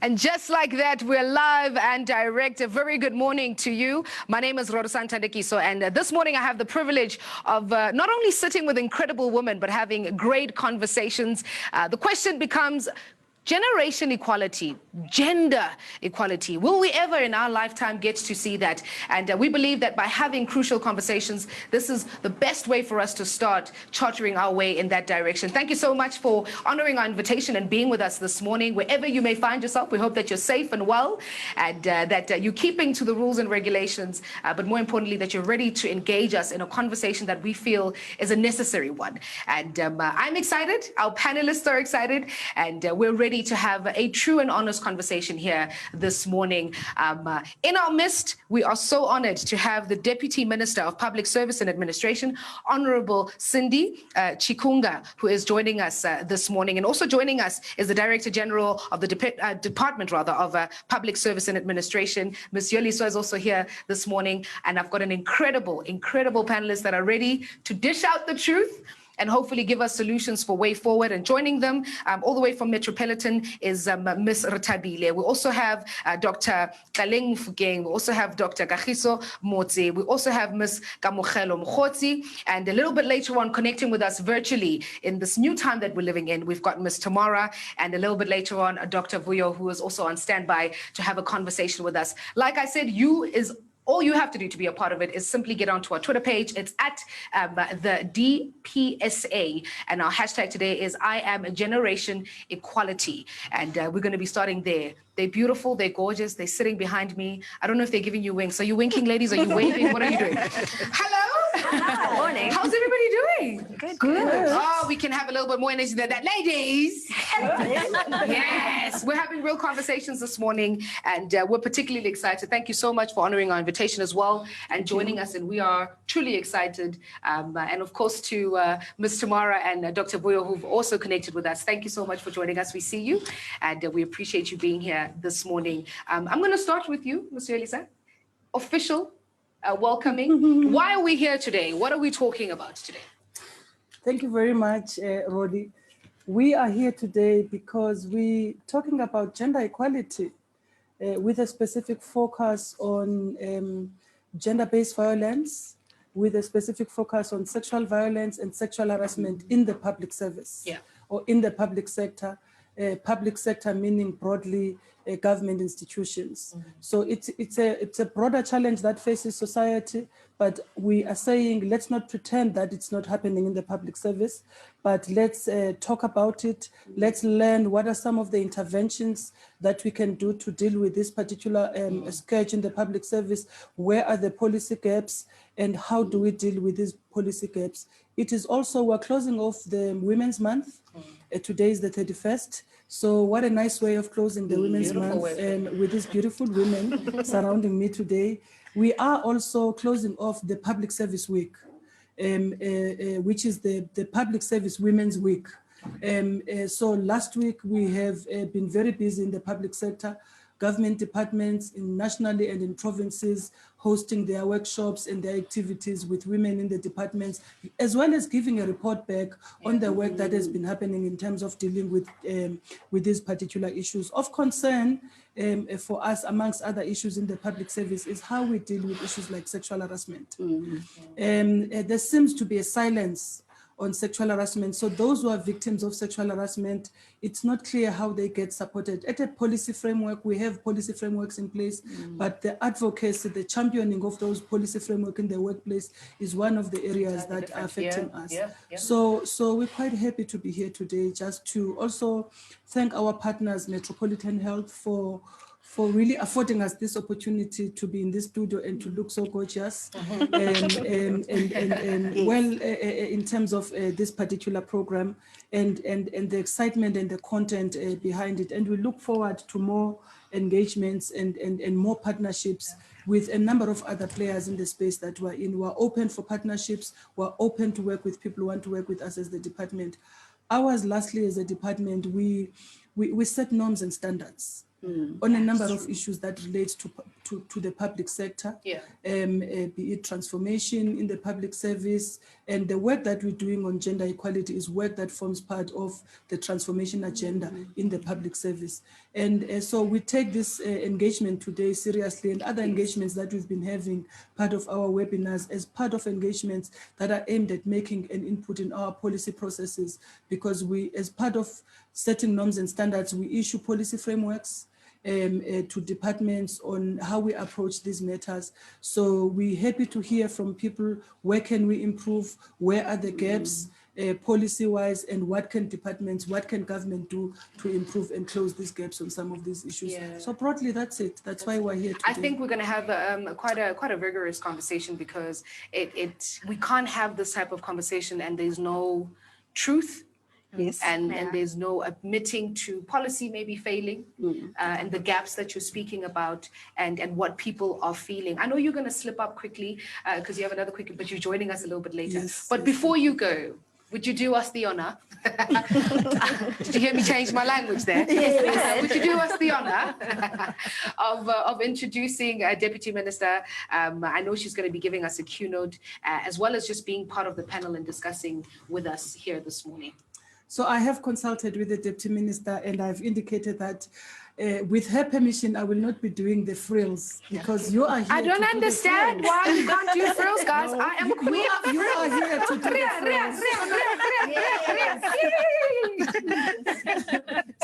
And just like that, we're live and direct. A very good morning to you. My name is Rodosan Tandekiso, and this morning I have the privilege of not only sitting with incredible women, but having great conversations. The question becomes, generation equality, gender equality. Will we ever in our lifetime get to see that? And we believe that by having crucial conversations, this is the best way for us to start chartering our way in that direction. Thank you so much for honoring our invitation and being with us this morning. Wherever you may find yourself, we hope that you're safe and well, and that you're keeping to the rules and regulations, but more importantly, that you're ready to engage us in a conversation that we feel is a necessary one. And I'm excited, our panelists are excited, and we're ready to have a true and honest conversation here this morning. In our midst, we are so honored to have the Deputy Minister of Public Service and Administration, Honorable Sindisiwe Chikunga, who is joining us this morning. And also joining us is the Director General of the Department of Public Service and Administration. Ms. Yoliswa is also here this morning. And I've got an incredible panelists that are ready to dish out the truth and hopefully give us solutions for way forward. And joining them all the way from Metropolitan is Ms. Ratabile. We also have Dr. Kaleng Mufugeng. We also have Dr. Kagiso Motse. We also have Ms. Kamogelo Mkhotsi. And a little bit later on, connecting with us virtually in this new time that we're living in, we've got Ms. Tamara. And a little bit later on, Dr. Vuyo, who is also on standby to have a conversation with us. Like I said, all you have to do to be a part of it is simply get onto our Twitter page. It's at the DPSA. And our hashtag today is I am Generation Equality. And we're going to be starting there. They're beautiful. They're gorgeous. They're sitting behind me. I don't know if they're giving you winks. Are you winking, ladies? Are you waving? What are you doing? Hello. Good morning. How's everybody doing? Good. Oh, we can have a little bit more energy than that. Ladies. Yes. We're having real conversations this morning. And we're particularly excited. Thank you so much for honoring our invitation as well and joining us, and we are truly excited. And of course to Ms. Tamara and Dr. Vuyo, who've also connected with us. Thank you so much for joining us. We see you, and we appreciate you being here this morning. I'm going to start with you, Ms. Yolisa. Official, welcoming. Why are we here today? What are we talking about today? Thank you very much, Rodi. We are here today because we're talking about gender equality. With a specific focus on gender-based violence, with a specific focus on sexual violence and sexual harassment in the public service, or in the public sector. Public sector meaning broadly government institutions. So it's a broader challenge that faces society, but we are saying let's not pretend that it's not happening in the public service, but let's talk about it. Let's learn what are some of the interventions that we can do to deal with this particular scourge in the public service. Where are the policy gaps, and how do we deal with these policy gaps? It is also, we're closing off the Women's Month. Today is the 31st. So what a nice way of closing the Women's Month with these beautiful women surrounding me today. We are also closing off the Public Service Week, which is the Public Service Women's Week. So last week we have been very busy in the public sector, government departments nationally and in provinces hosting their workshops and their activities with women in the departments, as well as giving a report back on the work that has been happening in terms of dealing with these particular issues. Of concern for us, amongst other issues in the public service, is how we deal with issues like sexual harassment. There seems to be a silence on sexual harassment. So those who are victims of sexual harassment, it's not clear how they get supported. At a policy framework, we have policy frameworks in place, but the advocacy, the championing of those policy framework in the workplace is one of the areas that are affecting us. So we're quite happy to be here today, just to also thank our partners, Metropolitan Health, for really affording us this opportunity to be in this studio and to look so gorgeous. In terms of this particular program and the excitement and the content behind it. And we look forward to more engagements and more partnerships with a number of other players in the space that we're in. We're open for partnerships. We're open to work with people who want to work with us as the department. Ours, lastly, as a department, we set norms and standards on a number of issues that relate to the public sector, be it transformation in the public service, and the work that we're doing on gender equality is work that forms part of the transformation agenda in the public service. And so we take this engagement today seriously, and other engagements that we've been having, part of our webinars, as part of engagements that are aimed at making an input in our policy processes, because we, as part of setting norms and standards, we issue policy frameworks to departments on how we approach these matters. So we're happy to hear from people, where can we improve, where are the gaps policy-wise, and what can departments, what can government do to improve and close these gaps on some of these issues. So broadly, that's it. That's why we're here today. I think we're going to have quite a rigorous conversation, because we can't have this type of conversation and there's no truth. And there's no admitting to policy maybe failing, and the gaps that you're speaking about, and what people are feeling. I know you're going to slip up quickly because you have another quick, but you're joining us a little bit later. But before you go, would you do us the honor? Did you hear me change my language there? Yes. Would you do us the honor of introducing Deputy Minister? I know she's going to be giving us a keynote, as well as just being part of the panel and discussing with us here this morning. So I have consulted with the Deputy Minister, and I've indicated that with her permission, I will not be doing the frills, because you are here. I don't understand why you can't do frills, guys. I am queen. You are here to do the frills.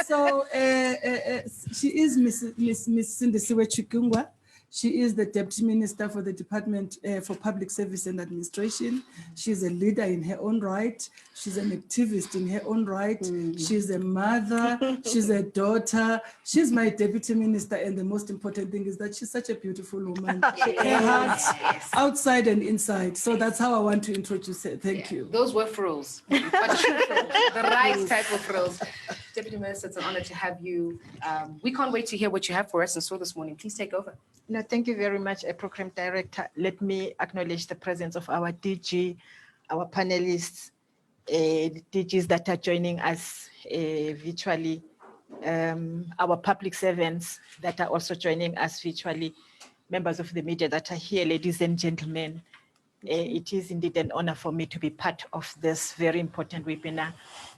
So she is Miss Sindisiwe Chikunga. She is the Deputy Minister for the Department for Public Service and Administration. She's a leader in her own right. She's an activist in her own right. She's a mother. She's a daughter. She's my Deputy Minister. And the most important thing is that she's such a beautiful woman. Her heart, outside and inside. So that's how I want to introduce her. Thank you. Those were frills, but the right type of frills. Deputy Minister, it's an honor to have you. We can't wait to hear what you have for us in store this morning. Please take over. No, thank you very much, Program Director. Let me acknowledge the presence of our DG, our panelists, DGs that are joining us virtually, our public servants that are also joining us virtually, members of the media that are here, ladies and gentlemen. It is indeed an honor for me to be part of this very important webinar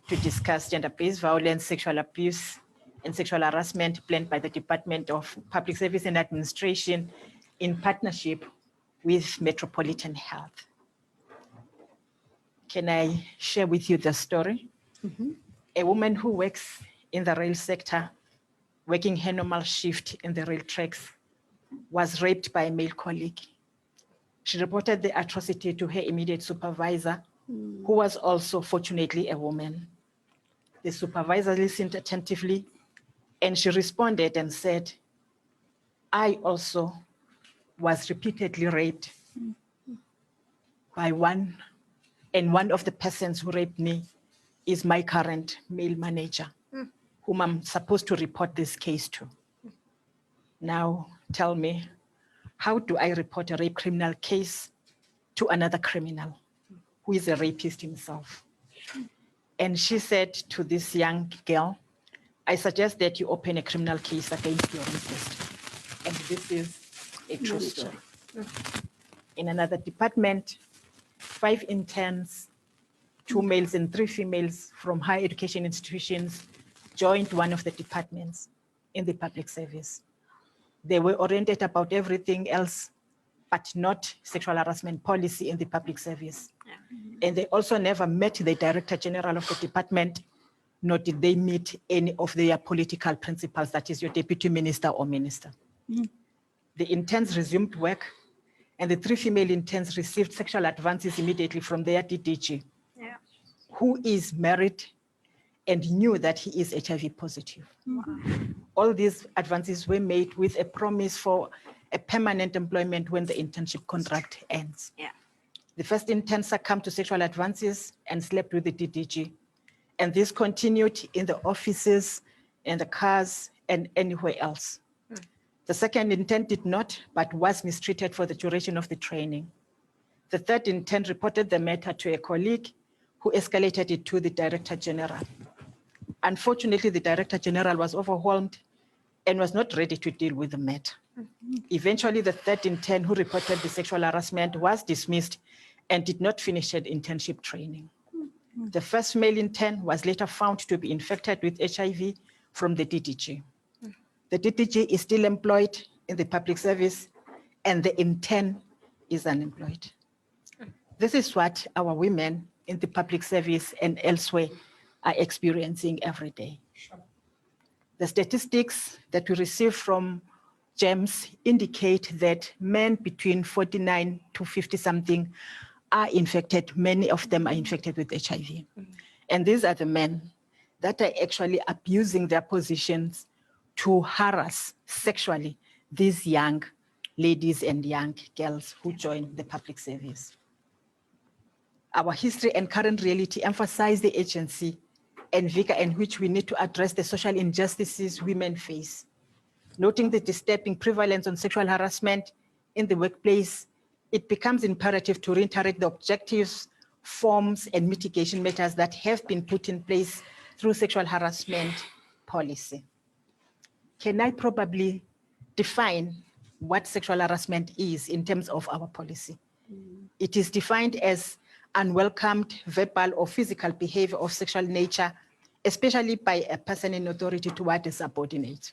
to discuss gender-based violence, sexual abuse, and sexual harassment planned by the Department of Public Service and Administration in partnership with Metropolitan Health. Can I share with you the story? A woman who works in the rail sector, working her normal shift in the rail tracks, was raped by a male colleague. She reported the atrocity to her immediate supervisor, who was also fortunately a woman. The supervisor listened attentively, and she responded and said, I also was repeatedly raped by one, and one of the persons who raped me is my current male manager, whom I'm supposed to report this case to. Now tell me, how do I report a rape criminal case to another criminal who is a rapist himself? And she said to this young girl, I suggest that you open a criminal case against your rapist. And this is a true story. In another department, 5 interns, 2 males and 3 females from higher education institutions joined one of the departments in the public service. They were oriented about everything else, but not sexual harassment policy in the public service. And they also never met the Director General of the department, nor did they meet any of their political principals, that is your deputy minister or minister. The interns resumed work, and the 3 female interns received sexual advances immediately from their DDG, who is married and knew that he is HIV positive. all these advances were made with a promise for a permanent employment when the internship contract ends. Yeah. The first intern succumbed to sexual advances and slept with the DDG. And this continued in the offices, in the cars, and anywhere else. The second intern did not, but was mistreated for the duration of the training. The third intern reported the matter to a colleague who escalated it to the Director General. Unfortunately, the Director General was overwhelmed and was not ready to deal with the matter. Eventually, the third intern who reported the sexual harassment was dismissed and did not finish her internship training. The first male intern was later found to be infected with HIV from the DDG. The DDG is still employed in the public service, and the intern is unemployed. This is what our women in the public service and elsewhere are experiencing every day. The statistics that we receive from GEMS indicate that men between 49 to 50 something are infected. Many of them are infected with HIV. And these are the men that are actually abusing their positions to harass sexually these young ladies and young girls who join the public service. Our history and current reality emphasize the agency and vigor in which we need to address the social injustices women face. Noting the disturbing prevalence on sexual harassment in the workplace, it becomes imperative to reiterate the objectives, forms, and mitigation measures that have been put in place through sexual harassment policy. Can I probably define what sexual harassment is in terms of our policy? It is defined as unwelcomed verbal or physical behavior of sexual nature, especially by a person in authority toward a subordinate.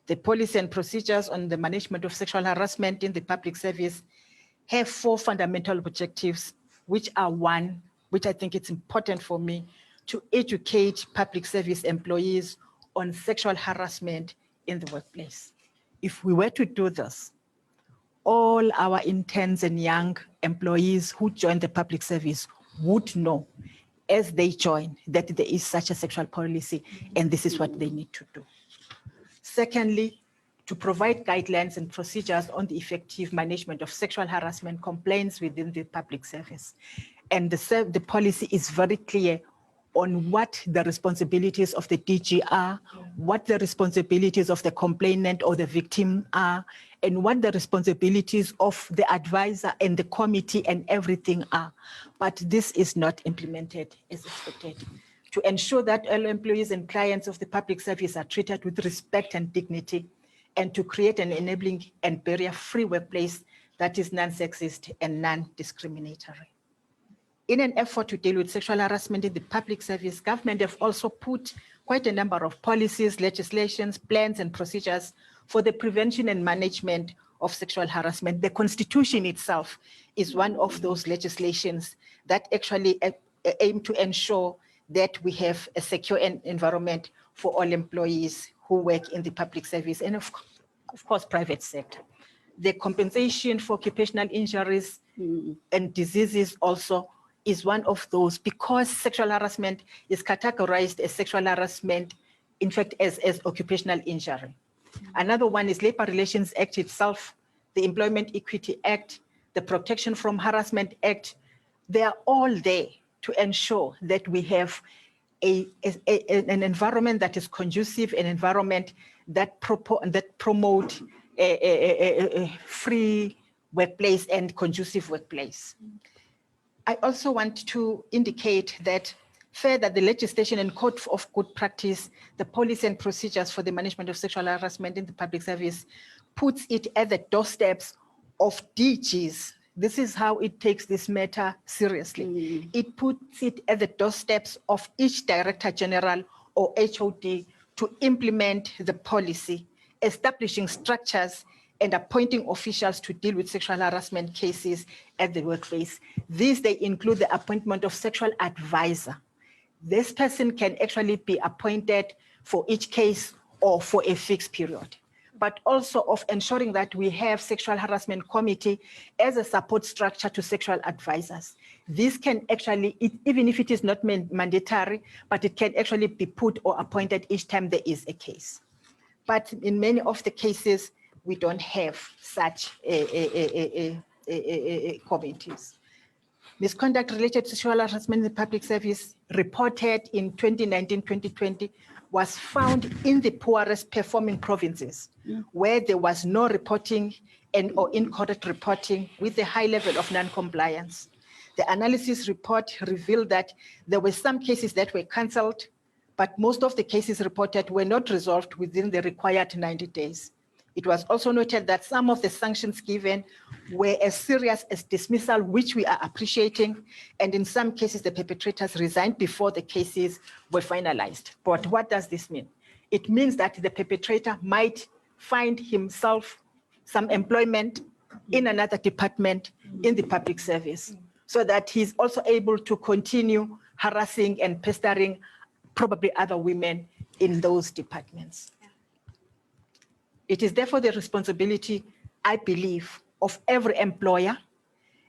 The policy and procedures on the management of sexual harassment in the public service have 4 fundamental objectives, which are one, which I think it's important for me, to educate public service employees on sexual harassment in the workplace. If we were to do this, all our interns and young employees who join the public service would know as they join that there is such a sexual policy and this is what they need to do. Secondly, to provide guidelines and procedures on the effective management of sexual harassment complaints within the public service. And the policy is very clear on what the responsibilities of the DG are, what the responsibilities of the complainant or the victim are, and what the responsibilities of the advisor and the committee and everything are. But this is not implemented as expected. To ensure that all employees and clients of the public service are treated with respect and dignity, and to create an enabling and barrier-free workplace that is non-sexist and non-discriminatory. In an effort to deal with sexual harassment in the public service, government have also put quite a number of policies, legislations, plans, and procedures for the prevention and management of sexual harassment. The Constitution itself is one of those legislations that actually aim to ensure that we have a secure environment for all employees who work in the public service and of course, private sector. The compensation for occupational injuries and diseases also is one of those, because sexual harassment is categorized as sexual harassment, in fact, as occupational injury. Another one is Labor Relations Act itself, the Employment Equity Act, the Protection from Harassment Act. They are all there to ensure that we have an environment that is conducive, an environment that promote a free workplace and conducive workplace. I also want to indicate that further, the legislation and code of good practice, the policy and procedures for the management of sexual harassment in the public service puts it at the doorsteps of DGs. This is how it takes this matter seriously. It puts it at the doorsteps of each Director General or HOD to implement the policy, establishing structures and appointing officials to deal with sexual harassment cases at the workplace. These, they include the appointment of sexual advisor. This person can actually be appointed for each case or for a fixed period, but also of ensuring that we have sexual harassment committee as a support structure to sexual advisors. This can actually, even if it is not mandatory, but it can actually be put or appointed each time there is a case. But in many of the cases, we don't have such committees. Misconduct related to sexual harassment in the public service reported in 2019-2020 was found in the poorest performing provinces where there was no reporting and or incorrect reporting with a high level of non-compliance. The analysis report revealed that there were some cases that were cancelled, but most of the cases reported were not resolved within the required 90 days. It was also noted that some of the sanctions given were as serious as dismissal, which we are appreciating, and in some cases the perpetrators resigned before the cases were finalized. But what does this mean? It means that the perpetrator might find himself some employment in another department in the public service, so that he's also able to continue harassing and pestering probably other women in those departments. It is therefore the responsibility, I believe, of every employer,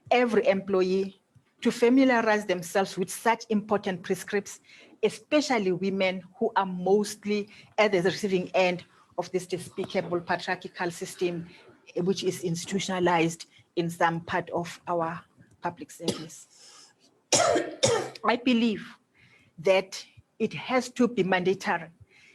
every employee to familiarize themselves with such important prescripts, especially women who are mostly at the receiving end of this despicable patriarchal system, which is institutionalized in some part of our public service. I believe that it has to be mandatory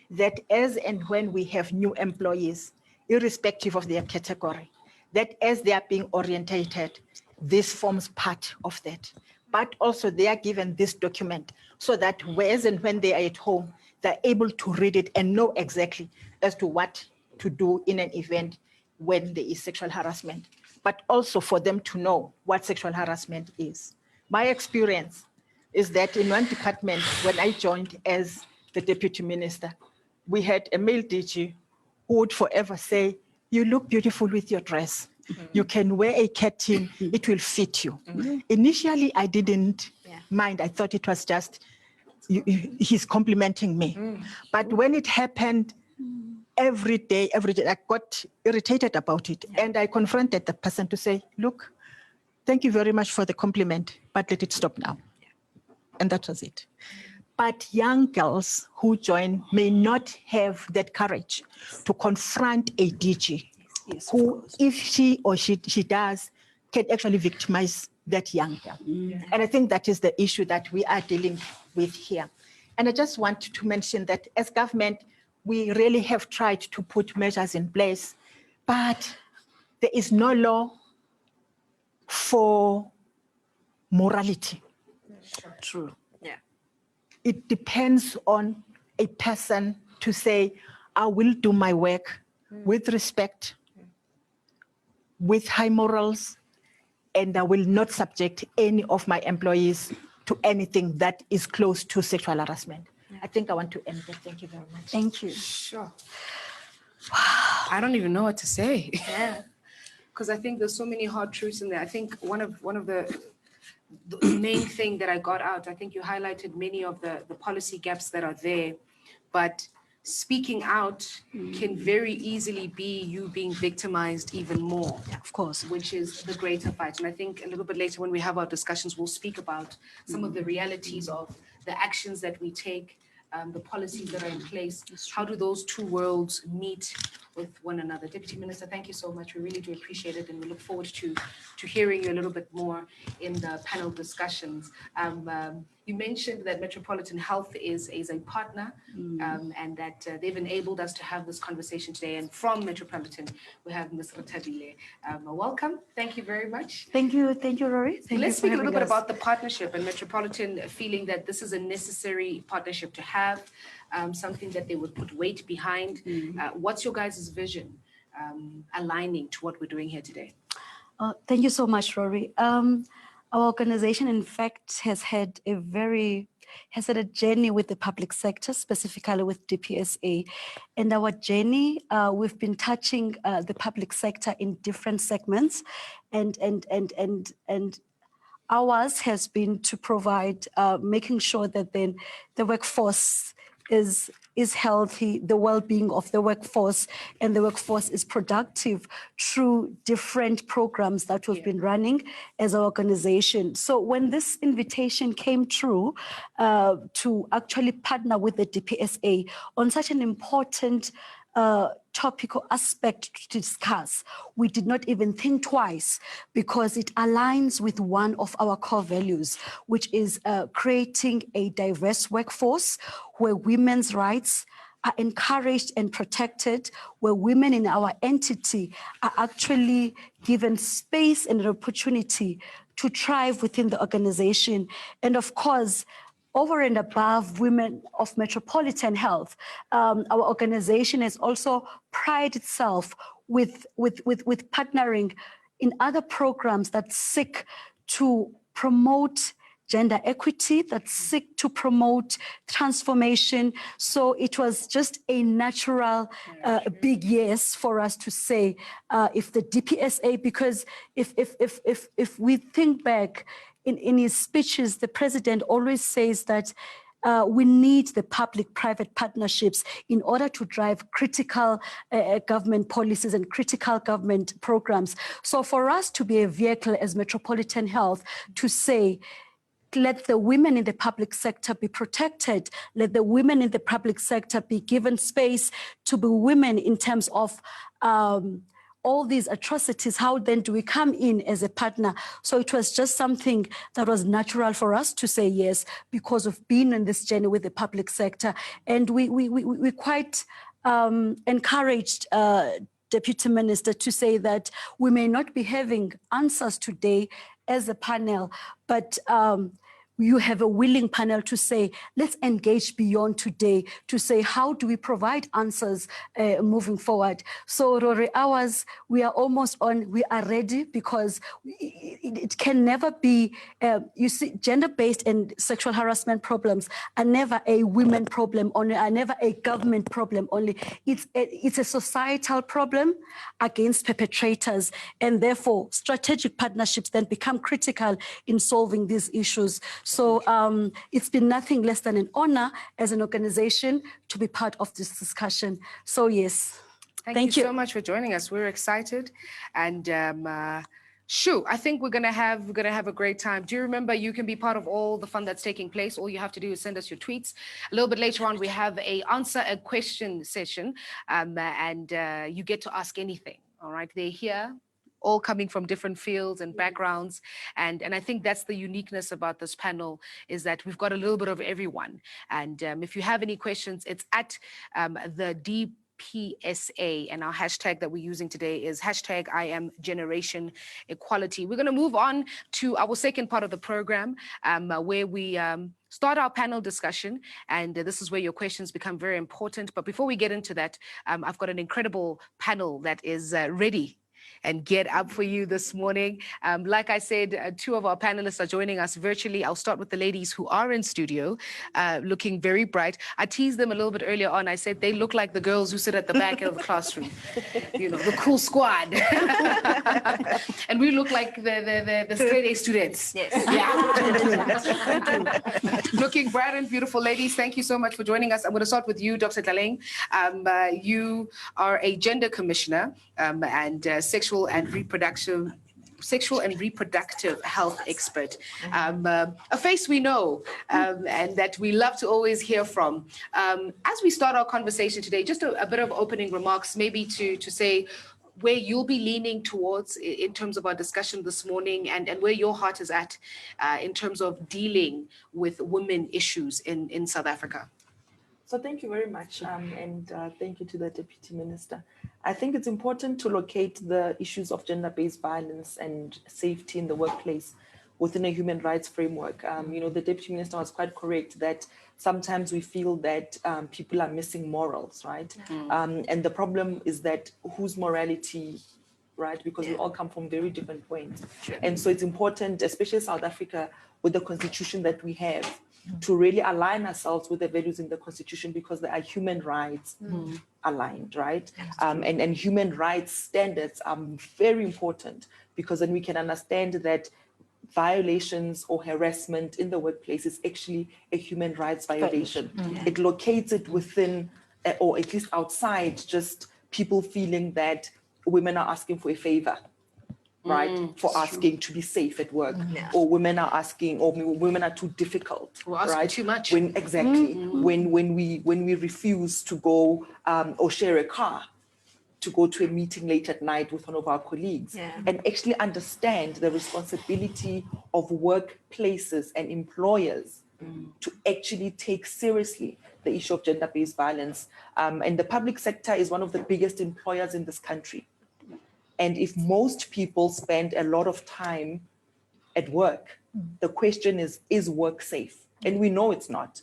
that as and when we have new employees, irrespective of their category, that as they are being orientated, this forms part of that. But also they are given this document so that as and when they are at home, they're able to read it and know exactly as to what to do in an event when there is sexual harassment, but also for them to know what sexual harassment is. My experience is that in one department, when I joined as the deputy minister, we had a male DG who would forever say, "You look beautiful with your dress. You can wear a curtain, it will fit you." Initially, I didn't mind. I thought it was just, he's complimenting me. But when it happened every day, I got irritated about it. And I confronted the person to say, "Look, thank you very much for the compliment, but let it stop now." And that was it. But young girls who join may not have that courage to confront a DG who, if she or she does, can actually victimize that young girl. And I think that is the issue that we are dealing with here. And I just want to mention that as government, we really have tried to put measures in place, but there is no law for morality. True. It depends on a person to say, "I will do my work with respect, with high morals, and I will not subject any of my employees to anything that is close to sexual harassment." I think I want to end there. Thank you very much. Thank you. Sure. Wow. I don't even know what to say. Yeah. Because I think there's so many hard truths in there. I think one of the main thing that I got out, I think you highlighted many of the policy gaps that are there, but speaking out can very easily be you being victimized even more. Yeah, of course. Which is the greater fight. And I think a little bit later when we have our discussions, we'll speak about some of the realities of the actions that we take, the policies that are in place. How do those two worlds meet with one another? Deputy Minister, thank you so much. We really do appreciate it, and we look forward to hearing you a little bit more in the panel discussions. You mentioned that Metropolitan Health is a partner, and that they've enabled us to have this conversation today. And from Metropolitan, we have Ms. Ratabile. Welcome. Thank you very much. Thank you, Rory. Let's speak a little bit about the partnership and Metropolitan feeling that this is a necessary partnership to have, something that they would put weight behind. What's your guys' vision aligning to what we're doing here today? Thank you so much, Rory. Our organization, in fact, has had a journey with the public sector, specifically with DPSA. And our journey, we've been touching the public sector in different segments, and ours has been to provide, making sure that then the workforce is healthy, the well-being of the workforce, and the workforce is productive through different programs that we've been running as an organization. So when this invitation came through to actually partner with the DPSA on such an important topic or aspect to discuss, we did not even think twice, because it aligns with one of our core values, which is creating a diverse workforce where women's rights are encouraged and protected, where women in our entity are actually given space and an opportunity to thrive within the organization. And of course, over and above women of Metropolitan Health, our organization has also prided itself with partnering in other programs that seek to promote gender equity, that seek to promote transformation. So it was just a natural big yes for us to say, if the DPSA, because if we think back, in his speeches, the president always says that we need the public-private partnerships in order to drive critical government policies and critical government programs. So for us to be a vehicle as Metropolitan Health to say, let the women in the public sector be protected, let the women in the public sector be given space to be women in terms of all these atrocities, how then do we come in as a partner? So it was just something that was natural for us to say yes, because of being on this journey with the public sector. And we quite encouraged Deputy Minister to say that we may not be having answers today as a panel, but you have a willing panel to say, let's engage beyond today, to say, how do we provide answers moving forward? So Rory, ours, we are almost on, we are ready, because it can never be, you see, gender-based and sexual harassment problems are never a women problem only, are never a government problem only. It's a societal problem against perpetrators, and therefore strategic partnerships then become critical in solving these issues. So it's been nothing less than an honor as an organization to be part of this discussion. So yes, Thank you so much for joining us. We're excited, and I think we're gonna have a great time. Do you remember, you can be part of all the fun that's taking place. All you have to do is send us your tweets. A little bit later on, we have a answer a question session, and you get to ask anything. All right, they're here, all coming from different fields and backgrounds. And I think that's the uniqueness about this panel, is that we've got a little bit of everyone. And if you have any questions, it's at the DPSA, and our hashtag that we're using today is hashtag I am Generation Equality. We're going to move on to our second part of the program, where we start our panel discussion, and this is where your questions become very important. But before we get into that, I've got an incredible panel that is ready and get up for you this morning. Like I said, two of our panelists are joining us virtually. I'll start with the ladies who are in studio, looking very bright. I teased them a little bit earlier on. I said they look like the girls who sit at the back of the classroom, you know, the cool squad. And we look like the straight A students. Yes. Yeah. Looking bright and beautiful, ladies. Thank you so much for joining us. I'm going to start with you, Dr. Tlaleng. You are a gender commissioner and sexual and reproductive health expert, a face we know and that we love to always hear from. As we start our conversation today, just a bit of opening remarks, maybe to say where you'll be leaning towards in terms of our discussion this morning, and where your heart is at in terms of dealing with women issues in South Africa. So thank you very much, and thank you to the Deputy Minister. I think it's important to locate the issues of gender-based violence and safety in the workplace within a human rights framework. You know, the Deputy Minister was quite correct that sometimes we feel that people are missing morals, right? And the problem is that whose morality, right? Because we all come from very different points. And so it's important, especially South Africa, with the constitution that we have, to really align ourselves with the values in the constitution, because there are human rights aligned, right? And human rights standards are very important, because then we can understand that violations or harassment in the workplace is actually a human rights violation. It locates it within, or at least outside, just people feeling that women are asking for a favor. right? For asking to be safe at work, or women are asking, or women are too difficult, or asking right? too much. When when we refuse to go or share a car to go to a meeting late at night with one of our colleagues, and actually understand the responsibility of workplaces and employers to actually take seriously the issue of gender-based violence. And the public sector is one of the biggest employers in this country. And if most people spend a lot of time at work, the question is work safe? And we know it's not,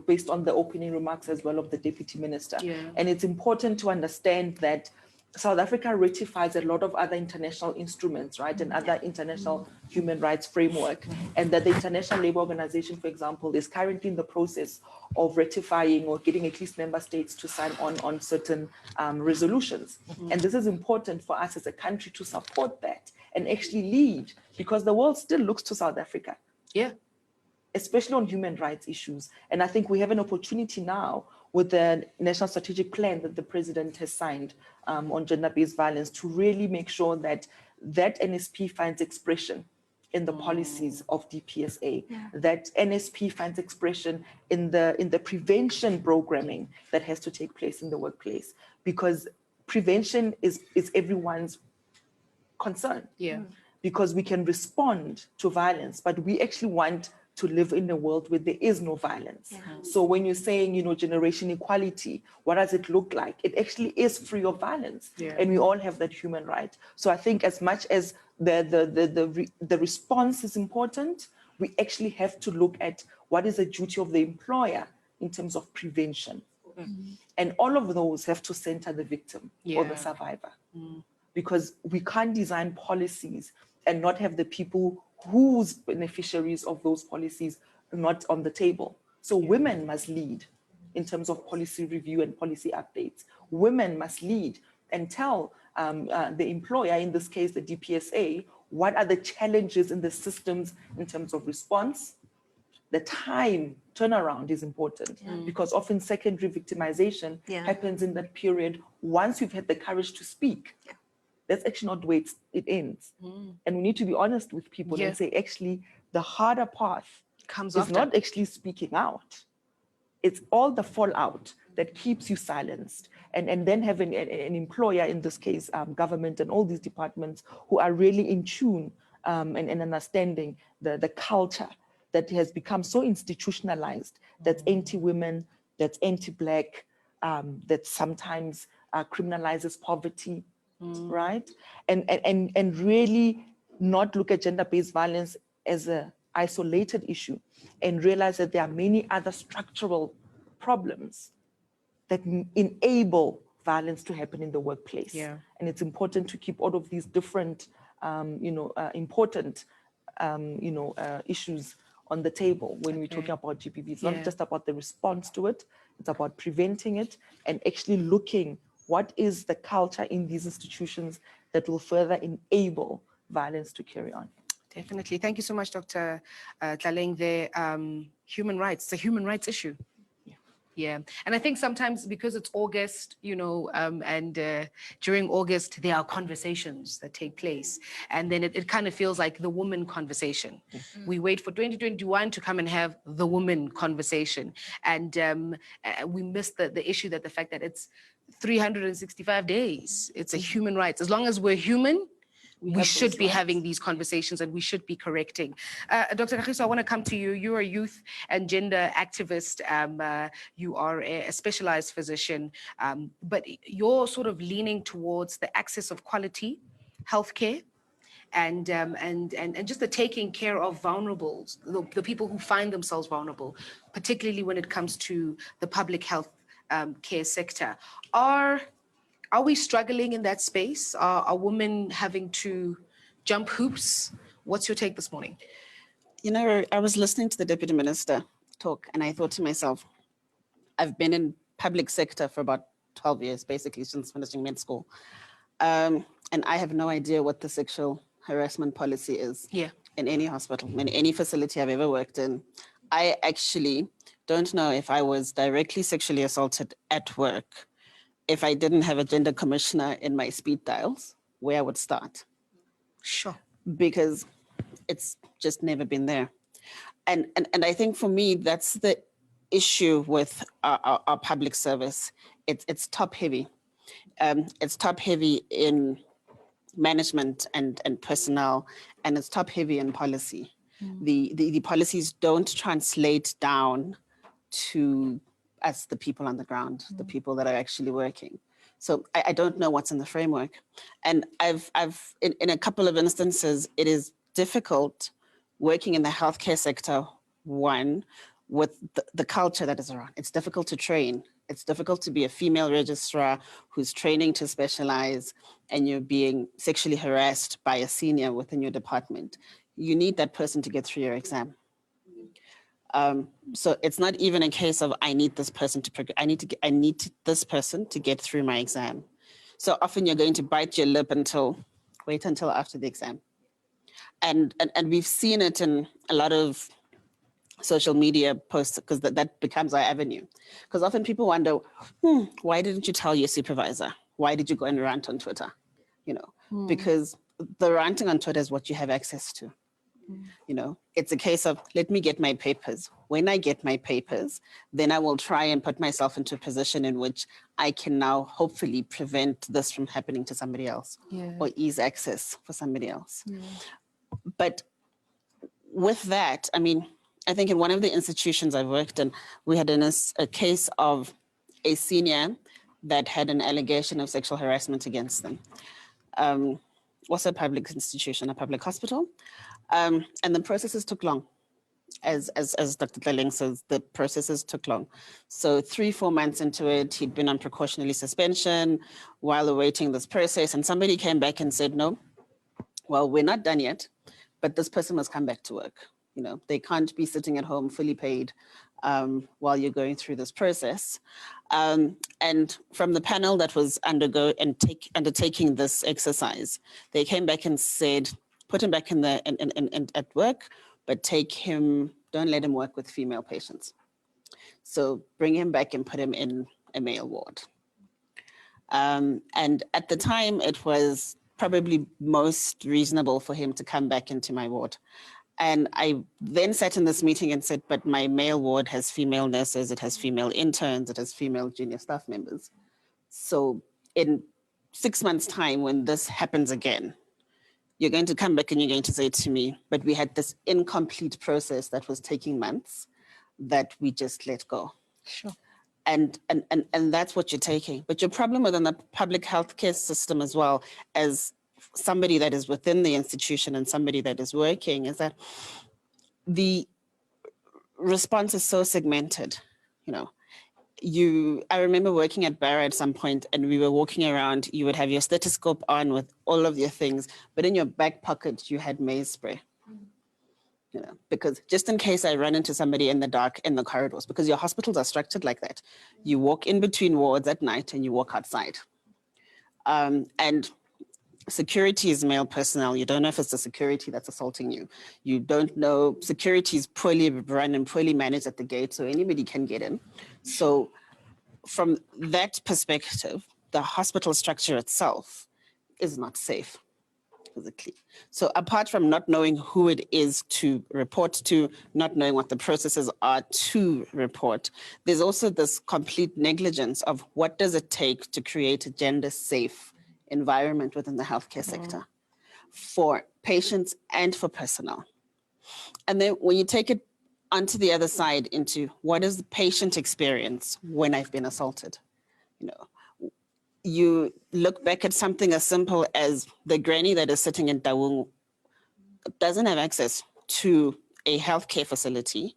based on the opening remarks as well of the Deputy Minister. And it's important to understand that South Africa ratifies a lot of other international instruments, right, and other international human rights framework, and that the International Labour Organization, for example, is currently in the process of ratifying or getting at least member states to sign on certain resolutions. And this is important for us as a country to support that and actually lead, because the world still looks to South Africa. Especially on human rights issues. And I think we have an opportunity now with the National Strategic Plan that the President has signed on gender-based violence to really make sure that that NSP finds expression in the policies of DPSA, that NSP finds expression in the prevention programming that has to take place in the workplace, because prevention is everyone's concern. Because we can respond to violence, but we actually want to live in a world where there is no violence. So when you're saying, generation equality, what does it look like? It actually is free of violence, and we all have that human right. So I think as much as the response is important, we actually have to look at what is the duty of the employer in terms of prevention. And all of those have to center the victim or the survivor, because we can't design policies and not have the people whose beneficiaries of those policies are not on the table. So women must lead in terms of policy review and policy updates. Women must lead and tell the employer, in this case, the DPSA, what are the challenges in the systems in terms of response. The time turnaround is important, because often secondary victimization happens in that period once you've had the courage to speak. That's actually not the way it ends. And we need to be honest with people and say, actually, the harder path is not actually speaking out. It's all the fallout that keeps you silenced. And then having an employer, in this case, government and all these departments who are really in tune and understanding the culture that has become so institutionalized, that's anti-women, that's anti-Black, that sometimes criminalizes poverty. Right? And really not look at gender-based violence as an isolated issue, and realize that there are many other structural problems that enable violence to happen in the workplace. And it's important to keep all of these different, important, issues on the table when we're talking about GBV. It's not just about the response to it, it's about preventing it and actually looking what is the culture in these institutions that will further enable violence to carry on. Definitely. Thank you so much, Dr. Tlaleng. There, human rights, it's a human rights issue. Yeah. And I think sometimes because it's August, during August, there are conversations that take place. And then it kind of feels like the woman conversation. We wait for 2021 to come and have the woman conversation. And we miss the issue that the fact that it's 365 days. It's a human rights. As long as we're human, we should be having these conversations and we should be correcting. Dr. Kagiso, I want to come to you. You're a youth and gender activist. You are a specialized physician, but you're sort of leaning towards the access of quality healthcare and just the taking care of vulnerables, the people who find themselves vulnerable, particularly when it comes to the public health care sector. Are we struggling in that space? Are women having to jump hoops? What's your take this morning? I was listening to the Deputy Minister talk and I thought to myself, I've been in public sector for about 12 years, basically since finishing med school. And I have no idea what the sexual harassment policy is in any hospital, in any facility I've ever worked in. I actually don't know if I was directly sexually assaulted at work, if I didn't have a gender commissioner in my speed dials, where I would start. Sure. because it's just never been there. And I think for me, that's the issue with our public service. It's top heavy. It's top heavy in management and personnel, and it's top heavy in policy. The policies don't translate down to us, the people on the ground, the people that are actually working. So I don't know what's in the framework. And I've in a couple of instances, it is difficult working in the healthcare sector, one, with the culture that is around. It's difficult to train. It's difficult to be a female registrar who's training to specialize and you're being sexually harassed by a senior within your department. You need that person to get through your exam. So it's not even a case of I need this person to this person to get through my exam. So often you're going to bite your lip wait until after the exam. And we've seen it in a lot of social media posts, because that becomes our avenue. Because often people wonder, why didn't you tell your supervisor? Why did you go and rant on Twitter? Because the ranting on Twitter is what you have access to. It's a case of, let me get my papers. When I get my papers, then I will try and put myself into a position in which I can now hopefully prevent this from happening to somebody else, or ease access for somebody else. But with that, I mean, I think in one of the institutions I've worked in, we had a case of a senior that had an allegation of sexual harassment against them. Also a public institution, a public hospital. And the processes took long. As Dr. Tlaleng says, the processes took long. So 3-4 months into it, he'd been on precautionary suspension while awaiting this process. And somebody came back and said, no, well, we're not done yet, but this person must come back to work. They can't be sitting at home fully paid while you're going through this process. And from the panel that was undertaking this exercise, they came back and said, put him back at work, but don't let him work with female patients. So bring him back and put him in a male ward. And at the time, it was probably most reasonable for him to come back into my ward. And I then sat in this meeting and said, but my male ward has female nurses, it has female interns, it has female junior staff members. So in 6 months' time, when this happens again, you're going to come back and you're going to say to me, but we had this incomplete process that was taking months that we just let go. Sure. And that's what you're taking. But your problem within the public healthcare system as well, as somebody that is within the institution and somebody that is working, is that the response is so segmented. I remember working at Barra at some point, and we were walking around, you would have your stethoscope on with all of your things, but in your back pocket, you had maize spray. Because just in case I run into somebody in the dark in the corridors, because your hospitals are structured like that. You walk in between wards at night and you walk outside. And security is male personnel. You don't know if it's the security that's assaulting you. You don't know, security is poorly run and poorly managed at the gate, so anybody can get in. So from that perspective, the hospital structure itself is not safe physically. So apart from not knowing who it is to report to, not knowing what the processes are to report, there's also this complete negligence of what does it take to create a gender safe environment within the healthcare sector for patients and for personnel. And then when you take it onto the other side into what is the patient experience when I've been assaulted, you look back at something as simple as the granny that is sitting in Taung doesn't have access to a healthcare facility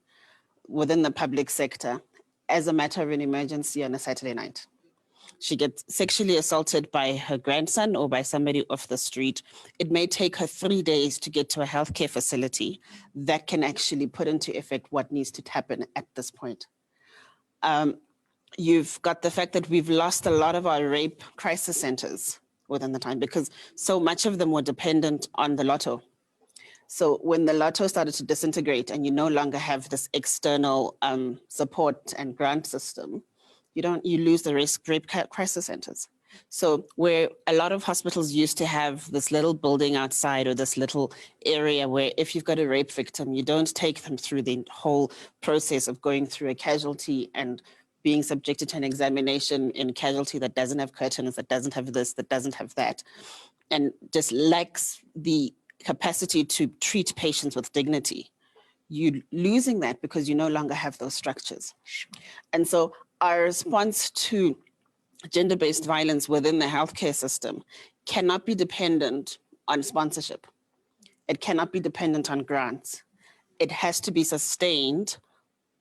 within the public sector as a matter of an emergency on a Saturday night. She gets sexually assaulted by her grandson or by somebody off the street. It may take her 3 days to get to a healthcare facility that can actually put into effect what needs to happen at this point. You've got the fact that we've lost a lot of our rape crisis centers within the time because so much of them were dependent on the lotto. So when the lotto started to disintegrate and you no longer have this external support and grant system, you lose the rape crisis centers. So where a lot of hospitals used to have this little building outside or this little area where if you've got a rape victim, you don't take them through the whole process of going through a casualty and being subjected to an examination in casualty that doesn't have curtains, that doesn't have this, that doesn't have that, and just lacks the capacity to treat patients with dignity. You're losing that because you no longer have those structures. And so our response to gender-based violence within the healthcare system cannot be dependent on sponsorship. It cannot be dependent on grants. It has to be sustained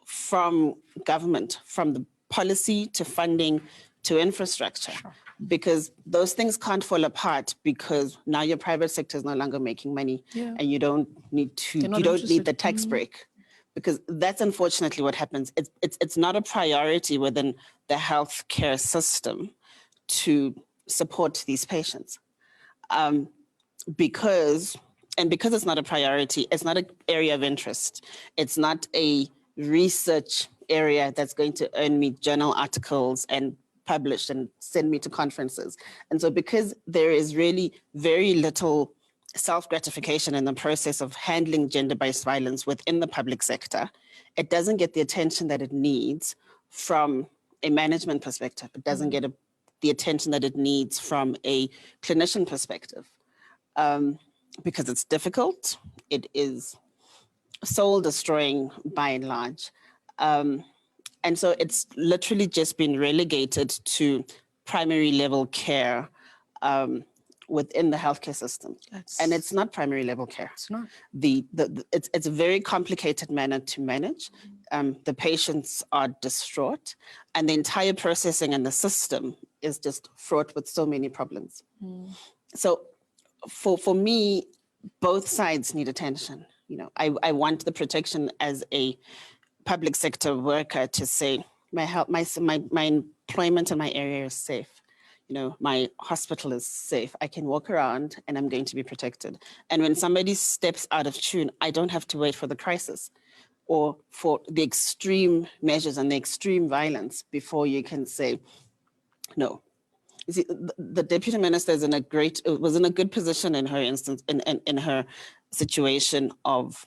from government, from the policy to funding to infrastructure, because those things can't fall apart because now your private sector is no longer making money and you don't need to, you don't need the tax break. Because that's unfortunately what happens. It's not a priority within the healthcare system to support these patients. Because it's not a priority, it's not an area of interest. It's not a research area that's going to earn me journal articles and publish and send me to conferences. And so because there is really very little self-gratification in the process of handling gender-based violence within the public sector, it doesn't get the attention that it needs from a management perspective. It doesn't get the attention that it needs from a clinician perspective, because it's difficult. It is soul destroying by and large. And so it's literally just been relegated to primary level care within the healthcare system. And it's not primary level care. It's not. It's a very complicated manner to manage. The patients are distraught, and the entire processing and the system is just fraught with so many problems. So for me, both sides need attention. You know, I want the protection as a public sector worker to say my employment in my area is safe. You know, my hospital is safe. I can walk around and I'm going to be protected. And when somebody steps out of tune, I don't have to wait for the crisis or for the extreme measures and the extreme violence before you can say no. You see, the deputy minister was in a good position in her instance, in her situation of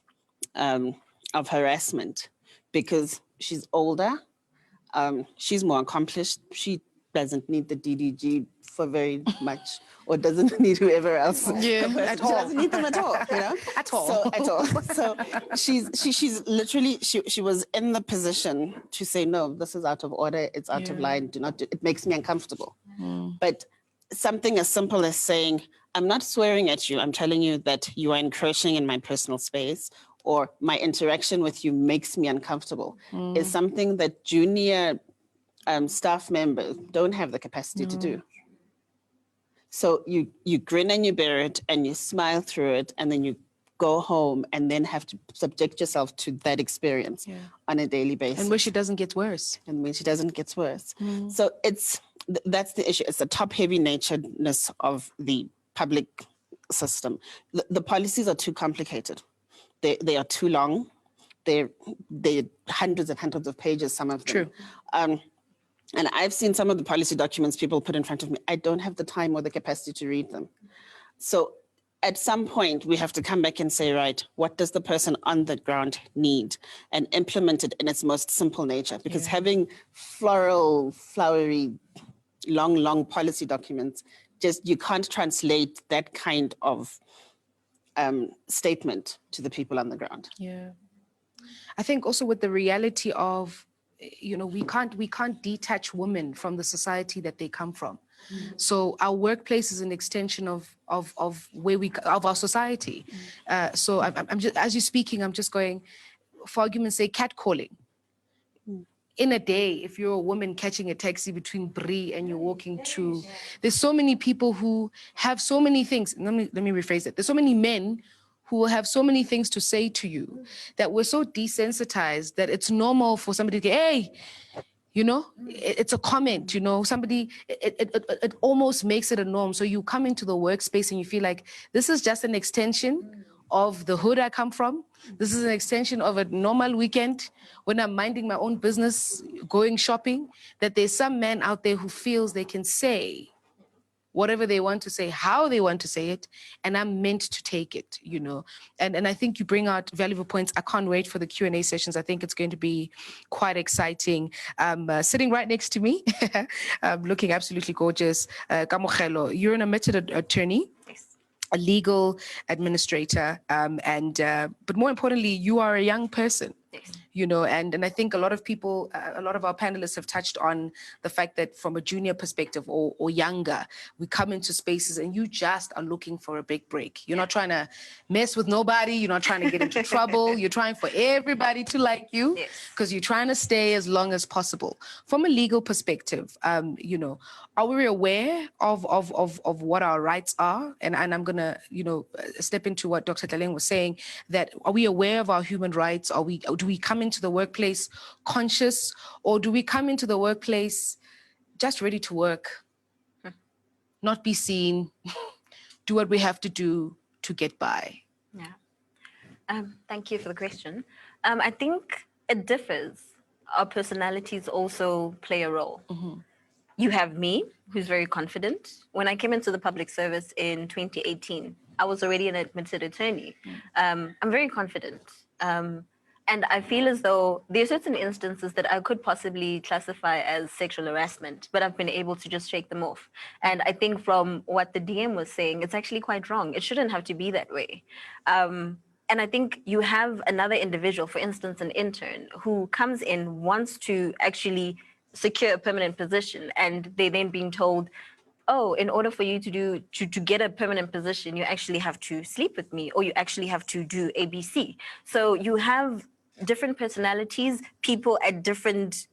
harassment, because she's older, she's more accomplished. She doesn't need the DDG for very much, or doesn't need whoever else. Yeah, at all. She doesn't need them at all, you know? At all. So, at all. So she's literally, she was in the position to say, no, this is out of order, it's out of line, do not do, it makes me uncomfortable. But something as simple as saying, I'm not swearing at you, I'm telling you that you are encroaching in my personal space, or my interaction with you makes me uncomfortable, is something that junior staff members don't have the capacity to do. So you grin and you bear it and you smile through it, and then you go home and then have to subject yourself to that experience on a daily basis. And where she doesn't get worse. And when she doesn't get worse. So that's the issue. It's the top-heavy naturedness of the public system. The policies are too complicated. They are too long. They're hundreds and hundreds of pages, some of them. True. And I've seen some of the policy documents people put in front of me. I don't have the time or the capacity to read them. So at some point, we have to come back and say, right, what does the person on the ground need, and implement it in its most simple nature? Because having flowery, long policy documents, just you can't translate that kind of statement to the people on the ground. Yeah. I think also with the reality of, you know, we can't detach women from the society that they come from. So our workplace is an extension of our society. So I'm just, as you're speaking, I'm just going, for argument's sake, catcalling. In a day, if you're a woman catching a taxi between Brie and you're walking to, there's so many people who have so many things. Let me rephrase it. There's so many men who will have so many things to say to you that we're so desensitized that it's normal for somebody to go, hey, you know, it's a comment, you know, somebody, it almost makes it a norm. So you come into the workspace and you feel like this is just an extension of the hood I come from. This is an extension of a normal weekend when I'm minding my own business, going shopping, that there's some man out there who feels they can say whatever they want to say, how they want to say it, and I'm meant to take it, you know. And I think you bring out valuable points. I can't wait for the Q&A sessions. I think it's going to be quite exciting. Sitting right next to me, looking absolutely gorgeous, Kamogelo, you're an admitted attorney. Yes. A legal administrator, but more importantly, you are a young person. Yes. You know, and I think a lot of people, a lot of our panelists have touched on the fact that from a junior perspective or younger, we come into spaces and you just are looking for a big break. You're not trying to mess with nobody. You're not trying to get into trouble. You're trying for everybody to like you because you're trying to stay as long as possible. From a legal perspective, you know, are we aware of what our rights are? And I'm going to, you know, step into what Dr. Tlaleng was saying, that are we aware of our human rights? Do we come into the workplace conscious, or do we come into the workplace just ready to work, not be seen, do what we have to do to get by? Yeah. Thank you for the question. I think it differs. Our personalities also play a role. You have me, who's very confident. When I came into the public service in 2018, I was already an admitted attorney. I'm very confident. And I feel as though there are certain instances that I could possibly classify as sexual harassment, but I've been able to just shake them off. And I think from what the DM was saying, it's actually quite wrong. It shouldn't have to be that way. And I think you have another individual, for instance, an intern, who comes in, wants to actually secure a permanent position, and they're then being told, oh, in order for you to get a permanent position, you actually have to sleep with me, or you actually have to do ABC. So you have different personalities, people at different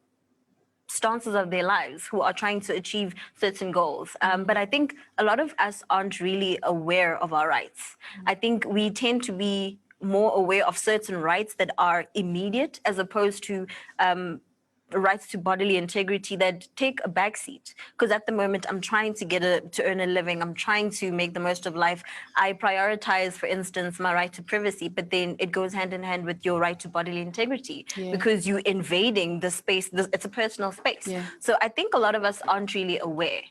stances of their lives who are trying to achieve certain goals. But I think a lot of us aren't really aware of our rights. I think we tend to be more aware of certain rights that are immediate, as opposed to rights to bodily integrity that take a backseat. Because at the moment, I'm trying to earn a living. I'm trying to make the most of life. I prioritize, for instance, my right to privacy, but then it goes hand in hand with your right to bodily integrity, because you're invading the space. It's a personal space. So I think a lot of us aren't really aware.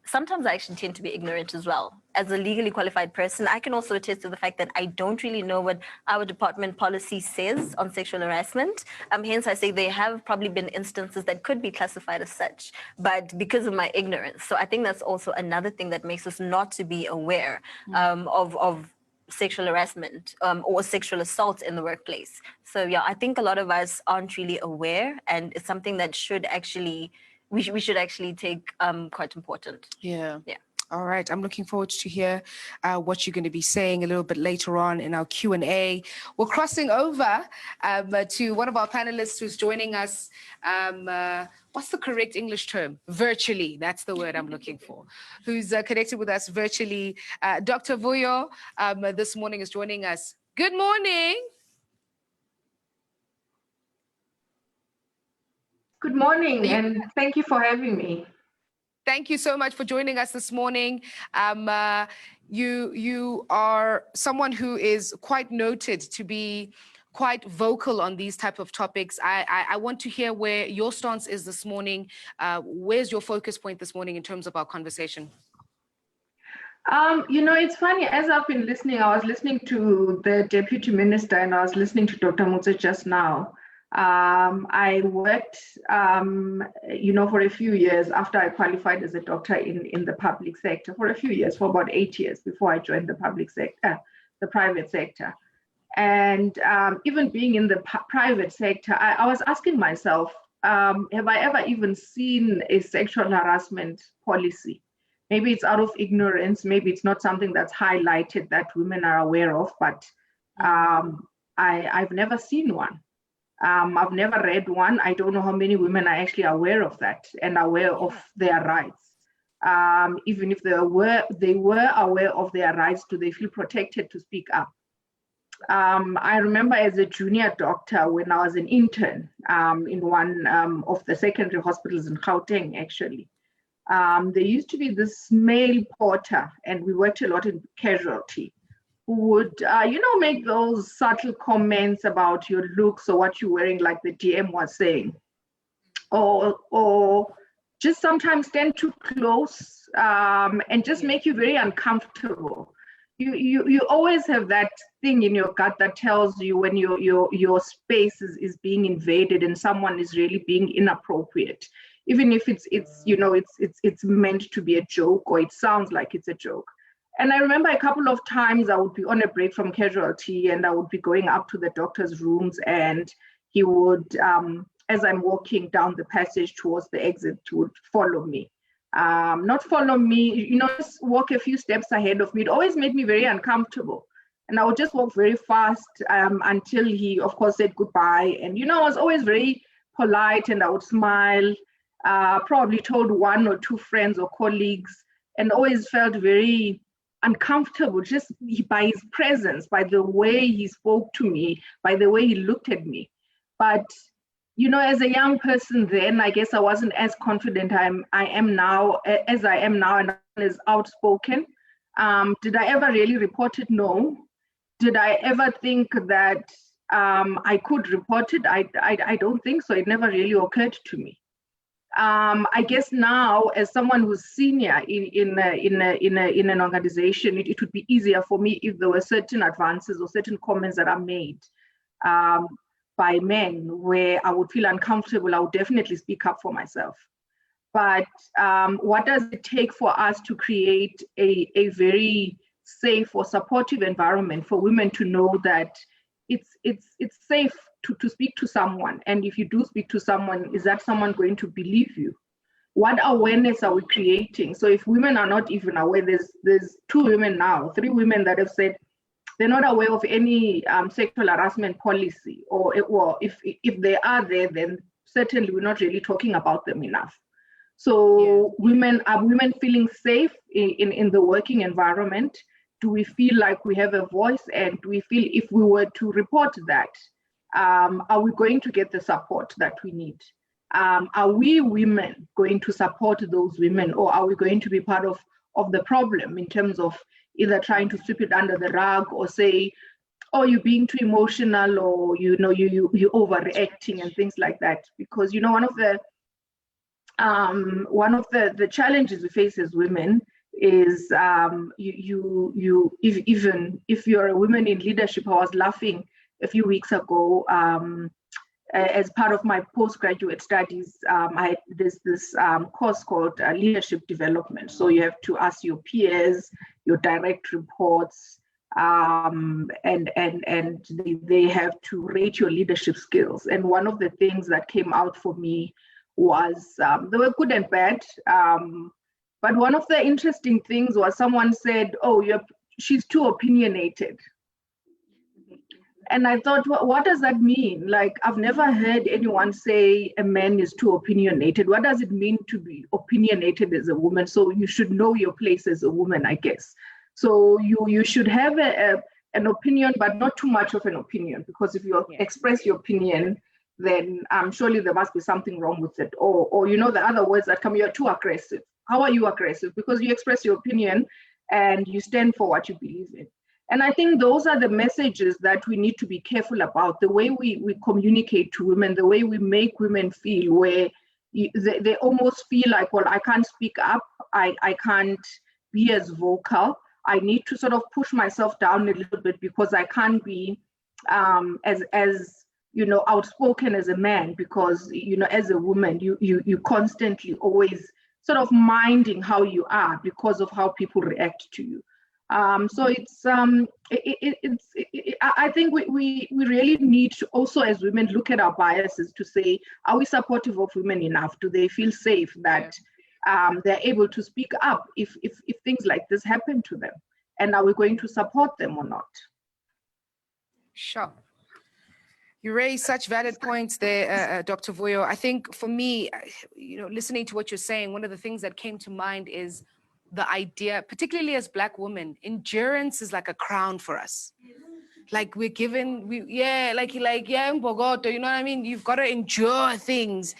Sometimes I actually tend to be ignorant as well. As a legally qualified person, I can also attest to the fact that I don't really know what our department policy says on sexual harassment. Hence, I say there have probably been instances that could be classified as such, but because of my ignorance. So I think that's also another thing that makes us not to be aware of sexual harassment or sexual assault in the workplace. So yeah, I think a lot of us aren't really aware, and it's something that should actually, we should actually take quite important. Yeah. Yeah. All right, I'm looking forward to hear what you're going to be saying a little bit later on in our Q&A. We're crossing over to one of our panelists who's joining us. What's the correct English term? Virtually, that's the word I'm looking for. Who's connected with us virtually. Dr. Vuyo this morning is joining us. Good morning. Good morning, and thank you for having me. Thank you so much for joining us this morning. You are someone who is quite noted to be quite vocal on these type of topics. I want to hear where your stance is this morning. Where's your focus point this morning in terms of our conversation? You know, it's funny, as I've been listening, I was listening to the Deputy Minister and I was listening to Dr. Mutse just now. I worked, you know, for a few years after I qualified as a doctor in the public sector, for a few years, for about 8 years before I joined the public sector, the private sector. And even being in the private sector, I was asking myself, have I ever even seen a sexual harassment policy? Maybe it's out of ignorance, maybe it's not something that's highlighted that women are aware of, but I've never seen one. I've never read one. I don't know how many women are actually aware of that and aware of their rights. Even if they were aware of their rights, do they feel protected to speak up? I remember as a junior doctor when I was an intern in one of the secondary hospitals in Gauteng, actually. There used to be this male porter, and we worked a lot in casualty, who would, you know, make those subtle comments about your looks or what you're wearing, like the DM was saying. Or just sometimes stand too close and just make you very uncomfortable. You always have that thing in your gut that tells you when your space is being invaded and someone is really being inappropriate, even if it's meant to be a joke or it sounds like it's a joke. And I remember a couple of times I would be on a break from casualty and I would be going up to the doctor's rooms, and he would, as I'm walking down the passage towards the exit, he would follow me. Not follow me, just walk a few steps ahead of me. It always made me very uncomfortable. And I would just walk very fast until he, of course, said goodbye. And, I was always very polite and I would smile, probably told one or two friends or colleagues, and always felt very uncomfortable just by his presence, by the way he spoke to me, by the way he looked at me. But as a young person then, I guess I wasn't as confident I am now, and as outspoken. Did I ever really report it? No. Did I ever think that I could report it? I don't think so. It never really occurred to me. I guess now, as someone who's senior in an organization, it would be easier for me if there were certain advances or certain comments that are made by men where I would feel uncomfortable. I would definitely speak up for myself. But what does it take for us to create a very safe or supportive environment for women to know that it's safe to speak to someone? And if you do speak to someone, is that someone going to believe you? What awareness are we creating? So if women are not even aware, there's 2 women now, 3 women that have said they're not aware of any sexual harassment policy, or if they are there, then certainly we're not really talking about them enough. So are women feeling safe in the working environment? Do we feel like we have a voice? And do we feel if we were to report that, are we going to get the support that we need? Are we women going to support those women, or are we going to be part of the problem in terms of either trying to sweep it under the rug or say, oh, you're being too emotional, or you're overreacting and things like that? Because one of the challenges we face as women is even if you're a woman in leadership. I was laughing a few weeks ago as part of my postgraduate studies. There's this course called leadership development. So you have to ask your peers, your direct reports, and they have to rate your leadership skills. And one of the things that came out for me was they were good and bad. But one of the interesting things was someone said, oh, she's too opinionated. And I thought, what does that mean? Like, I've never heard anyone say a man is too opinionated. What does it mean to be opinionated as a woman? So you should know your place as a woman, I guess. So you should have an opinion, but not too much of an opinion, because if you express your opinion, then surely there must be something wrong with it. Or the other words that come, you're too aggressive. How are you aggressive? Because you express your opinion and you stand for what you believe in. And I think those are the messages that we need to be careful about, the way we communicate to women, the way we make women feel, where they almost feel like, well, I can't speak up, I can't be as vocal, I need to sort of push myself down a little bit because I can't be as outspoken as a man, because as a woman you constantly always sort of minding how you are because of how people react to you. So I think we really need to also, as women, look at our biases to say, are we supportive of women enough? Do they feel safe that they're able to speak up if things like this happen to them? And are we going to support them or not? Sure. You raise such valid points there, Dr. Vuyo. I think for me, listening to what you're saying, one of the things that came to mind is the idea, particularly as Black women, endurance is like a crown for us. Like we're given, Mbogoto, you know what I mean? You've got to endure things.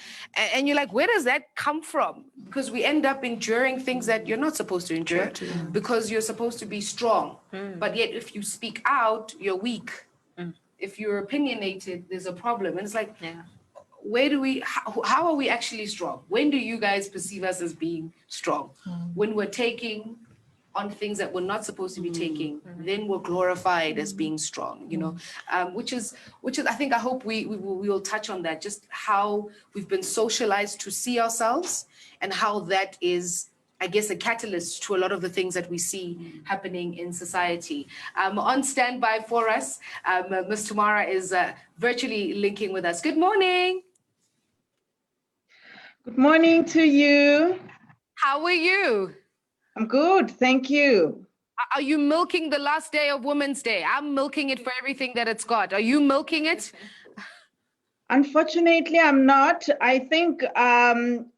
And you're like, where does that come from? Because we end up enduring things that you're not supposed to endure because you're supposed to be strong. But yet if you speak out, you're weak. If you're opinionated, there's a problem. And it's like, where do we, how are we actually strong? When do you guys perceive us as being strong? When we're taking on things that we're not supposed to be taking, then we're glorified as being strong, you know, which is, I think, I hope we will touch on that, just how we've been socialized to see ourselves and how that is, I guess, a catalyst to a lot of the things that we see happening in society. On standby for us, Ms. Tamara is virtually linking with us. Good morning. Good morning to you. How are you? I'm good, thank you. Are you milking the last day of Women's Day? I'm milking it for everything that it's got. Are you milking it? Unfortunately, I'm not. I think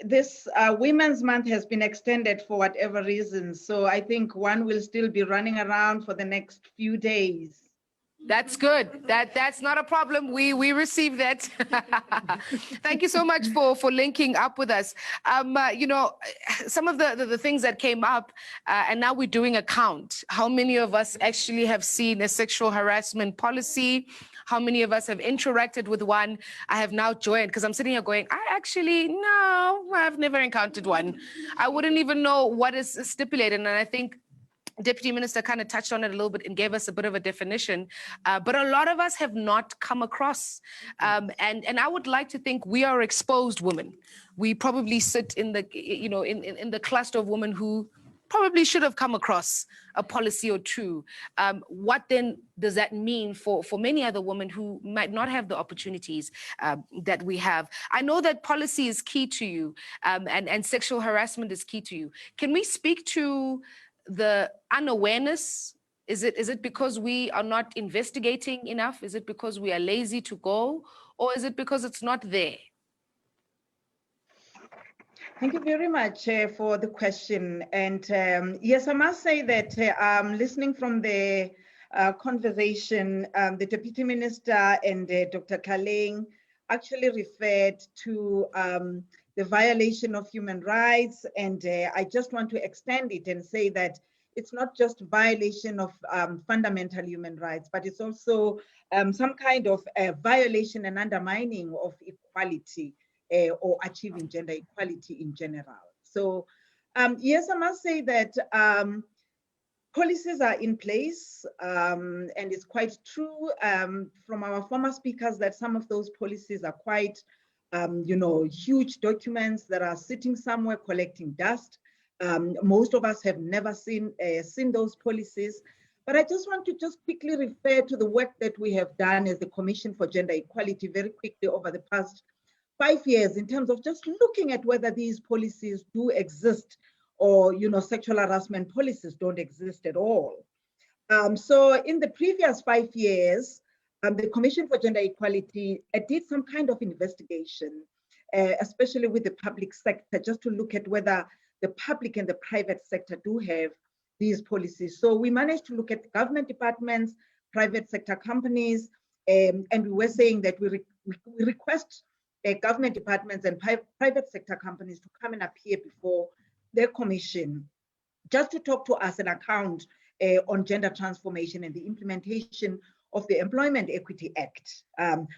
this Women's Month has been extended for whatever reason. So I think one will still be running around for the next few days. That's good. That's not a problem. We receive that. Thank you so much for linking up with us. You know, some of the things that came up, and now we're doing a count. How many of us actually have seen a sexual harassment policy? How many of us have interacted with one? I have now joined because I'm sitting here going, no, I've never encountered one. I wouldn't even know what is stipulated. And I think Deputy Minister kind of touched on it a little bit and gave us a bit of a definition, but a lot of us have not come across. And I would like to think we are exposed women. We probably sit in the, you know, in the cluster of women who probably should have come across a policy or two. What then does that mean for many other women who might not have the opportunities that we have? I know that policy is key to you, and sexual harassment is key to you. Can we speak to the unawareness? Is it because we are not investigating enough? Is it because we are lazy to go? Or is it because it's not there? Thank you very much for the question. And yes, I must say that listening from the conversation, the Deputy Minister and Dr. Kaleng actually referred to the violation of human rights. And I just want to extend it and say that it's not just violation of fundamental human rights, but it's also some kind of violation and undermining of equality or achieving gender equality in general. So yes, I must say that policies are in place, and it's quite true from our former speakers that some of those policies are quite, you know, huge documents that are sitting somewhere collecting dust. Most of us have never seen those policies. But I just want to just quickly refer to the work that we have done as the Commission for Gender Equality very quickly over the past 5 years in terms of just looking at whether these policies do exist or, you know, sexual harassment policies don't exist at all. So in the previous 5 years, the Commission for Gender Equality did some kind of investigation, especially with the public sector, just to look at whether the public and the private sector do have these policies. So we managed to look at government departments, private sector companies, and we were saying that we request government departments and private sector companies to come and appear before their commission just to talk to us and account on gender transformation and the implementation of the Employment Equity Act.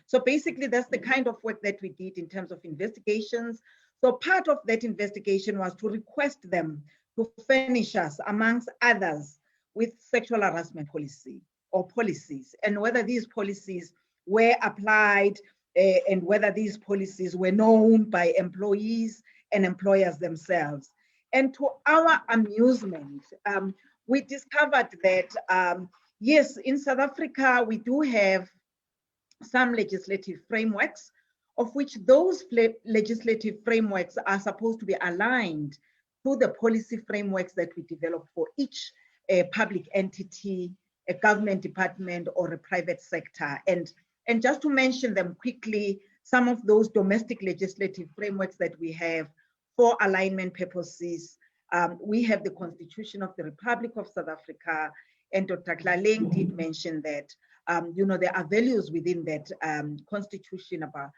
So basically that's the kind of work that we did in terms of investigations. So part of that investigation was to request them to furnish us, amongst others, with sexual harassment policy or policies, and whether these policies were applied and whether these policies were known by employees and employers themselves. And to our amusement, we discovered that, yes, in South Africa, we do have some legislative frameworks, of which those legislative frameworks are supposed to be aligned to the policy frameworks that we develop for each public entity, a government department, or a private sector. And just to mention them quickly, some of those domestic legislative frameworks that we have for alignment purposes, we have the Constitution of the Republic of South Africa, and Dr. Kaleng did mention that, you know, there are values within that Constitution about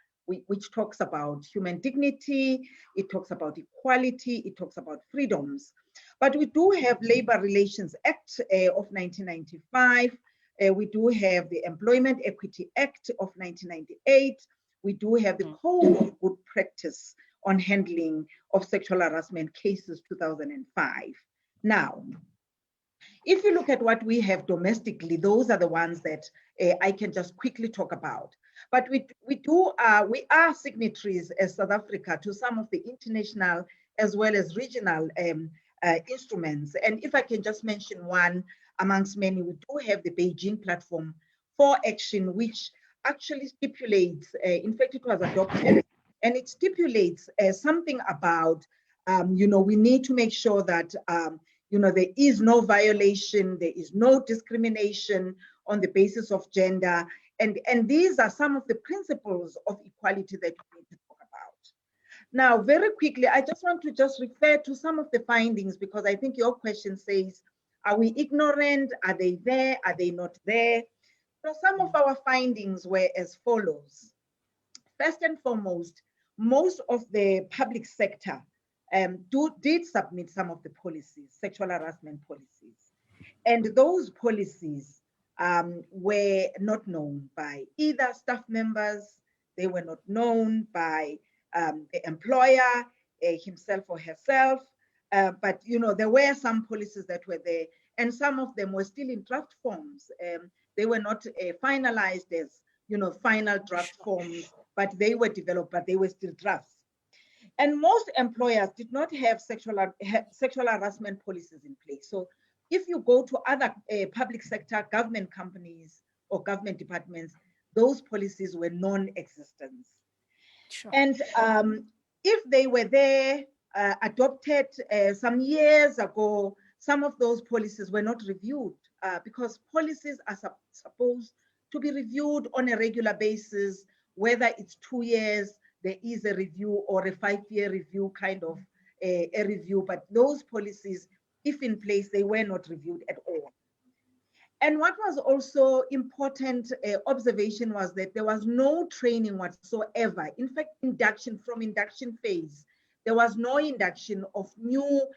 which talks about human dignity, it talks about equality, it talks about freedoms. But we do have Labor Relations Act of 1995, we do have the Employment Equity Act of 1998, we do have the Code of Good Practice on Handling of Sexual Harassment Cases 2005. Now, if you look at what we have domestically, those are the ones that I can just quickly talk about. But we are signatories as South Africa to some of the international as well as regional instruments. And if I can just mention one amongst many, we do have the Beijing Platform for Action, which actually stipulates, in fact, it was adopted, and it stipulates something about, we need to make sure that, there is no violation, there is no discrimination on the basis of gender. And these are some of the principles of equality that we need to talk about. Now, very quickly, I just want to just refer to some of the findings, because I think your question says, are we ignorant? Are they there? Are they not there? So some of our findings were as follows. First and foremost, most of the public sector did submit some of the policies, sexual harassment policies. And those policies were not known by either staff members, they were not known by the employer himself or herself, but there were some policies that were there, and some of them were still in draft forms. They were not finalized as final draft forms, but they were developed, but they were still drafts. And most employers did not have sexual harassment policies in place. So if you go to other public sector government companies or government departments, those policies were non-existent. Sure. And if they were there, adopted some years ago, some of those policies were not reviewed because policies are supposed to be reviewed on a regular basis, whether it's 2 years, there is a review, or a 5-year review, kind of a review. But those policies, if in place, they were not reviewed at all. And what was also important observation was that there was no training whatsoever. In fact, from induction phase, there was no induction of new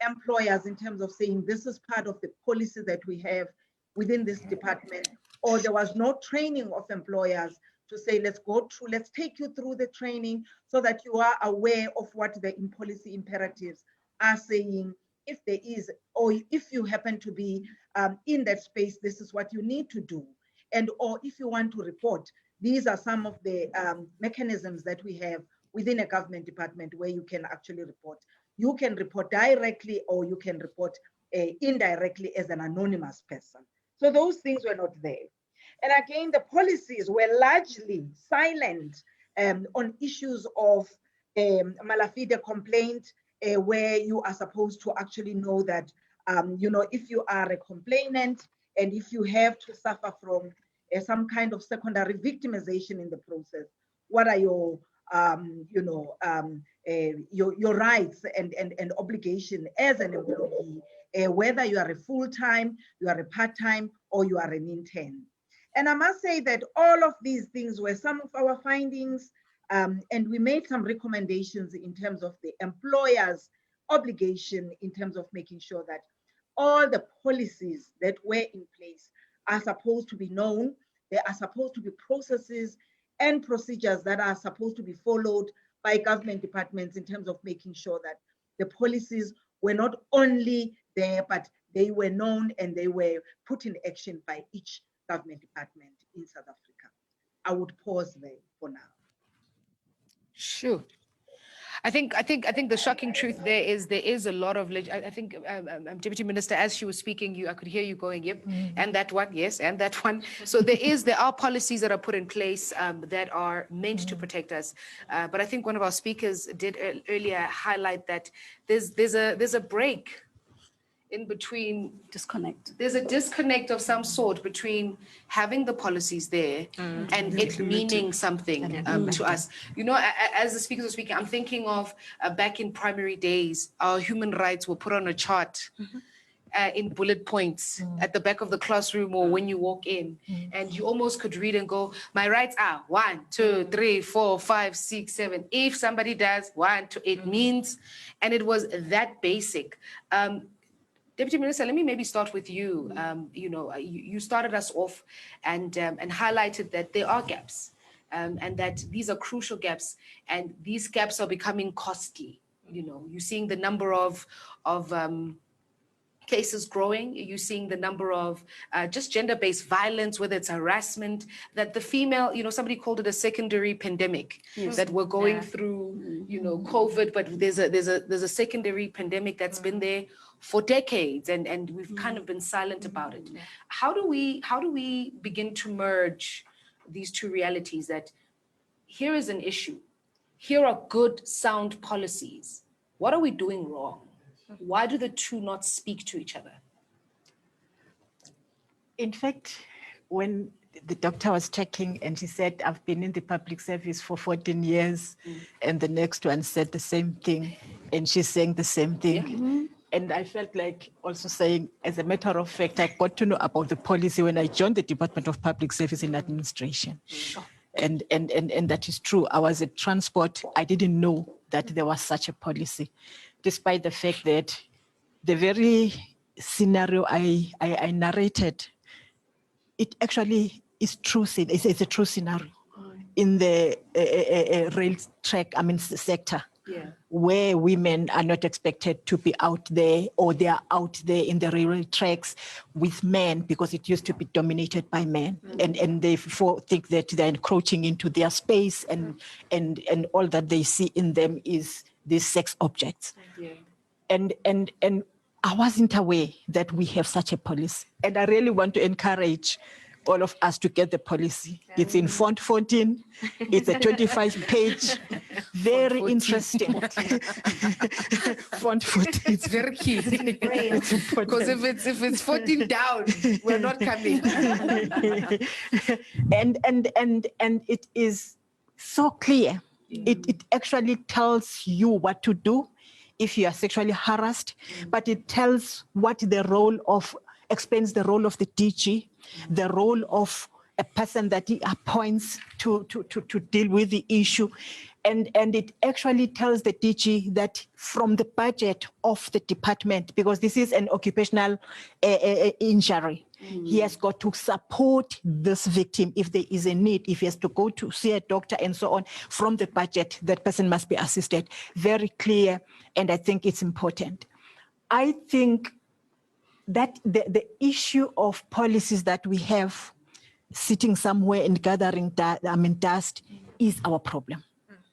employers in terms of saying this is part of the policy that we have within this department, or there was no training of employers to say, let's take you through the training so that you are aware of what the policy imperatives are saying. If there is, or if you happen to be in that space, this is what you need to do. And, or if you want to report, these are some of the mechanisms that we have within a government department where you can actually report. You can report directly, or you can report indirectly as an anonymous person. So those things were not there. And again, the policies were largely silent on issues of malafide complaint, where you are supposed to actually know that, if you are a complainant and if you have to suffer from some kind of secondary victimization in the process, what are your rights and obligation as an employee, whether you are a full-time, you are a part-time, or you are an intern. And I must say that all of these things were some of our findings, and we made some recommendations in terms of the employer's obligation in terms of making sure that all the policies that were in place are supposed to be known. There are supposed to be processes and procedures that are supposed to be followed by government departments in terms of making sure that the policies were not only there, but they were known and they were put in action by each government department in South Africa. I would pause there for now. Sure. I think the shocking truth there is a lot of, I think, Deputy Minister, as she was speaking, I could hear you going, yep, and that one, yes, and that one. So there are policies that are put in place that are meant to protect us. But I think one of our speakers did earlier highlight that there's a break in between. Disconnect. There's a disconnect of some sort between having the policies there and it meaning something to us. As the speakers were speaking, I'm thinking of back in primary days, our human rights were put on a chart in bullet points at the back of the classroom or when you walk in, and you almost could read and go, my rights are 1, 2, 3, 4, 5, 6, 7. If somebody does 1, 2, it means, and it was that basic. Deputy Minister, let me maybe start with you. You started us off and highlighted that there are gaps and that these are crucial gaps, and these gaps are becoming costly. You're seeing the number of cases growing. You're seeing the number of just gender-based violence, whether it's harassment, that the female, somebody called it a secondary pandemic, that we're going through, COVID, but there's a secondary pandemic that's been there for decades, and we've kind of been silent about it. How do we begin to merge these two realities, that here is an issue, here are good, sound policies. What are we doing wrong? Why do the two not speak to each other? In fact, when the doctor was checking and she said, I've been in the public service for 14 years, and the next one said the same thing, and she's saying the same thing. And I felt like also saying, as a matter of fact, I got to know about the policy when I joined the Department of Public Service and Administration. And that is true. I was at transport. I didn't know that there was such a policy, despite the fact that the very scenario I narrated, it actually is true. It's a true scenario in the rail track, sector, where women are not expected to be out there, or they are out there in the railway tracks with men, because it used to be dominated by men, and they think that they're encroaching into their space, and all that they see in them is these sex objects. And I wasn't aware that we have such a policy, and I really want to encourage all of us to get the policy. It's in font 14. It's a 25-page, very interesting. Font 14. It's very key. Because if it's 14 down, we're not coming. and it is so clear. It actually tells you what to do if you are sexually harassed, but it tells explains the role of the DG, the role of a person that he appoints to deal with the issue. And it actually tells the DG that from the budget of the department, because this is an occupational injury, he has got to support this victim if there is a need, if he has to go to see a doctor and so on. From the budget, that person must be assisted. Very clear, and I think it's important. I think that the issue of policies that we have sitting somewhere and gathering dust is our problem.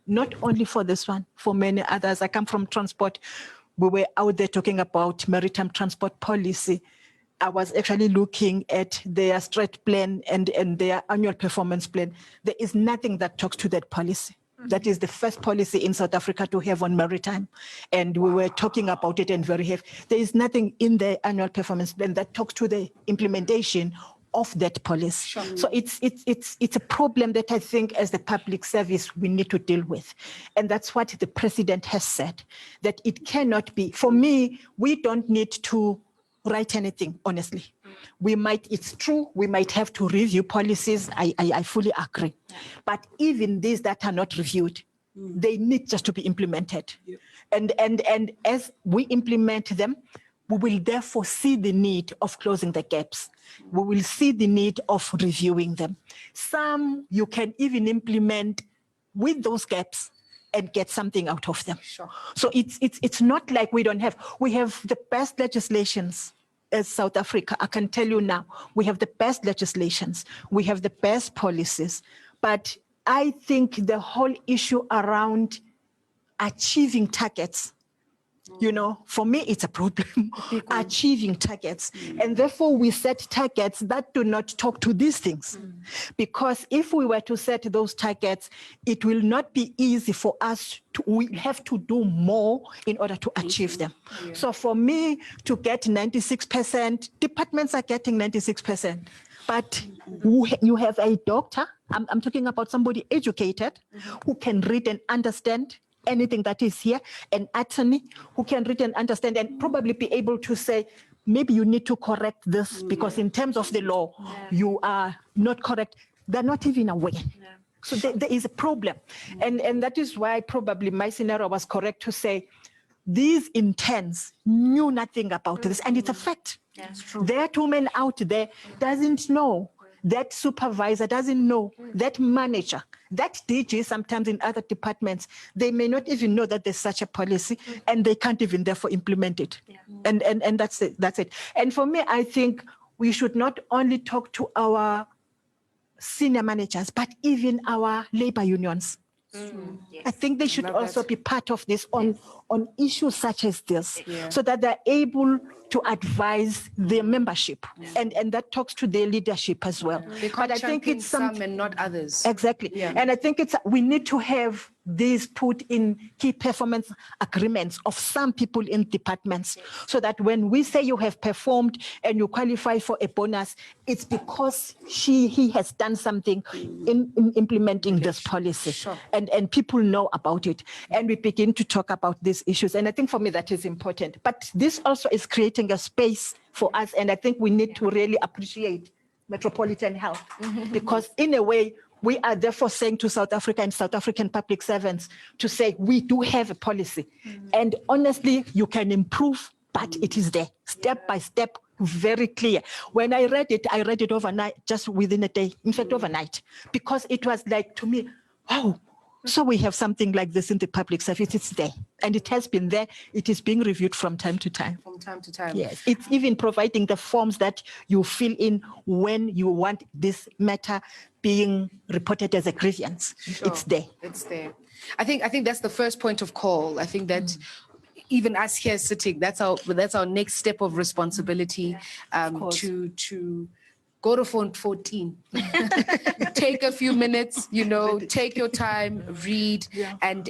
Not only for this one, for many others. I come from transport. We were out there talking about maritime transport policy. I was actually looking at their strat plan and their annual performance plan. There is nothing that talks to that policy. That is the first policy in South Africa to have on maritime. And we were talking about it and very heavy. There is nothing in the annual performance plan that talks to the implementation of that policy. Sure. So it's a problem that I think as the public service we need to deal with. And that's what the president has said, that it cannot be. For me, we don't need to write anything, honestly. It's true, we might have to review policies. I fully agree. Yeah. But even these that are not reviewed, they need just to be implemented. Yeah. And as we implement them, we will therefore see the need of closing the gaps. We will see the need of reviewing them. Some you can even implement with those gaps and get something out of them. Sure. So it's not like we have the best legislations as South Africa. I can tell you now, we have the best legislations, we have the best policies, but I think the whole issue around achieving targets, for me, it's a problem, achieving targets. And therefore, we set targets that do not talk to these things. Because if we were to set those targets, it will not be easy for us we have to do more in order to achieve them. Yeah. So for me, to get 96%, departments are getting 96%. But you have a doctor, I'm talking about somebody educated, who can read and understand anything that is here, an attorney who can read and understand and probably be able to say, maybe you need to correct this because in terms of the law, you are not correct. They're not even aware. Yeah. So there is a problem. And that is why probably my scenario was correct to say, these interns knew nothing about this, and it's a fact. Yeah, it's true. There are two men out there doesn't know that supervisor doesn't know, that manager, that DG sometimes in other departments, they may not even know that there's such a policy and they can't even therefore implement it. And that's it, that's it. And for me, I think we should not only talk to our senior managers, but even our labor unions. I think they should also be part of this on issues such as this, so that they're able to advise their membership, and that talks to their leadership as well. They can't But I think champion it's some and not others. Exactly. And I think we need to have these put in key performance agreements of some people in departments, so that when we say you have performed and you qualify for a bonus, it's because he has done something in implementing this policy. And people know about it. And we begin to talk about these issues. And I think for me that is important. But this also is creating a space for us. And I think we need to really appreciate Metropolitan Health, because in a way, we are therefore saying to South Africa and South African public servants to say, we do have a policy. And honestly, you can improve, but it is there, step by step, very clear. When I read it overnight, just within a day, in fact, overnight, because it was like, to me, oh, so we have something like this in the public service. It's there, and it has been there. It is being reviewed from time to time. From time to time. Yes, it's even providing the forms that you fill in when you want this matter being reported as a grievance. It's there. It's there. I think that's the first point of call. I think that even us here sitting, that's our next step of responsibility, to go to phone 14. Take a few minutes, take your time, read, and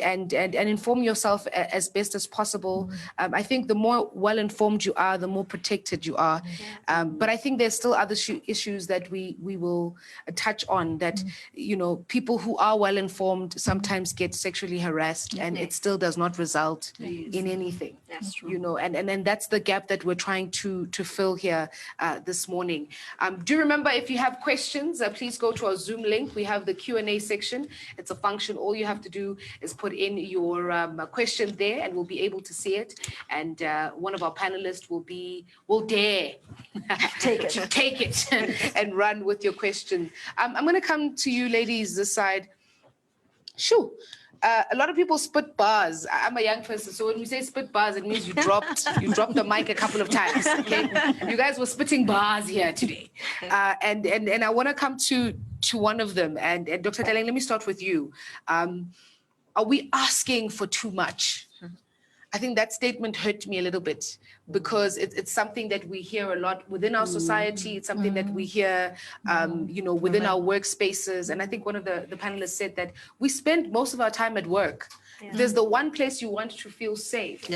inform yourself as best as possible. I think the more well-informed you are, the more protected you are. But I think there's still other issues that we will touch on, that, people who are well-informed sometimes get sexually harassed, and it still does not result in anything. That's true. And that's the gap that we're trying to fill here this morning. Do remember, if you have questions, please go to our Zoom link. We have the Q&A section. It's a function. All you have to do is put in your question there, and we'll be able to see it. And one of our panelists will dare take it and run with your question. I'm going to come to you ladies this side. Sure. A lot of people spit bars. I'm a young person, so when we say spit bars, it means you dropped the mic a couple of times. Okay, you guys were spitting bars here today, and I want to come to one of them. And Dr. Taleng, let me start with you. Are we asking for too much? I think that statement hurt me a little bit, because it's something that we hear a lot within our society. It's something that we hear, within our workspaces. And I think one of the panelists said that we spend most of our time at work. If there's the one place you want to feel safe,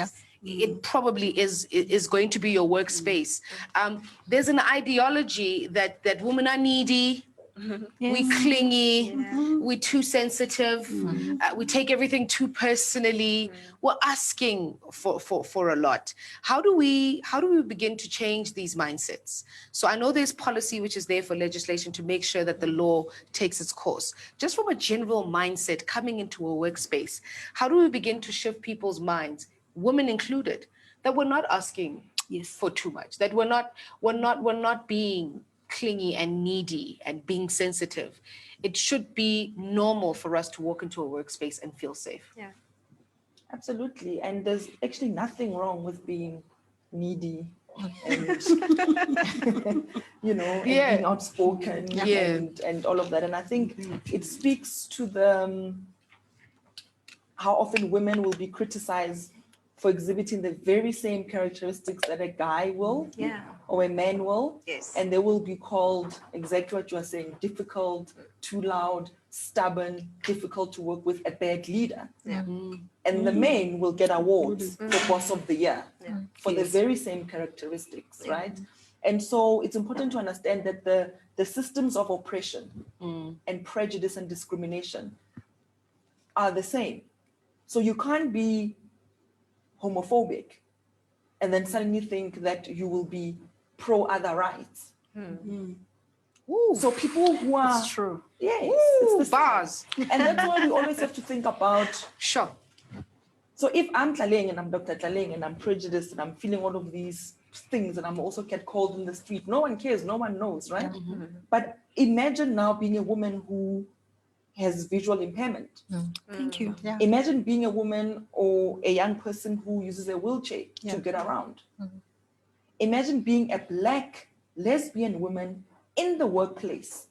it probably is going to be your workspace. There's an ideology that women are needy. We clingy, we're too sensitive, we take everything too personally. We're asking for a lot. How do we begin to change these mindsets? So I know there's policy which is there for legislation to make sure that the law takes its course. Just from a general mindset coming into a workspace, how do we begin to shift people's minds, women included, that we're not asking for too much, that we're not being clingy and needy and being sensitive? It should be normal for us to walk into a workspace and feel safe. Yeah, absolutely. And there's actually nothing wrong with being needy and being outspoken and all of that. And I think it speaks to the how often women will be criticized for exhibiting the very same characteristics that a guy will, or a man will, and they will be called exactly what you are saying: difficult, too loud, stubborn, difficult to work with, a bad leader. And the men will get awards for Boss of the Year for the very same characteristics, right? And so it's important to understand that the systems of oppression and prejudice and discrimination are the same. So you can't be homophobic and then suddenly think that you will be pro other rights. So people who are... It's true. Yes, it's the bars. And that's why we always have to think about... Sure. So if I'm Tlaleng and I'm Dr. Tlaleng and I'm prejudiced and I'm feeling all of these things and I'm also catcalled in the street, no one cares, no one knows, right? But imagine now being a woman who has visual impairment. Thank you. Yeah. Imagine being a woman or a young person who uses a wheelchair to get around. Imagine being a Black lesbian woman in the workplace,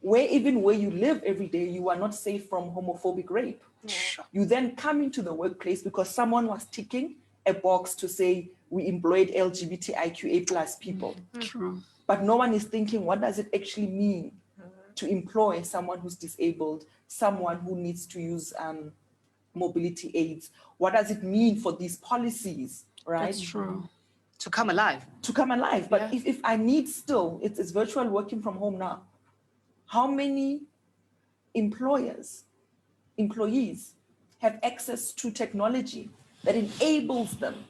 where even where you live every day, you are not safe from homophobic rape. You then come into the workplace because someone was ticking a box to say we employed LGBTIQA plus people. True. But no one is thinking, what does it actually mean to employ someone who's disabled, someone who needs to use mobility aids? What does it mean for these policies, right? That's true. To come alive. To come alive. But Yeah. if I need still, it's virtual working from home now. How many employees have access to technology that enables them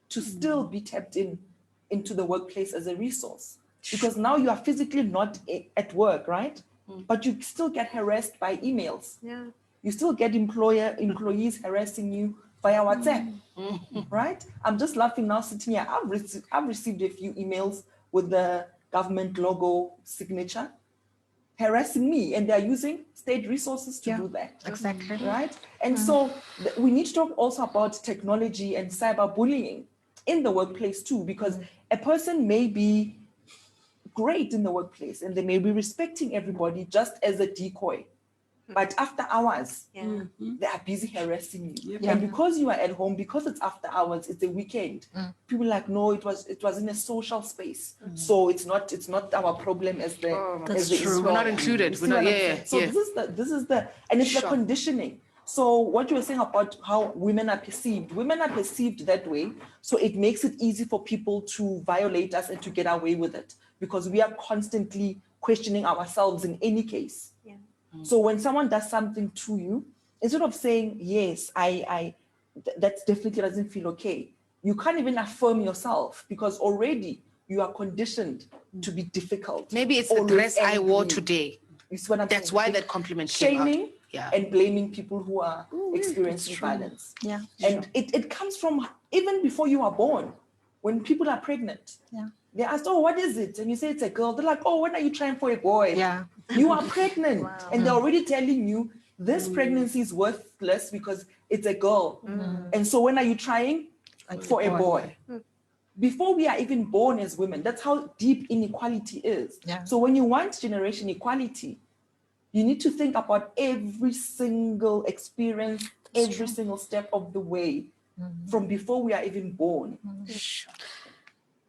to still be tapped into the workplace as a resource? Because now you are physically not at work, right? But you still get harassed by emails. Yeah. You still get employees harassing you via WhatsApp, right? I'm just laughing now sitting here. I've received a few emails with the government logo signature harassing me, and they're using state resources to do that. Exactly. Right? And so we need to talk also about technology and cyberbullying in the workplace too, because a person may be great in the workplace and they may be respecting everybody just as a decoy. But after hours, they are busy harassing you. And because you are at home, because it's after hours, it's a weekend. People are like, no, it was in a social space. So it's not our problem as the That's the true. employer. We're not included. You see We're not, what I'm yeah, saying? So this is the and it's the Sure. conditioning. So what you were saying about how women are perceived that way. So it makes it easy for people to violate us and to get away with it because we are constantly questioning ourselves in any case. So when someone does something to you, instead of saying, yes, that definitely doesn't feel okay, you can't even affirm yourself because already you are conditioned to be difficult. Maybe it's the always dress I wore angry. today. You see what I'm That's saying? why that compliment came out. Shaming Yeah. and blaming people who are experiencing violence. Yeah. And it comes from even before you are born, when people are pregnant. Yeah. They ask, oh, what is it? And you say it's a girl. They're like, oh, when are you trying for a boy? Yeah. You are pregnant. And they're already telling you this pregnancy is worthless because it's a girl. And so when are you trying for a boy? Before we are even born as women, that's how deep inequality is. Yeah. So when you want generation equality, you need to think about every single experience, every single step of the way from before we are even born. Sure.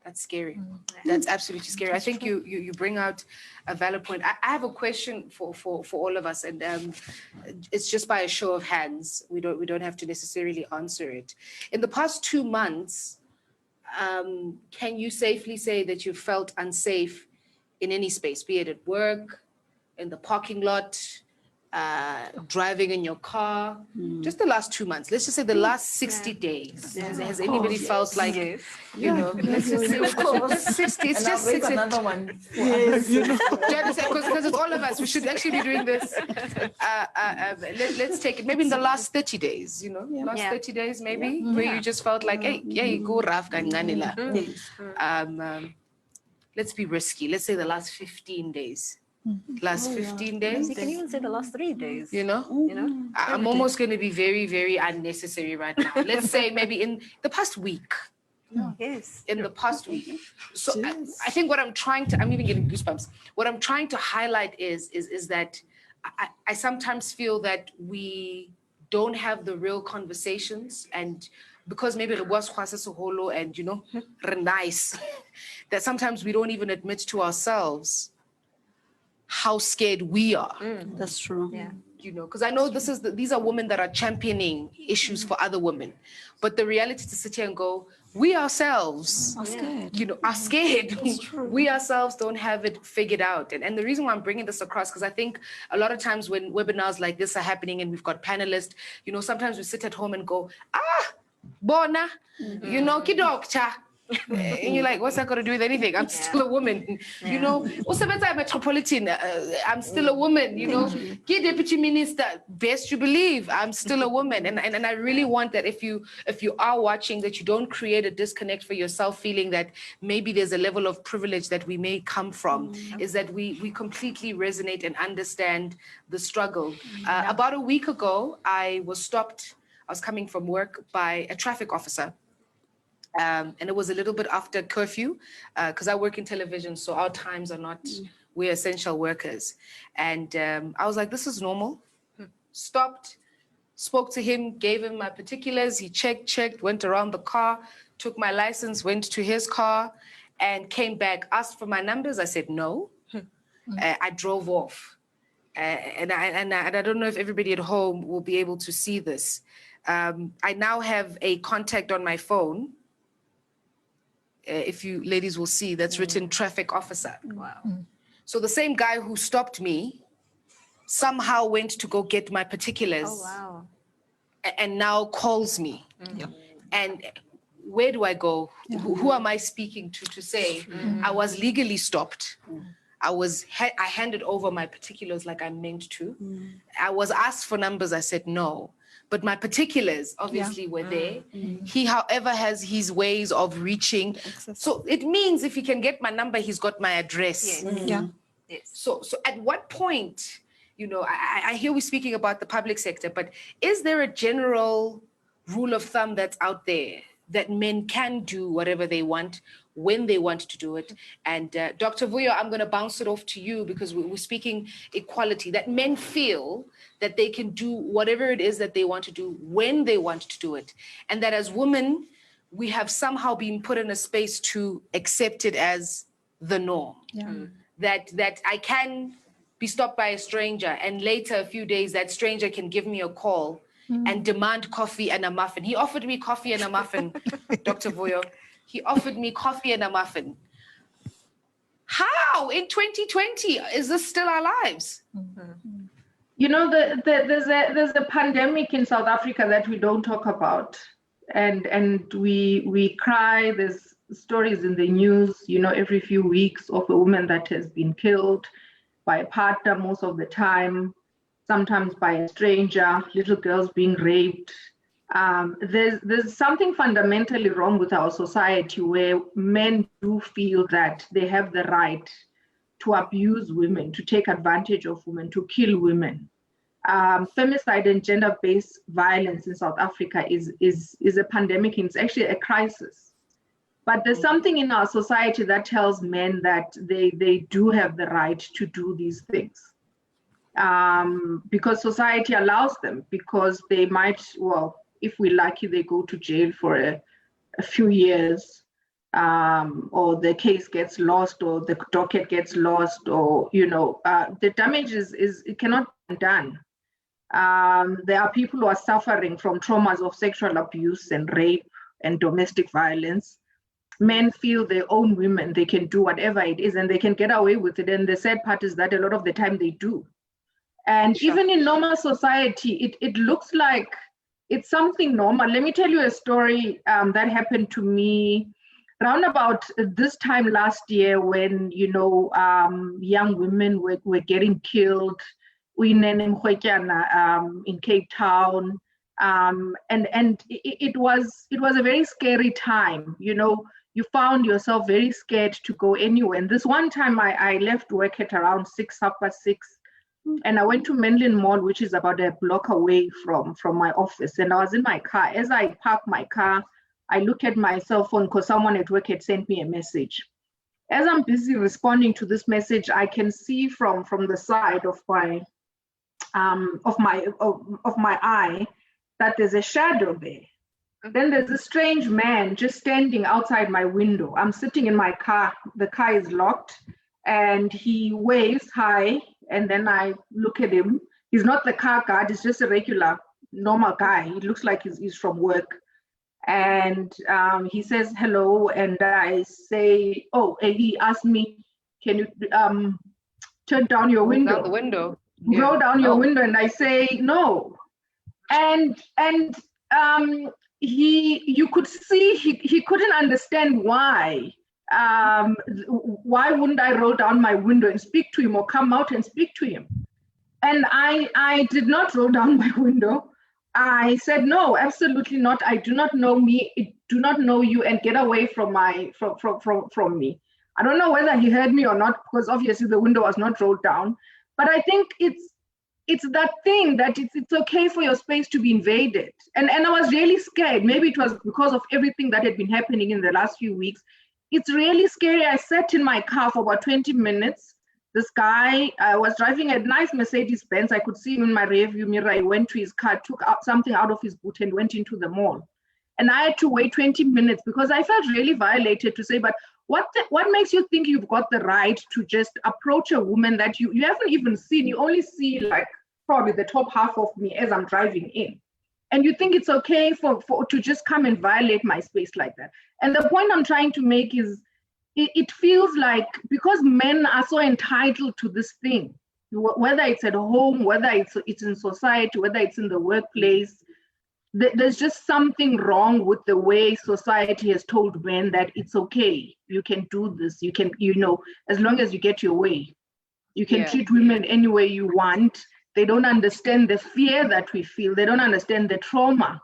That's scary. That's absolutely scary. I think you bring out a valid point. I have a question for all of us, and it's just by a show of hands. We don't have to necessarily answer it. In the past 2 months, can you safely say that you felt unsafe in any space, be it at work, in the parking lot, driving in your car, just the last 2 months? Let's just say the last 60 days. Has anybody felt like, you know, let's just say, of course, 60, it's And just I'll raise 60. another one. Because it's all of us, we should actually be doing this. Let's take it maybe in the last 30 days, you know, last 30 days maybe, where you just felt like, hey, go Raf Ganganila. Let's be risky. Let's say the last 15 days. Last 15 days. You can even say the last 3 days. You know? I'm almost going to be very, very unnecessary right now. Let's say maybe in the past week. Yes. In the past week. So I think what I'm trying to, I'm even getting goosebumps. What I'm trying to highlight is that I sometimes feel that we don't have the real conversations, and because maybe it was Holo and, you know, nice, that sometimes we don't even admit to ourselves how scared we are. That's true. Yeah. You know, because I know these are women that are championing issues for other women, but the reality to sit here and go, we ourselves I'm scared. you know, are scared. We ourselves don't have it figured out. And the reason why I'm bringing this across, because I think a lot of times when webinars like this are happening and we've got panelists, you know, sometimes we sit at home and go, bona, you know, kidokcha. And you're like, what's that got to do with anything? I'm still a woman, you know. Also, better Metropolitan, I'm still a woman, you know. Get deputy minister, best you believe, I'm still a woman, and I really want that if you are watching, that you don't create a disconnect for yourself, feeling that maybe there's a level of privilege that we may come from. Is that we completely resonate and understand the struggle. About a week ago, I was stopped. I was coming from work by a traffic officer. And it was a little bit after curfew, because I work in television, so our times are not, we're essential workers. And I was like, this is normal. Stopped, spoke to him, gave him my particulars. He checked, went around the car, took my license, went to his car, and came back, asked for my numbers. I said no. I drove off. And I don't know if everybody at home will be able to see this. I now have a contact on my phone. If you ladies will see, that's written traffic officer. Wow. So the same guy who stopped me somehow went to go get my particulars. Oh, wow. And now calls me. And where do I go? Who am I speaking to say I was legally stopped? I handed over my particulars like I meant to. I was asked for numbers. I said no. But my particulars obviously were there. He, however, has his ways of reaching. So it means if he can get my number, he's got my address. Yes. So at what point, you know, I hear we speaking about the public sector, but is there a general rule of thumb that's out there that men can do whatever they want when they want to do it? And Dr. Vuyo, I'm going to bounce it off to you because we're speaking equality, that men feel that they can do whatever it is that they want to do when they want to do it. And that as women, we have somehow been put in a space to accept it as the norm. That I can be stopped by a stranger and later, a few days, that stranger can give me a call and demand coffee and a muffin. He offered me coffee and a muffin, Dr. Vuyo. He offered me coffee and a muffin. How in 2020 is this still our lives? You know, there's a pandemic in South Africa that we don't talk about, and we cry. There's stories in the news, you know, every few weeks of a woman that has been killed by a partner most of the time, sometimes by a stranger, little girls being raped. There's something fundamentally wrong with our society where men do feel that they have the right to abuse women, to take advantage of women, to kill women. Femicide and gender-based violence in South Africa is a pandemic, and it's actually a crisis. But there's something in our society that tells men that they do have the right to do these things. Because society allows them, because they might, well, if we're lucky, they go to jail for a few years, or the case gets lost, or the docket gets lost, or, you know, the damage it cannot be done. There are people who are suffering from traumas of sexual abuse and rape and domestic violence. Men feel they own women, they can do whatever it is, and they can get away with it. And the sad part is that a lot of the time they do. And even in normal society, it looks like it's something normal. Let me tell you a story that happened to me around about this time last year when, you know, young women were getting killed in Cape Town. And it was a very scary time. You know, you found yourself very scared to go anywhere. And this one time I left work at around 6:30, and I went to Menlyn Mall, which is about a block away from my office. And I was in my car. As I parked my car, I look at my cell phone because someone at work had sent me a message. As I'm busy responding to this message, I can see from the side of my eye that there's a shadow there. Then there's a strange man just standing outside my window. I'm sitting in my car, the car is locked, and he waves hi, and then I look at him. He's not the car guard, he's just a regular, normal guy. He looks like he's from work. And he says hello, and I say, oh, and he asked me, can you turn down your window? Down the window. Roll down your window, and I say no. And you could see he couldn't understand why. Why wouldn't I roll down my window and speak to him or come out and speak to him? And I did not roll down my window. I said, no, absolutely not. I do not know me, do not know you, and get away from me. I don't know whether he heard me or not, because obviously the window was not rolled down. But I think it's that thing that it's okay for your space to be invaded. And I was really scared. Maybe it was because of everything that had been happening in the last few weeks. It's really scary. I sat in my car for about 20 minutes. This guy was driving a nice Mercedes Benz. I could see him in my rearview mirror. He went to his car, took out something out of his boot and went into the mall. And I had to wait 20 minutes because I felt really violated to say, but what makes you think you've got the right to just approach a woman that you haven't even seen? You only see like probably the top half of me as I'm driving in. And you think it's okay for to just come and violate my space like that. And the point I'm trying to make is, it feels like because men are so entitled to this thing, whether it's at home, whether it's in society, whether it's in the workplace, there's just something wrong with the way society has told men that it's okay, you can do this, you can, as long as you get your way, you can treat women any way you want. They don't understand the fear that we feel. They don't understand the trauma.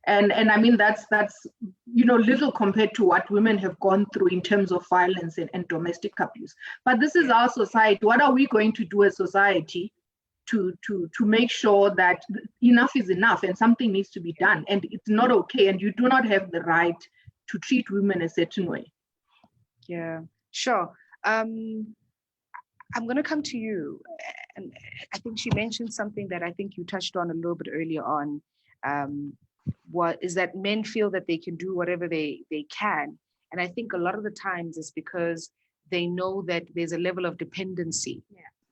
And I mean, that's little compared to what women have gone through in terms of violence and domestic abuse. But this is our society. What are we going to do as society to make sure that enough is enough and something needs to be done? And it's not okay. And you do not have the right to treat women a certain way. Yeah, sure. I'm going to come to you. And I think she mentioned something that I think you touched on a little bit earlier on. What is that men feel that they can do whatever they can. And I think a lot of the times it's because they know that there's a level of dependency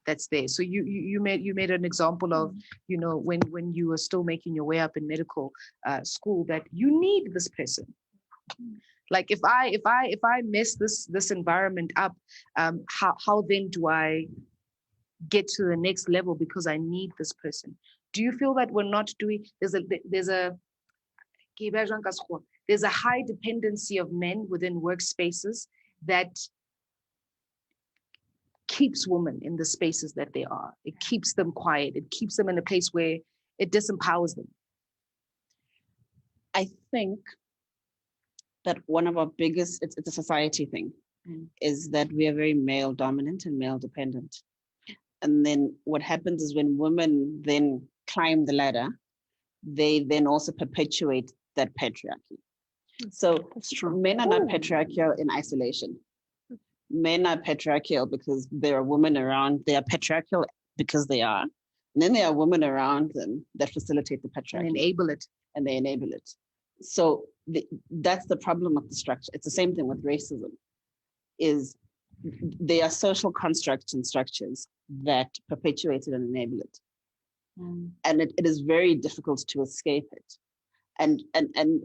that's there. So you made an example of, when you were still making your way up in medical school, that you need this person. Like if I mess this environment up, how then do I get to the next level because I need this person? Do you feel that we're not doing, there's a high dependency of men within workspaces that keeps women in the spaces that they are. It keeps them quiet. It keeps them in a place where it disempowers them. I think that one of our biggest, it's a society thing, is that we are very male dominant and male dependent. And then what happens is when women then climb the ladder, they then also perpetuate that patriarchy. So men are not patriarchal in isolation. Men are patriarchal because there are women around. They are patriarchal because they are. And then there are women around them that facilitate the patriarchy. And enable it. And they enable it. So that's the problem with the structure. It's the same thing with racism, is they are social constructs and structures that perpetuate it and enable it. And it is very difficult to escape it. And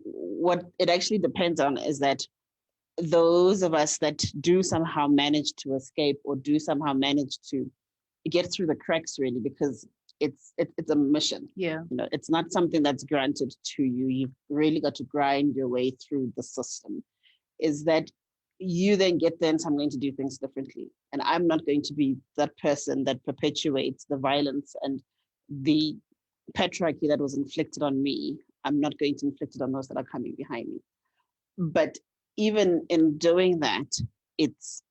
what it actually depends on is that those of us that do somehow manage to escape or do somehow manage to get through the cracks, really, because it's a mission. Yeah. It's not something that's granted to you. You've really got to grind your way through the system. Is that you then get there and so I'm going to do things differently. And I'm not going to be that person that perpetuates the violence and the patriarchy that was inflicted on me. I'm not going to inflict it on those that are coming behind me. But even in doing that, it's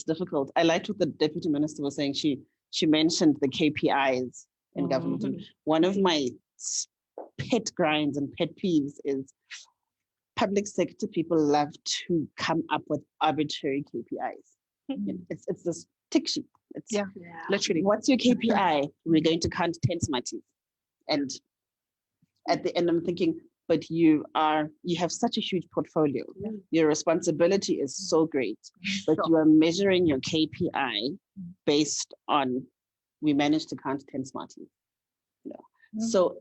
difficult. I liked what the Deputy Minister was saying. She mentioned the KPIs in government. And one of my pet grinds and pet peeves is public sector people love to come up with arbitrary KPIs. It's this tick sheet. It's literally. What's your KPI? We're going to count 10 smarties. And at the end, I'm thinking, but you have such a huge portfolio. Your responsibility is so great, but you are measuring your KPI based on, we managed to count 10 smarties. So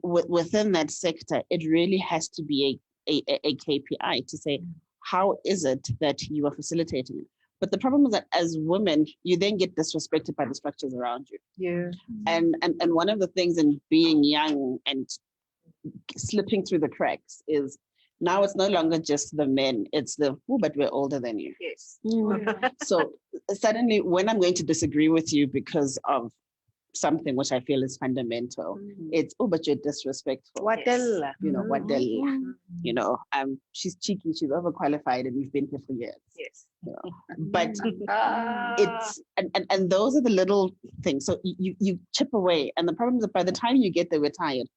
within that sector, it really has to be a KPI to say, how is it that you are facilitating it? But the problem is that as women, you then get disrespected by the structures around you. Yeah. And one of the things in being young and slipping through the cracks is now it's no longer just the men, it's the, oh, but we're older than you. Yes. So suddenly when I'm going to disagree with you because of something which I feel is fundamental, it's, oh, but you're disrespectful. Wadella. You know, wadella. You know, she's cheeky, she's overqualified, and we've been here for years. Yes. You know? But it's and those are the little things. So you chip away, and the problem is that by the time you get there, we're tired.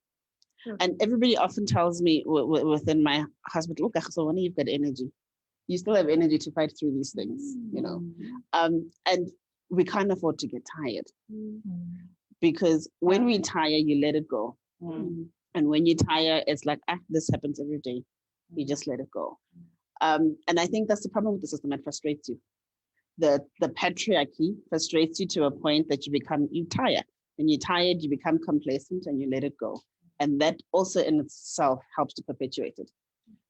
And everybody often tells me within my hospital, look, so when you've got energy, you still have energy to fight through these things, you know. And we can't afford to get tired, because when we tire, you let it go. And when you tire, it's like, this happens every day. You just let it go. And I think that's the problem with the system. It frustrates you. The patriarchy frustrates you to a point that you tire. When you're tired, you become complacent and you let it go. And that also in itself helps to perpetuate it,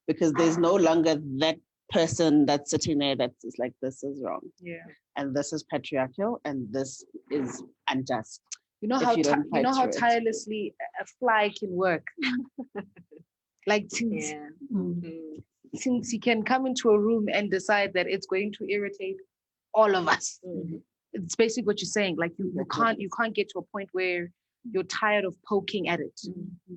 because there's no longer that person that's sitting there that's like, this is wrong. Yeah. And this is patriarchal and this is unjust. You know how tirelessly a fly can work. Like since he can come into a room and decide that it's going to irritate all of us. It's basically what you're saying. Like you can't get to a point where you're tired of poking at it.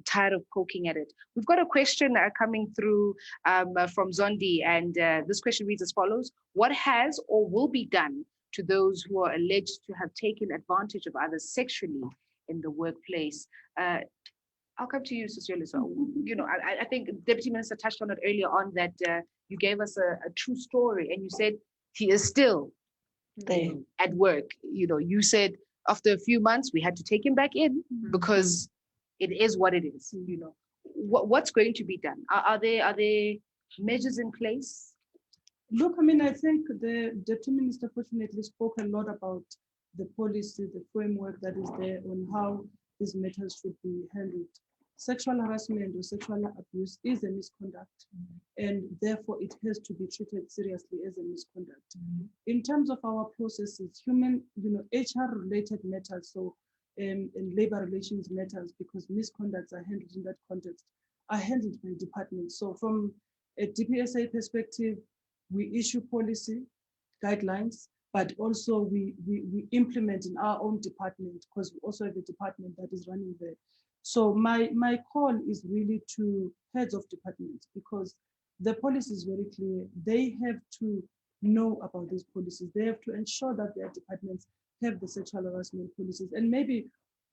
Tired of poking at it. We've got a question coming through from Zondi, and this question reads as follows: what has or will be done to those who are alleged to have taken advantage of others sexually in the workplace? I'll come to you, Sisiyoliso. You know, I think Deputy Minister touched on it earlier on, that you gave us a true story, and you said he is still there at work. You know, you said after a few months we had to take him back in because it is what it is. You know, what's going to be done? Are there measures in place? Look, I mean, I think the Deputy Minister fortunately spoke a lot about the policy, the framework that is there on how these matters should be handled. Sexual harassment or sexual abuse is a misconduct, and therefore it has to be treated seriously as a misconduct. In terms of our processes, human, HR-related matters, so and labor relations matters, because misconducts are handled in that context, are handled by departments. So from a DPSA perspective, we issue policy guidelines, but also we implement in our own department, because we also have a department that is running there. So my call is really to heads of departments, because the policy is very clear. They have to know about these policies. They have to ensure that their departments have the sexual harassment policies. And maybe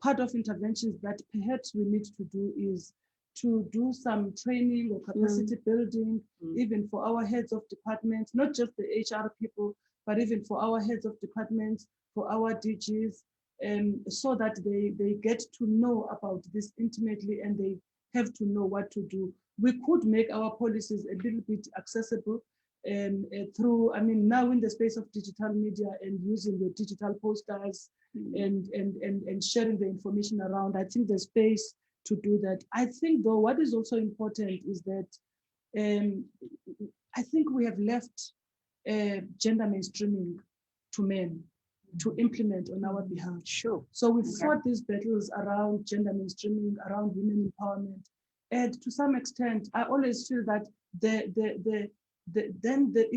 part of interventions that perhaps we need to do is to do some training or capacity building, even for our heads of departments, not just the HR people, but even for our heads of departments, for our DGs, so that they get to know about this intimately and they have to know what to do. We could make our policies a little bit accessible through, I mean, now in the space of digital media and using the digital posters and sharing the information around. I think there's space to do that. I think though, what is also important is that I think we have left gender mainstreaming to men to implement on our behalf. Sure. So we fought these battles around gender mainstreaming, around women empowerment. And to some extent, I always feel that it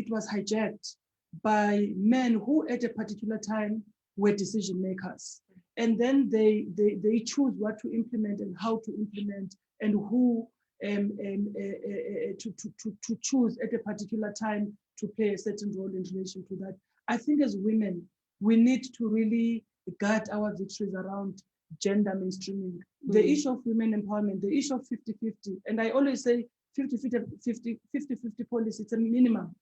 was hijacked by men who at a particular time were decision makers. And then they choose what to implement and how to implement and who to choose at a particular time to play a certain role in relation to that. I think as women, we need to really guard our victories around gender mainstreaming. The issue of women empowerment, the issue of 50-50, and I always say 50-50 policy, it's a minimum.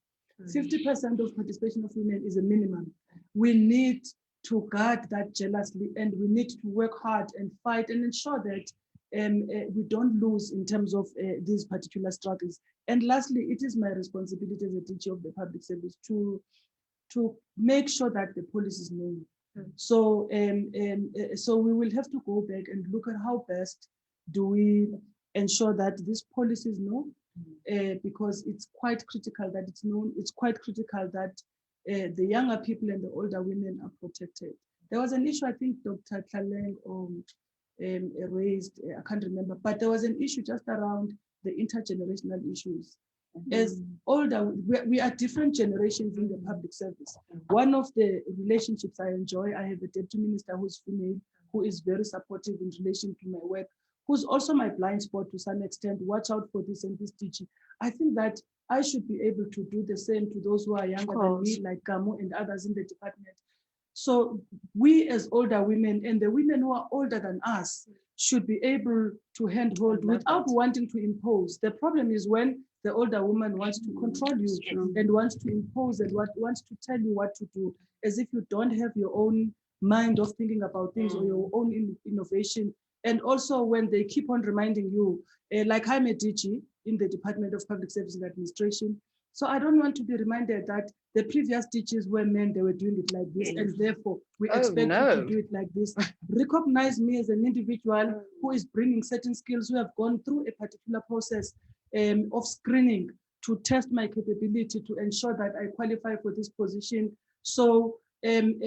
50% of participation of women is a minimum. We need to guard that jealously, and we need to work hard and fight and ensure that we don't lose in terms of these particular struggles. And lastly, it is my responsibility as a teacher of the public service to make sure that the policy is known. So, so we will have to go back and look at how best do we ensure that this policy is known, because it's quite critical that it's known. It's quite critical that the younger people and the older women are protected. There was an issue, I think Dr. Tlaleng raised, I can't remember, but there was an issue just around the intergenerational issues. As older, we are different generations in the public service. One of the relationships I enjoy, I have a deputy minister who's female, who is very supportive in relation to my work, who's also my blind spot to some extent. Watch out for this and this teaching. I think that I should be able to do the same to those who are younger than me, like Gamu and others in the department. So we as older women and the women who are older than us should be able to handhold without wanting to impose. The problem is when the older woman wants to control you and wants to impose and wants to tell you what to do, as if you don't have your own mind of thinking about things or your own innovation. And also when they keep on reminding you, like I'm a DG in the Department of Public Service and Administration, so I don't want to be reminded that the previous DGs were men, they were doing it like this, and therefore we expect you to do it like this. Recognize me as an individual who is bringing certain skills, who have gone through a particular process of screening to test my capability to ensure that I qualify for this position. So I am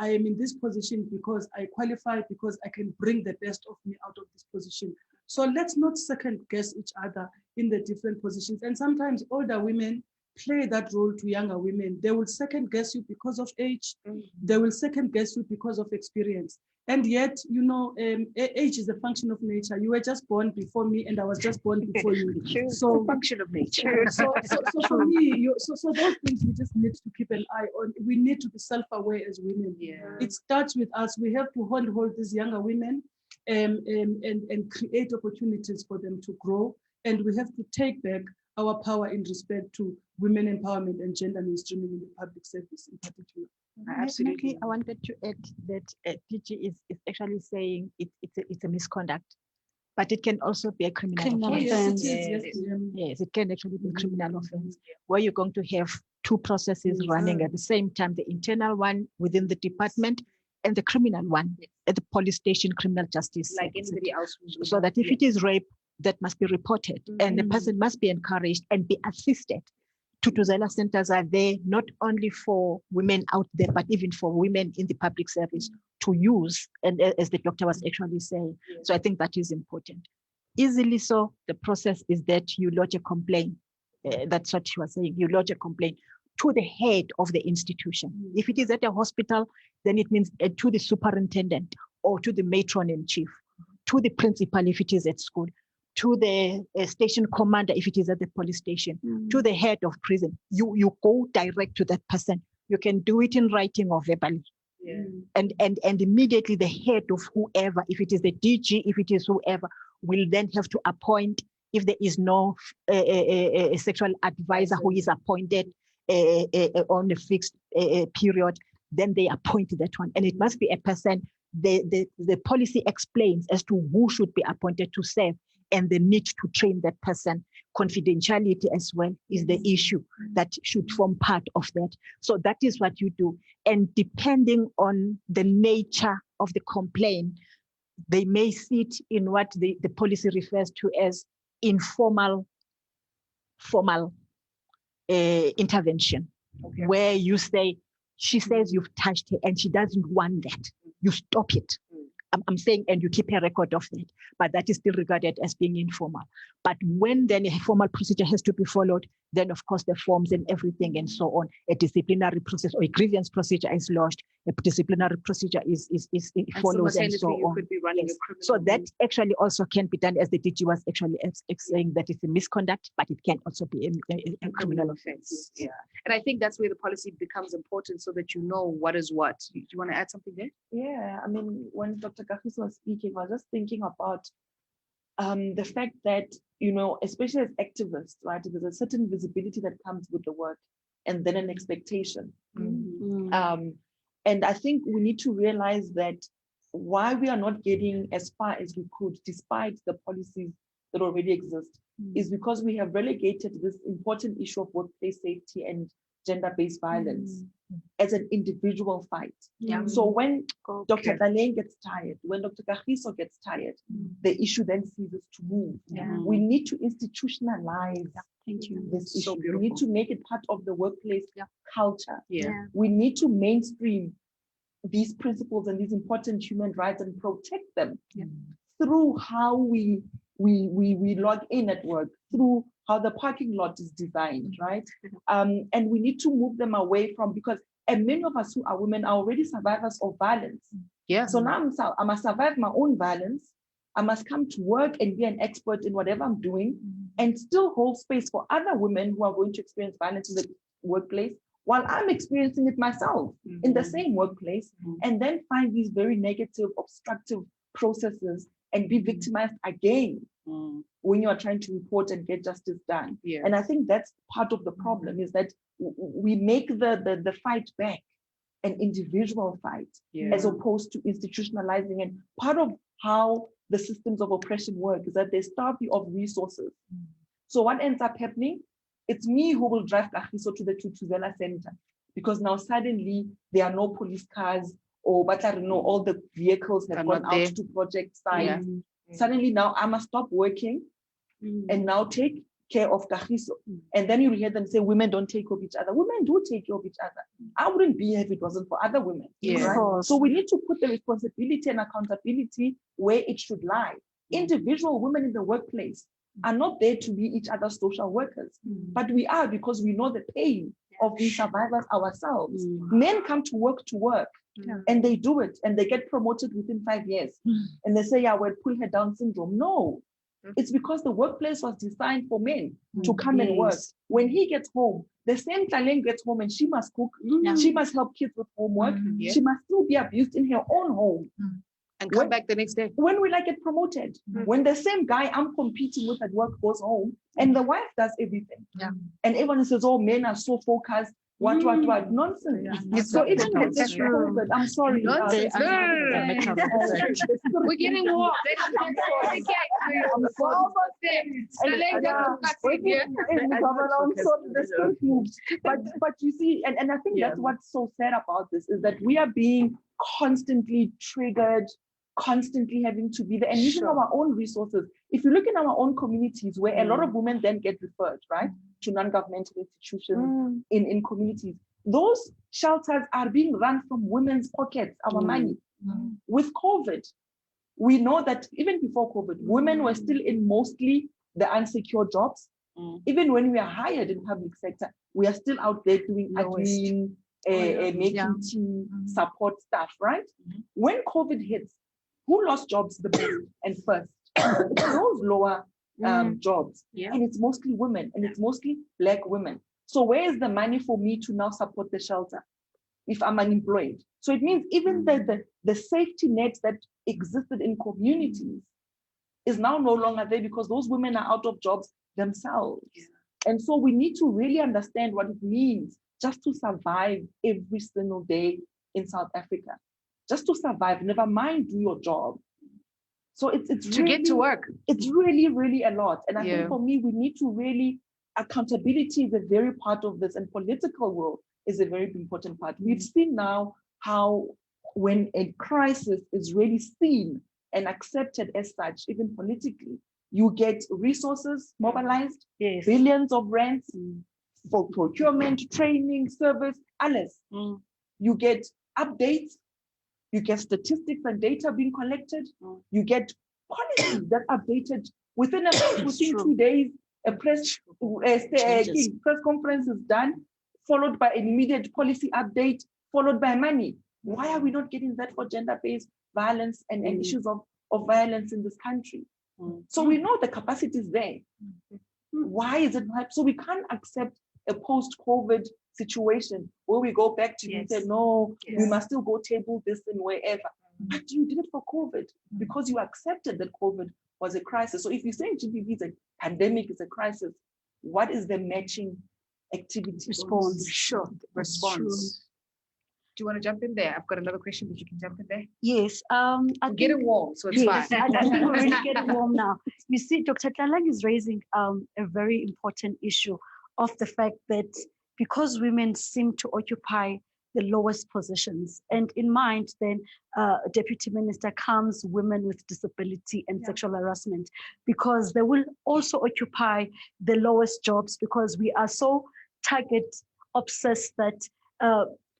in this position because I qualify, because I can bring the best of me out of this position. So let's not second guess each other in the different positions. And sometimes older women play that role to younger women. They will second guess you because of age. They will second guess you because of experience. And yet, you know, age is a function of nature. You were just born before me, and I was just born before you. So function of nature. So for me, so those things we just need to keep an eye on. We need to be self-aware as women. It starts with us. We have to hold these younger women and create opportunities for them to grow. And we have to take back our power in respect to women empowerment and gender mainstreaming in the public service in particular. Absolutely. I wanted to add that DG is actually saying it's a misconduct, but it can also be a criminal offense. Yes, it can actually be a criminal offense, where you're going to have two processes running at the same time, the internal one within the department and the criminal one at the police station, criminal justice. Like anybody else. So that if it is rape, that must be reported and the person must be encouraged and be assisted. Tutuzela centers are there not only for women out there, but even for women in the public service to use, and as the doctor was actually saying. So I think that is important. Easily so, the process is that you lodge a complaint. That's what she was saying. You lodge a complaint to the head of the institution. If it is at a hospital, then it means to the superintendent or to the matron in chief, to the principal if it is at school, to the station commander if it is at the police station, to the head of prison. You go direct to that person. You can do it in writing or verbally. And immediately the head of whoever, if it is the DG, if it is whoever, will then have to appoint, if there is no a sexual advisor who is appointed on a fixed period, then they appoint that one. And it must be a person, the policy explains as to who should be appointed to serve, and the need to train that person. Confidentiality as well is the issue that should form part of that. So that is what you do. And depending on the nature of the complaint, they may sit in what the policy refers to as informal, formal intervention, where you say, she says you've touched her and she doesn't want that. You stop it. I'm saying, and you keep a record of that, but that is still regarded as being informal. But when then a formal procedure has to be followed, then of course the forms and everything and so on, a disciplinary process or a grievance procedure is lodged, a disciplinary procedure is followed and so on. Could be running a criminal so that actually also can be done, as the DG was actually saying, that it's a misconduct, but it can also be a criminal offense. Yeah, and I think that's where the policy becomes important, so that you know what is what. Do you want to add something there? Yeah, I mean, when Dr. Kagiso was speaking, I was just thinking about the fact that, you know, especially as activists, right, there's a certain visibility that comes with the work and then an expectation. And I think we need to realize that why we are not getting as far as we could, despite the policies that already exist, is because we have relegated this important issue of workplace safety and gender-based violence as an individual fight. So when Dr. Daleng gets tired, when Dr. Kagiso gets tired, the issue then ceases to move. We need to institutionalize this issue. We need to make it part of the workplace culture. We need to mainstream these principles and these important human rights and protect them through how we log in at work, through how the parking lot is designed, right? And we need to move them away from, because and many of us who are women are already survivors of violence. Yeah. So now I must survive my own violence. I must come to work and be an expert in whatever I'm doing and still hold space for other women who are going to experience violence in the workplace while I'm experiencing it myself in the same workplace, and then find these very negative, obstructive processes and be victimized again when you are trying to report and get justice done. And I think that's part of the problem, is that we make the fight back an individual fight as opposed to institutionalizing. And part of how the systems of oppression work is that they starve you of resources. So what ends up happening? It's me who will drive Kagiso to the Tutuzela Center, because now suddenly there are no police cars, or but I don't know, all the vehicles have gone out to project sites. Suddenly now I must stop working and now take care of Kagiso. And then you hear them say women don't take care of each other. Women do take care of each other. I wouldn't be here if it wasn't for other women. Right? So we need to put the responsibility and accountability where it should lie. Individual women in the workplace are not there to be each other's social workers, but we are, because we know the pain of these survivors ourselves. Men come to work, and they do it, and they get promoted within 5 years. And they say, yeah, we'll pull her down syndrome. No, it's because the workplace was designed for men to come and work. When he gets home, the same Taleng gets home and she must cook, she must help kids with homework, she must still be abused in her own home. And come back the next day. When will I get promoted? When the same guy I'm competing with at work goes home and the wife does everything. And everyone says, oh, men are so focused. What? Nonsense. So even with this COVID, I'm sorry. We're getting warm. But you see, and I think that's what's so sad about this, is that we are being constantly triggered, constantly having to be there, and using our own resources. If you look in our own communities, where a lot of women then get referred, right, to non-governmental institutions in communities, those shelters are being run from women's pockets, our money. With COVID, we know that even before COVID, women were still in mostly the unsecure jobs. Even when we are hired in public sector, we are still out there doing admin, making tea, support stuff, right? When COVID hits, who lost jobs the most and first? It's those lower jobs, and it's mostly women, and it's mostly Black women. So where is the money for me to now support the shelter if I'm unemployed? So it means even the safety net that existed in communities is now no longer there, because those women are out of jobs themselves. And so we need to really understand what it means just to survive every single day in South Africa. Just to survive, never mind do your job. So it's to really, get to work. It's really, really a lot. And I think for me, we need to really, accountability is a very part of this, and political will is a very important part. We've seen now how when a crisis is really seen and accepted as such, even politically, you get resources mobilized, billions of rands for procurement, training, service, alles. You get updates, you get statistics and data being collected, you get policies that are updated within 2 days. A press conference is done, followed by an immediate policy update, followed by money. Why are we not getting that for gender-based violence and issues of violence in this country? So we know the capacity is there. Why is it not? So we can't accept a post-COVID situation where we go back to and say, no, we must still go table this and wherever. But you did it for COVID because you accepted that COVID was a crisis. So if you say GBV is a pandemic, is a crisis, what is the matching activity? Response. Sure, response. Do you want to jump in there? I've got another question, but you can jump in there. Yes. We're getting warm, so it's fine. I think we're really getting warm now. You see, Dr. Tlalang is raising a very important issue of the fact that because women seem to occupy the lowest positions, and in mind, then Deputy Minister comes women with disability and sexual harassment, because they will also occupy the lowest jobs, because we are so target obsessed that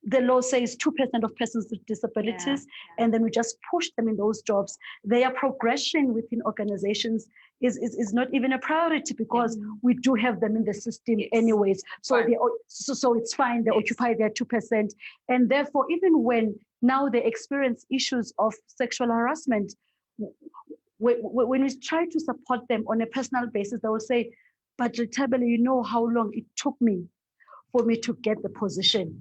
the law says 2% of persons with disabilities, and then we just push them in those jobs. Their progression within organizations is not even a priority because we do have them in the system anyways. So so it's fine, they occupy their 2%. And therefore, even when now they experience issues of sexual harassment, when we try to support them on a personal basis, they will say, but Tabele, you know how long it took me for me to get the position.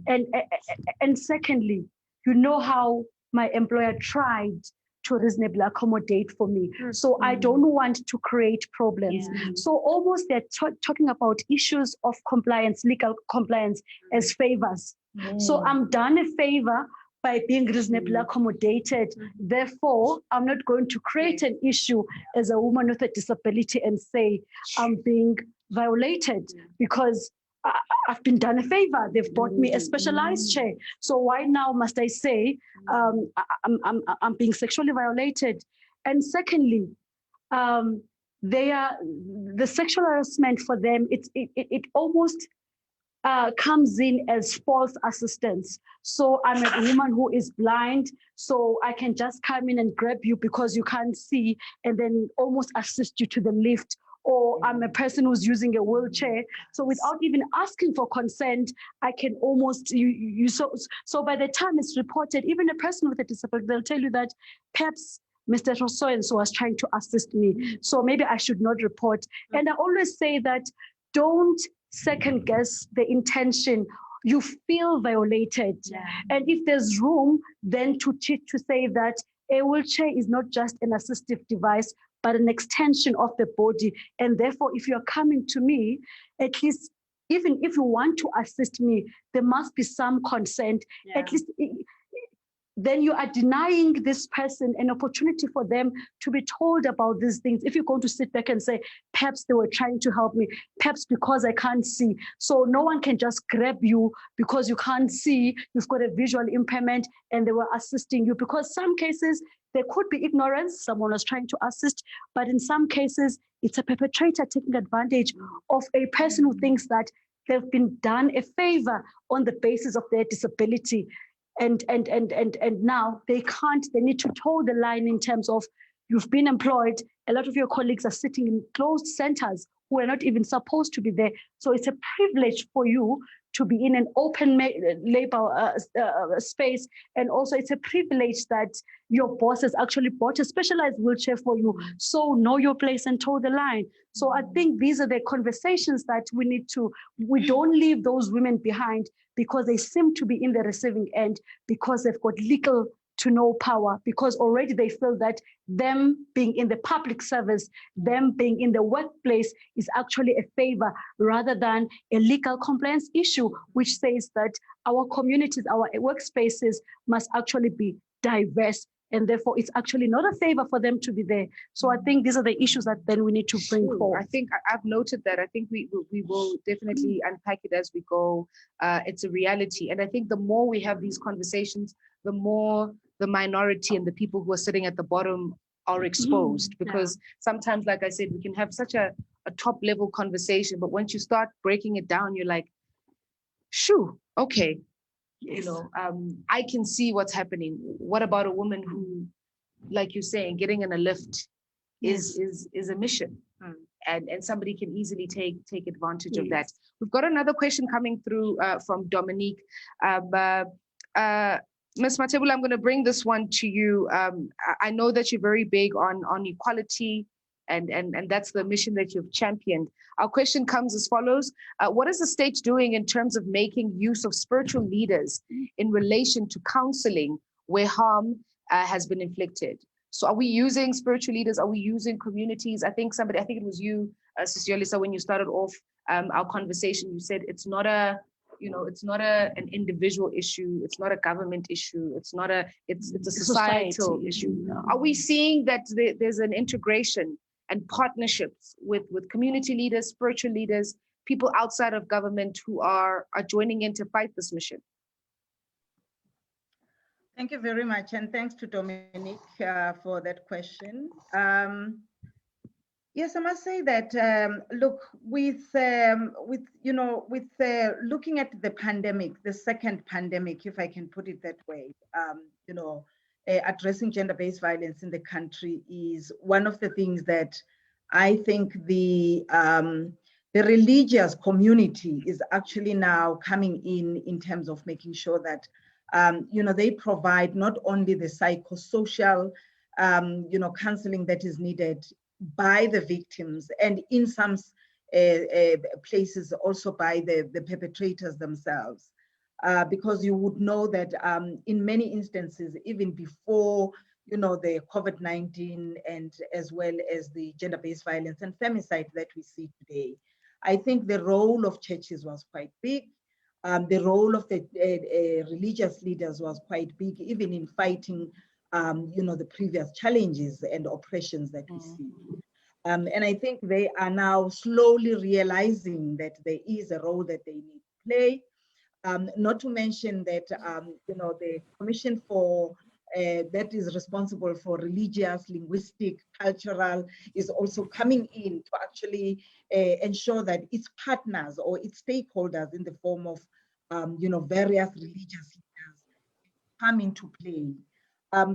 And secondly, you know how my employer tried to reasonably accommodate for me. So I don't want to create problems. So almost they're talking about issues of compliance, legal compliance as favors. So I'm done a favor by being reasonably accommodated. Therefore, I'm not going to create an issue as a woman with a disability and say I'm being violated because I've been done a favor. They've bought me a specialized chair. So why now must I say I'm being sexually violated? And secondly, the sexual harassment for them, it almost comes in as false assistance. So I'm a woman who is blind, so I can just come in and grab you because you can't see and then almost assist you to the lift. Or I'm a person who's using a wheelchair. So without even asking for consent, I can almost, so by the time it's reported, even a person with a disability, they'll tell you that perhaps Mr. So-and-so was trying to assist me. So maybe I should not report. And I always say that don't second guess the intention. You feel violated. And if there's room, then to say that a wheelchair is not just an assistive device, but an extension of the body. And therefore, if you're coming to me, at least, even if you want to assist me, there must be some consent. At least, then you are denying this person an opportunity for them to be told about these things. If you're going to sit back and say, perhaps they were trying to help me, perhaps because I can't see. So no one can just grab you because you can't see, you've got a visual impairment and they were assisting you. Because some cases, there could be ignorance, someone was trying to assist, but in some cases, it's a perpetrator taking advantage of a person who thinks that they've been done a favor on the basis of their disability. And now they need to toe the line in terms of you've been employed. A lot of your colleagues are sitting in closed centers who are not even supposed to be there. So it's a privilege for you to be in an open labor space. And also it's a privilege that your boss has actually bought a specialized wheelchair for you. So know your place and toe the line. So I think these are the conversations that we don't leave those women behind because they seem to be in the receiving end because they've got little to no power, because already they feel that them being in the public service, them being in the workplace is actually a favor rather than a legal compliance issue, which says that our communities, our workspaces must actually be diverse. And therefore, it's actually not a favor for them to be there. So I think these are the issues that then we need to bring forward. I think I've noted that. I think we will definitely unpack it as we go. It's a reality. And I think the more we have these conversations, the more the minority and the people who are sitting at the bottom are exposed. Because sometimes, like I said, we can have such a top level conversation, but once you start breaking it down, you're like, shoo, okay. You know, I can see what's happening. What about a woman who, like you're saying, getting in a lift is a mission, and somebody can easily take advantage of that. We've got another question coming through from Dominique. Ms. Matebula, I'm going to bring this one to you. I know that you're very big on equality, and that's the mission that you've championed. Our question comes as follows. What is the state doing in terms of making use of spiritual leaders in relation to counseling where harm has been inflicted? So are we using spiritual leaders? Are we using communities? I think it was you, Sister Yolisa, when you started off our conversation, you said it's not an individual issue. It's not a government issue. It's a societal issue. No. Are we seeing that there's an integration and partnerships with community leaders, spiritual leaders, people outside of government who are joining in to fight this mission? Thank you very much. And thanks to Dominique for that question. Yes, I must say that, look, with looking at the pandemic, the second pandemic, if I can put it that way, addressing gender-based violence in the country is one of the things that I think the religious community is actually now coming in terms of making sure that, they provide not only the psychosocial, counseling that is needed by the victims, and in some places also by the perpetrators themselves. Because you would know that in many instances, even before the COVID-19 and as well as the gender-based violence and femicide that we see today, I think the role of churches was quite big. The role of the religious leaders was quite big, even in fighting the previous challenges and oppressions that we see. And I think they are now slowly realizing that there is a role that they need to play. Not to mention that, the Commission for that is responsible for religious, linguistic, cultural is also coming in to actually ensure that its partners or its stakeholders in the form of, various religious leaders come into play.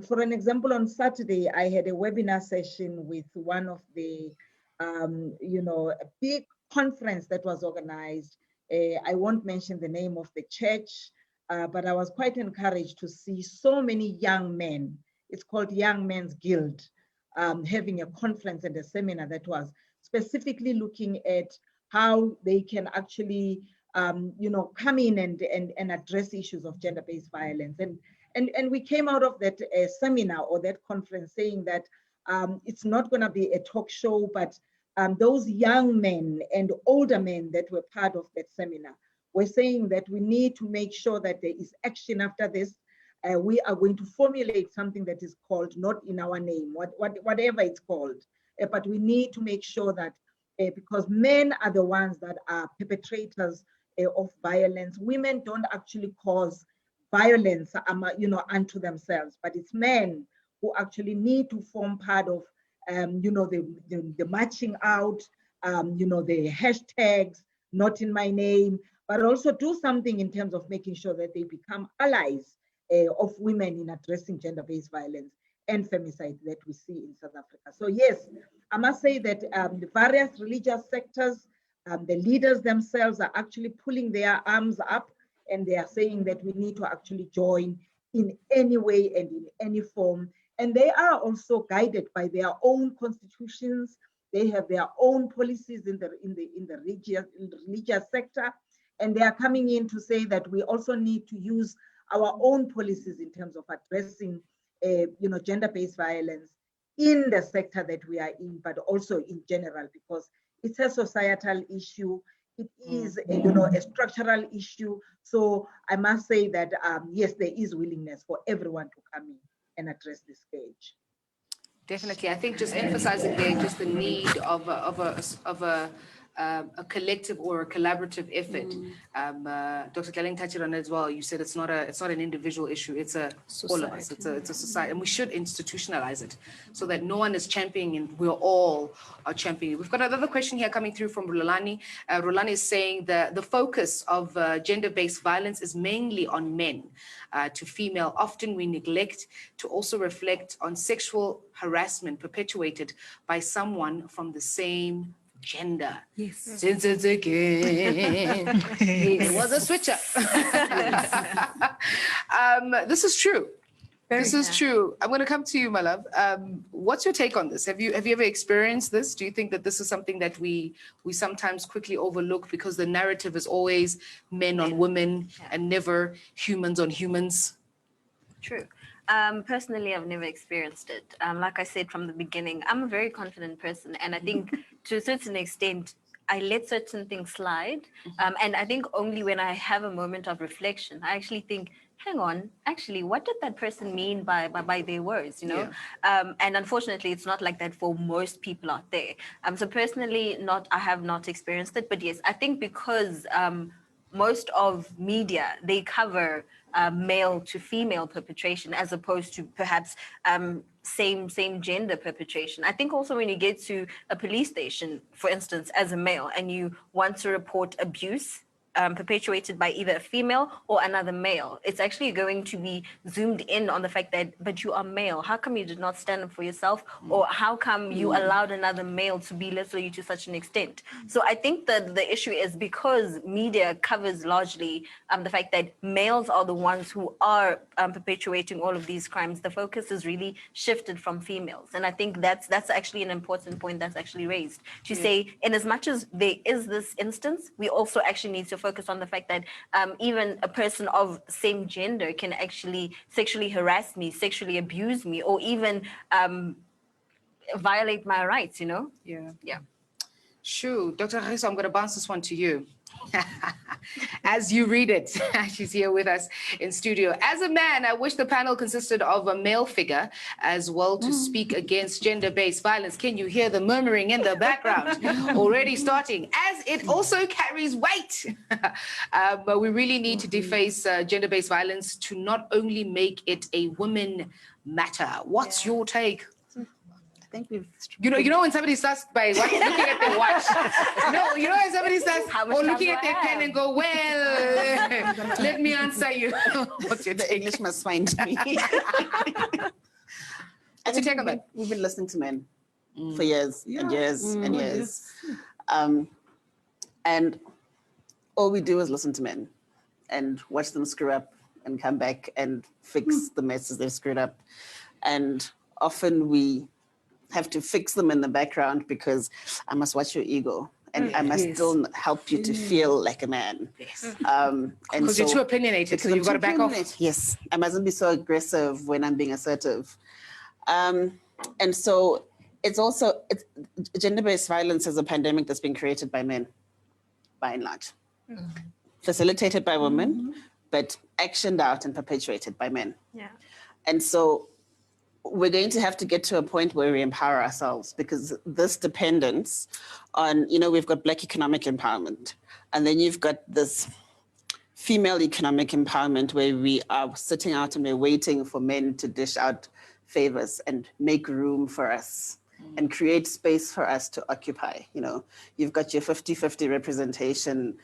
For an example, on Saturday, I had a webinar session with one of the, a big conference that was organized. I won't mention the name of the church, but I was quite encouraged to see so many young men. It's called Young Men's Guild, having a conference and a seminar that was specifically looking at how they can actually, come in and address issues of gender-based violence. And we came out of that seminar or that conference saying that it's not going to be a talk show, but those young men and older men that were part of that seminar were saying that we need to make sure that there is action after this. We are going to formulate something that is called Not in Our Name, whatever it's called. But we need to make sure that because men are the ones that are perpetrators of violence, women don't actually cause violence, unto themselves, but it's men who actually need to form part of, the marching out, the hashtags, Not in My Name, but also do something in terms of making sure that they become allies of women in addressing gender-based violence and femicide that we see in South Africa. So yes, I must say that the various religious sectors, the leaders themselves are actually pulling their arms up, and they are saying that we need to actually join in any way and in any form. And they are also guided by their own constitutions. They have their own policies in the religious sector, and they are coming in to say that we also need to use our own policies in terms of addressing, gender-based violence in the sector that we are in, but also in general, because it's a societal issue. It is, a structural issue. So I must say that, yes, there is willingness for everyone to come in and address this stage. Definitely. I think just emphasizing there just the need of a collective or a collaborative effort. Dr. Kelling touched on it as well. You said it's not an individual issue. It's all of us. It's a society, and we should institutionalize it so that no one is championing and we're all are championing. We've got another question here coming through from Rulani. Rulani is saying the focus of gender-based violence is mainly on men to female. Often we neglect to also reflect on sexual harassment perpetuated by someone from the same gender. Yes. Since it's again, it was a switch up. This is true. This is true. I'm going to come to you, my love. What's your take on this? Have you ever experienced this? Do you think that this is something that we sometimes quickly overlook because the narrative is always men on women and never humans on humans? True. Personally, I've never experienced it. Like I said from the beginning, I'm a very confident person, and I think to a certain extent, I let certain things slide. And I think only when I have a moment of reflection, I actually think, hang on, actually, what did that person mean by their words, you know? Yeah. And unfortunately, it's not like that for most people out there. So personally, I have not experienced it, but yes, I think because most of media, they cover male to female perpetration as opposed to perhaps same gender perpetration. I think also when you get to a police station, for instance, as a male, and you want to report abuse perpetuated by either a female or another male, it's actually going to be zoomed in on the fact that, but you are male. How come you did not stand up for yourself? Or how come you allowed another male to belittle you to such an extent? So I think that the issue is because media covers largely the fact that males are the ones who are perpetuating all of these crimes, the focus is really shifted from females. And I think that's actually an important point that's actually raised to say, in as much as there is this instance, we also actually need to focus on the fact that even a person of same gender can actually sexually harass me, sexually abuse me, or even violate my rights, you know? Yeah. Sure. Dr. Riso, I'm going to bounce this one to you. As you read it, she's here with us in studio. As a man, I wish the panel consisted of a male figure as well to speak against gender-based violence. Can you hear the murmuring in the background already starting? As it also carries weight. But we really need to deface gender-based violence to not only make it a women matter. What's your take? I think we've. You know when somebody starts by looking at their watch. You know when somebody starts looking at their pen and go, well, let me answer you. What's your The English must find me. What's your take on that? We've been listening to men for years and years and years. And all we do is listen to men and watch them screw up and come back and fix the messes they've screwed up. And often we have to fix them in the background because I must watch your ego and I must still help you to feel like a man. Yes. Because you're too opinionated, so you've got to back off. Yes, I mustn't be so aggressive when I'm being assertive. And so it's gender-based violence is a pandemic that's been created by men, by and large. Facilitated by women, but actioned out and perpetuated by men. Yeah. And so we're going to have to get to a point where we empower ourselves, because this dependence on, we've got Black economic empowerment, and then you've got this female economic empowerment where we are sitting out and we're waiting for men to dish out favors and make room for us and create space for us to occupy. You've got your 50-50 representation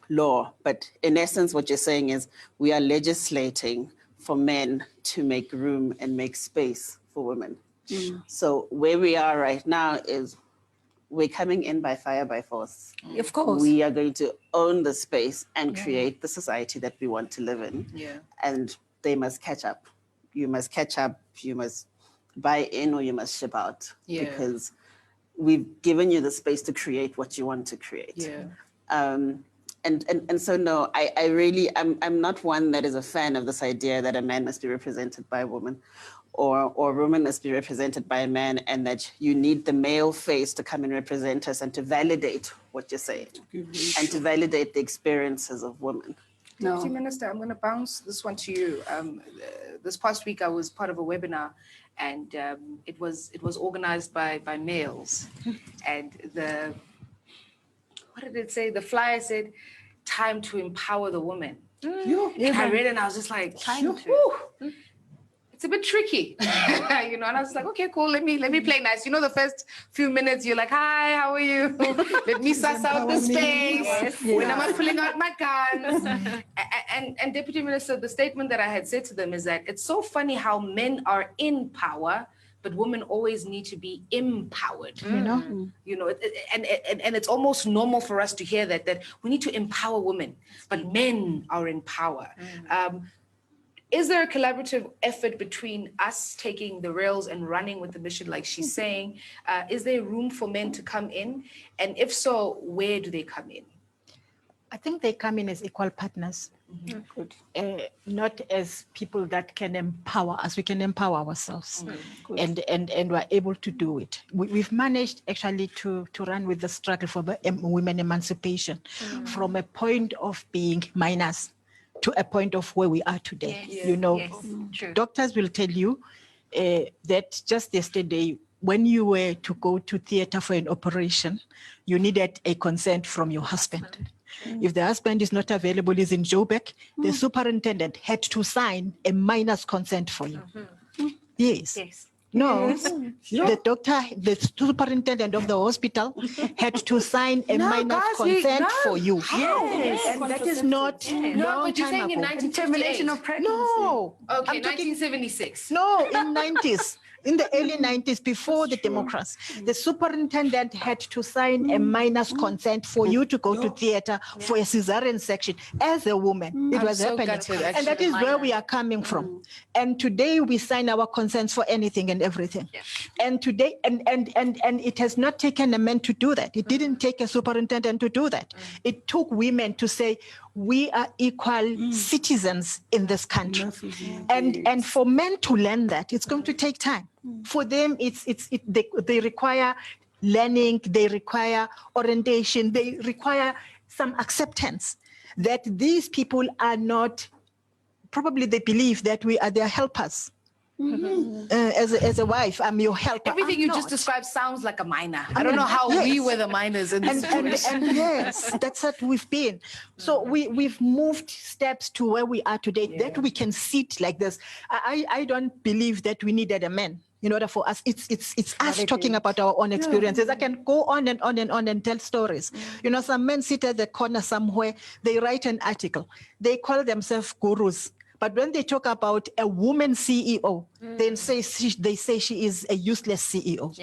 law, but in essence, what you're saying is we are legislating for men to make room and make space for women. So where we are right now is we're coming in by fire, by force. Of course. We are going to own the space and create the society that we want to live in. Yeah. And they must catch up. You must catch up. You must buy in or you must ship out. Yeah. Because we've given you the space to create what you want to create. Yeah. And so no, I'm not one that is a fan of this idea that a man must be represented by a woman, or a woman must be represented by a man, and that you need the male face to come and represent us and to validate what you're saying and to validate the experiences of women. Deputy Minister, I'm going to bounce this one to you. This past week, I was part of a webinar, and it was organized by males, and what did it say? The flyer said, "Time to empower the woman." And I read it and I was just like, it's a bit tricky, And I was like, okay, cool. Let me play nice. The first few minutes, you're like, hi, how are you? Let me suss out the space. When am I pulling out my guns? And Deputy Minister, the statement that I had said to them is that it's so funny how men are in power, but women always need to be empowered. And it's almost normal for us to hear that we need to empower women, but men are in power. Is there a collaborative effort between us taking the rails and running with the mission, like she's saying? Is there room for men to come in? And if so, where do they come in? I think they come in as equal partners, not as people that can empower us. We can empower ourselves, and we're able to do it. We've managed actually to run with the struggle for women emancipation from a point of being minors to a point of where we are today. True. Doctors will tell you that just yesterday, when you were to go to theater for an operation, you needed a consent from your husband. If the husband is not available, is in Joburg, the superintendent had to sign a minor's consent for you. Yes. Yes. No, Yes. the doctor, the superintendent of the hospital had to sign a No, minor's guys, consent no. for you. Yes. And that is not No, long but you're time saying in ago. 1958. of pregnancy. No. Okay, I'm talking 1976. No, in 90s, in the early 90s, before the democracy, the superintendent had to sign a minor's consent for you to go to theater for a cesarean section as a woman. It I'm was so happening. gutted, And that actually. is where we are coming from. And today we sign our consents for anything and everything. And today, and it has not taken a man to do that. It didn't take a superintendent to do that. It took women to say, we are equal citizens in this country. And for men to learn that, it's going to take time. For them, they require learning, they require orientation, they require some acceptance that these people are not, probably they believe that we are their helpers. As a wife, I'm your helper. Everything I'm you not. just described sounds like a minor. I don't know how we were the minors in this situation. And yes, that's what we've been. So we've moved steps to where we are today, that we can sit like this. I don't believe that we needed a man in order for us. It's us talking about our own experiences. I can go on and on and on and tell stories. You know, some men sit at the corner somewhere, they write an article. They call themselves gurus. But when they talk about a woman CEO, they say she is a useless CEO.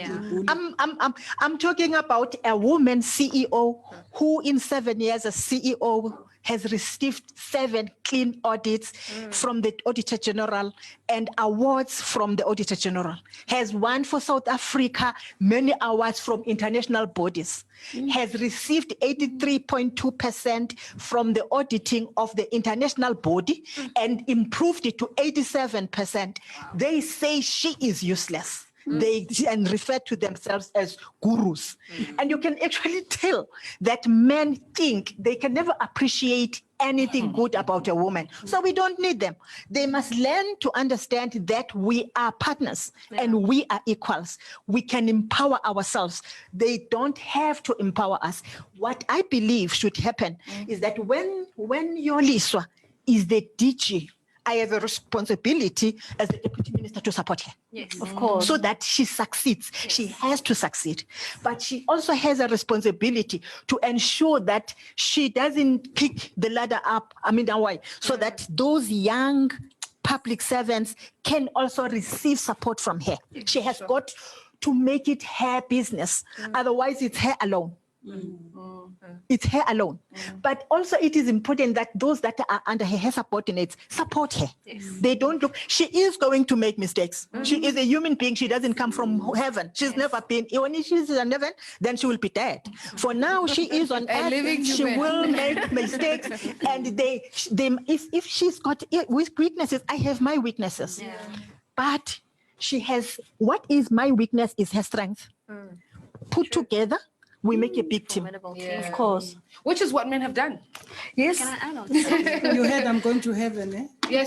I'm talking about a woman CEO who in 7 years as CEO has received 7 clean audits from the Auditor General and awards from the Auditor General, has won for South Africa many awards from international bodies, has received 83.2% from the auditing of the international body and improved it to 87%. They say she is useless. They and refer to themselves as gurus. And you can actually tell that men think they can never appreciate anything good about a woman. So we don't need them. They must learn to understand that we are partners and we are equals. We can empower ourselves. They don't have to empower us. What I believe should happen is that when your Liswa is the DG, I have a responsibility as the deputy minister to support her. Yes. Of course. So that she succeeds. Yes. She has to succeed. But she also has a responsibility to ensure that she doesn't pick the ladder up, so that those young public servants can also receive support from her. She has got to make it her business. Otherwise, it's her alone. It's her alone. But also it is important that those that are under her subordinates support her. They don't look, she is going to make mistakes. She is a human being. She doesn't come from heaven. She's never been, when she's in heaven, then she will be dead. For now, she is on earth. She will make mistakes. And if she's got weaknesses, I have my weaknesses. But she has, what is my weakness is her strength. Put together, we make a big team. Of course. Which is what men have done. Yes. Can I add on? You heard I'm going to heaven, eh? Yes,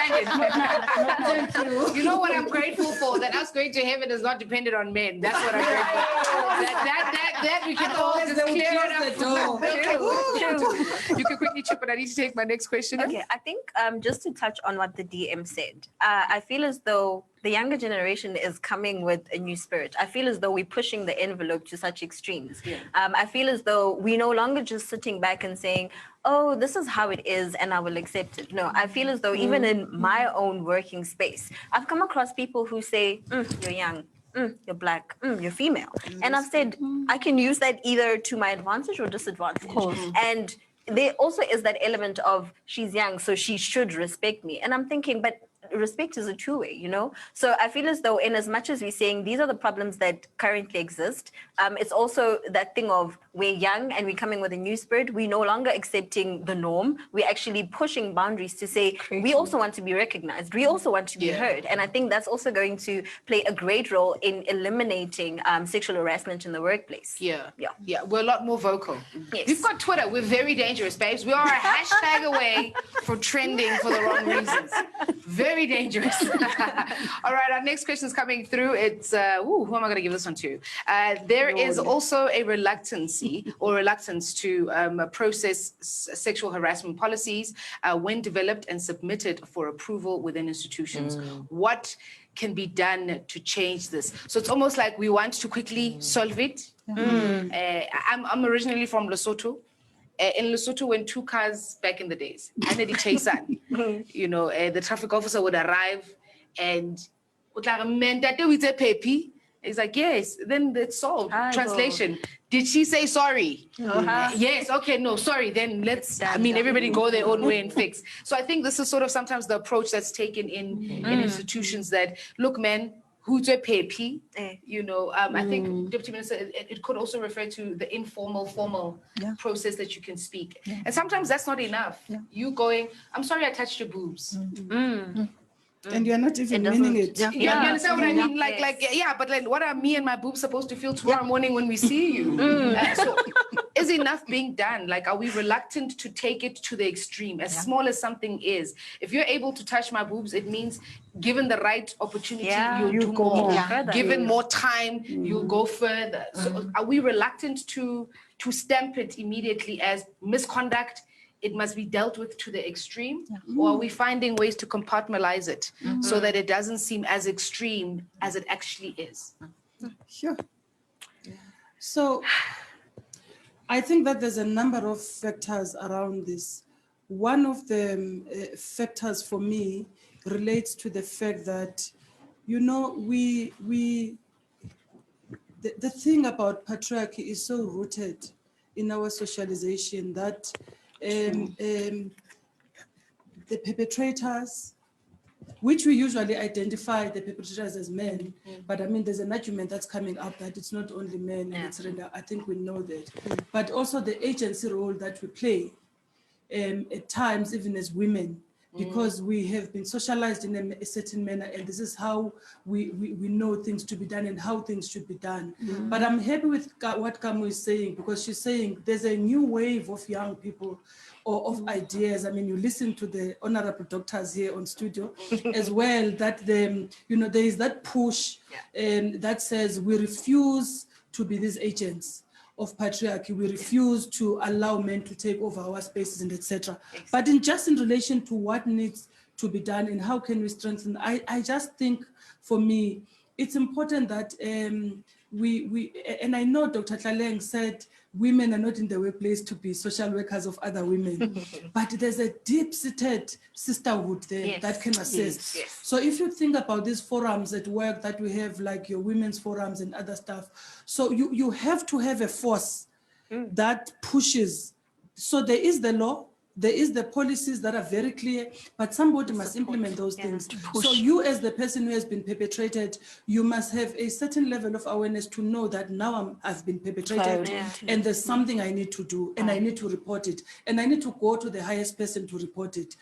Thank you. You know what I'm grateful for? That us going to heaven is not dependent on men. That's what I'm grateful for. That we can all just clear it up. You can quickly chip, but I need to take my next question. Okay, I think just to touch on what the DM said, I feel as though the younger generation is coming with a new spirit. I feel as though we're pushing the envelope to such extremes. I feel as though we're no longer just sitting back and saying, oh, this is how it is and I will accept it. No, I feel as though even in my own working space, I've come across people who say, you're young, you're black, you're female. And I've said, I can use that either to my advantage or disadvantage. And there also is that element of she's young, so she should respect me. And I'm thinking, but respect is a two-way, you know? So I feel as though in as much as we're saying these are the problems that currently exist, it's also that thing of we're young and we're coming with a new spirit. We're no longer accepting the norm. We're actually pushing boundaries to say we also want to be recognized. We also want to be heard. And I think that's also going to play a great role in eliminating sexual harassment in the workplace. Yeah. We're a lot more vocal. Yes. We've got Twitter. We're very dangerous, babes. We are a hashtag away from trending for the wrong reasons. Very Very dangerous. All right, our next question is coming through. It's, who am I going to give this one to? There is also a reluctance to process sexual harassment policies when developed and submitted for approval within institutions. What can be done to change this? So it's almost like we want to quickly solve it. I'm originally from Lesotho. In Lesotho, when two cars back in the days, the traffic officer would arrive and he's like, yes, then it's solved. Translation, did she say sorry? Yes, okay, no, sorry, then let's, everybody go their own way and fix. So I think this is sort of sometimes the approach that's taken in institutions that, look, man, who's a pepi? I think, Deputy Minister, it could also refer to the informal, formal process that you can speak. And sometimes that's not enough. You going, I'm sorry I touched your boobs. And you're not even meaning it. You understand what I mean? But like, what are me and my boobs supposed to feel tomorrow morning when we see you? So is enough being done? Like, are we reluctant to take it to the extreme? As small as something is, if you're able to touch my boobs, it means given the right opportunity, you'll do more. Given more time, you'll go further. So are we reluctant to stamp it immediately as misconduct? It must be dealt with to the extreme, or are we finding ways to compartmentalize it so that it doesn't seem as extreme as it actually is? Sure. So I think that there's a number of factors around this. One of the factors for me relates to the fact that, the thing about patriarchy is so rooted in our socialization that the perpetrators, which we usually identify the perpetrators as men, but there's an argument that's coming up that it's not only men, and it's I think we know that, but also the agency role that we play at times, even as women, because we have been socialized in a certain manner, and this is how we know things to be done and how things should be done. But I'm happy with what Kamu is saying, because she's saying there's a new wave of young people or of ideas. You listen to the honorable doctors here on studio as well, that there is that push that says we refuse to be these agents of patriarchy. We refuse to allow men to take over our spaces and etc. But in relation to what needs to be done and how can we strengthen, I just think for me, it's important that we and I know Dr. Tlaleng said women are not in the workplace to be social workers of other women, but there's a deep-seated sisterhood there that can assist. So if you think about these forums at work that we have, like your women's forums and other stuff, so you have to have a force that pushes. So there is the law, there is the policies that are very clear, but somebody must implement those things. So you, as the person who has been perpetrated, you must have a certain level of awareness to know that now I've been perpetrated and there's something I need to do, and I need to report it, and I need to go to the highest person to report it.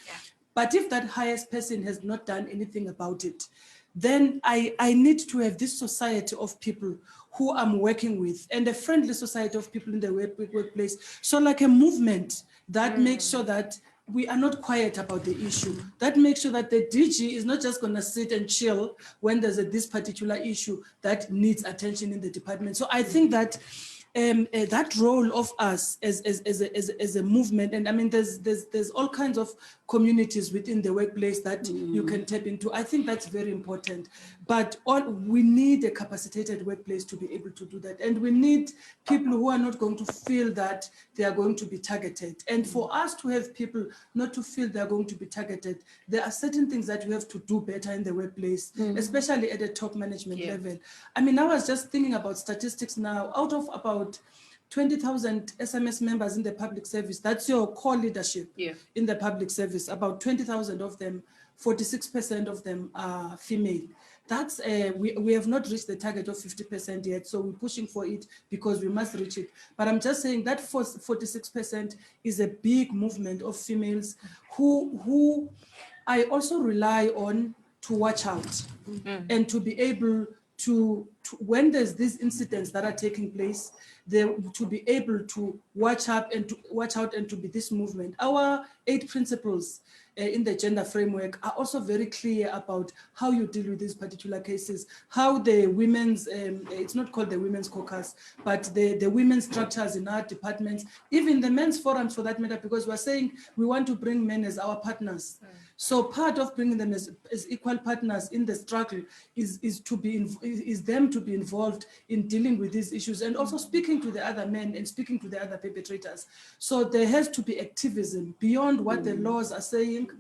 But if that highest person has not done anything about it, then I need to have this society of people who I'm working with, and a friendly society of people in the workplace. So like a movement that makes sure that we are not quiet about the issue, that makes sure that the DG is not just going to sit and chill when there's this particular issue that needs attention in the department. So I think that that role of us as a movement, and there's all kinds of communities within the workplace that you can tap into. I think that's very important. But we need a capacitated workplace to be able to do that. And we need people who are not going to feel that they are going to be targeted. And for us to have people not to feel they are going to be targeted, there are certain things that we have to do better in the workplace, especially at the top management level. I was just thinking about statistics now. Out of about 20,000 SMS members in the public service, that's your core leadership in the public service. About 20,000 of them, 46% of them are female. That's we have not reached the target of 50% yet, so we're pushing for it because we must reach it. But I'm just saying that 46% is a big movement of females who I also rely on to watch out and to be able to when there's these incidents that are taking place, to be able to watch out and to be this movement. Our 8 principles in the gender framework are also very clear about how you deal with these particular cases, how the women's, it's not called the women's caucus, but the women's structures in our departments, even the men's forums for that matter, because we're saying we want to bring men as our partners. So part of bringing them as equal partners in the struggle is them to be involved in dealing with these issues and also speaking to the other men and speaking to the other perpetrators. So there has to be activism beyond what the laws are saying,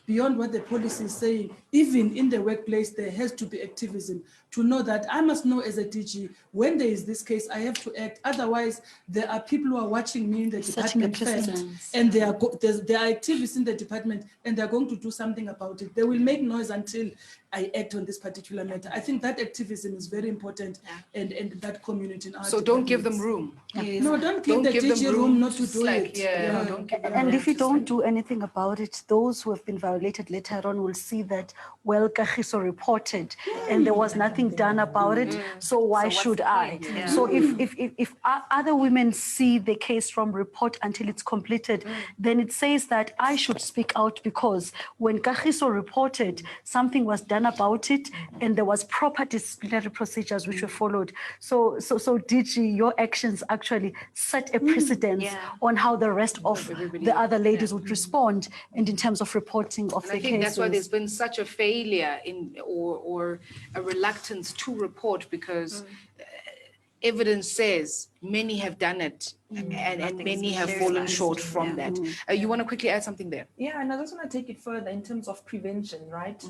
beyond what the policy is saying. Even in the workplace, there has to be activism to know that I must know as a DG, when there is this case, I have to act. Otherwise, there are people who are watching me in the department first, and there are activists in the department, and they're going to do something about it. They will make noise until I act on this particular matter. I think that activism is very important, and that community. So don't give them room. Yes. No, don't give the DG room not to do it. Yeah. Don't give them And room if you to don't do anything about it, those who have been violated later on will see that, well, Kagiso reported and there was nothing done about it, so why should I? Yeah. So if other women see the case from report until it's completed, then it says that I should speak out, because when Kagiso reported, something was done about it and there was proper disciplinary procedures which were followed. So DG, your actions actually set a precedence on how the rest of the other ladies would respond, and in terms of reporting of And the I think that's why there's cases. been such a failure or a reluctance to report, because evidence says many have done it and many have fallen short from that. You want to quickly add something there? Yeah, and I just want to take it further in terms of prevention, right?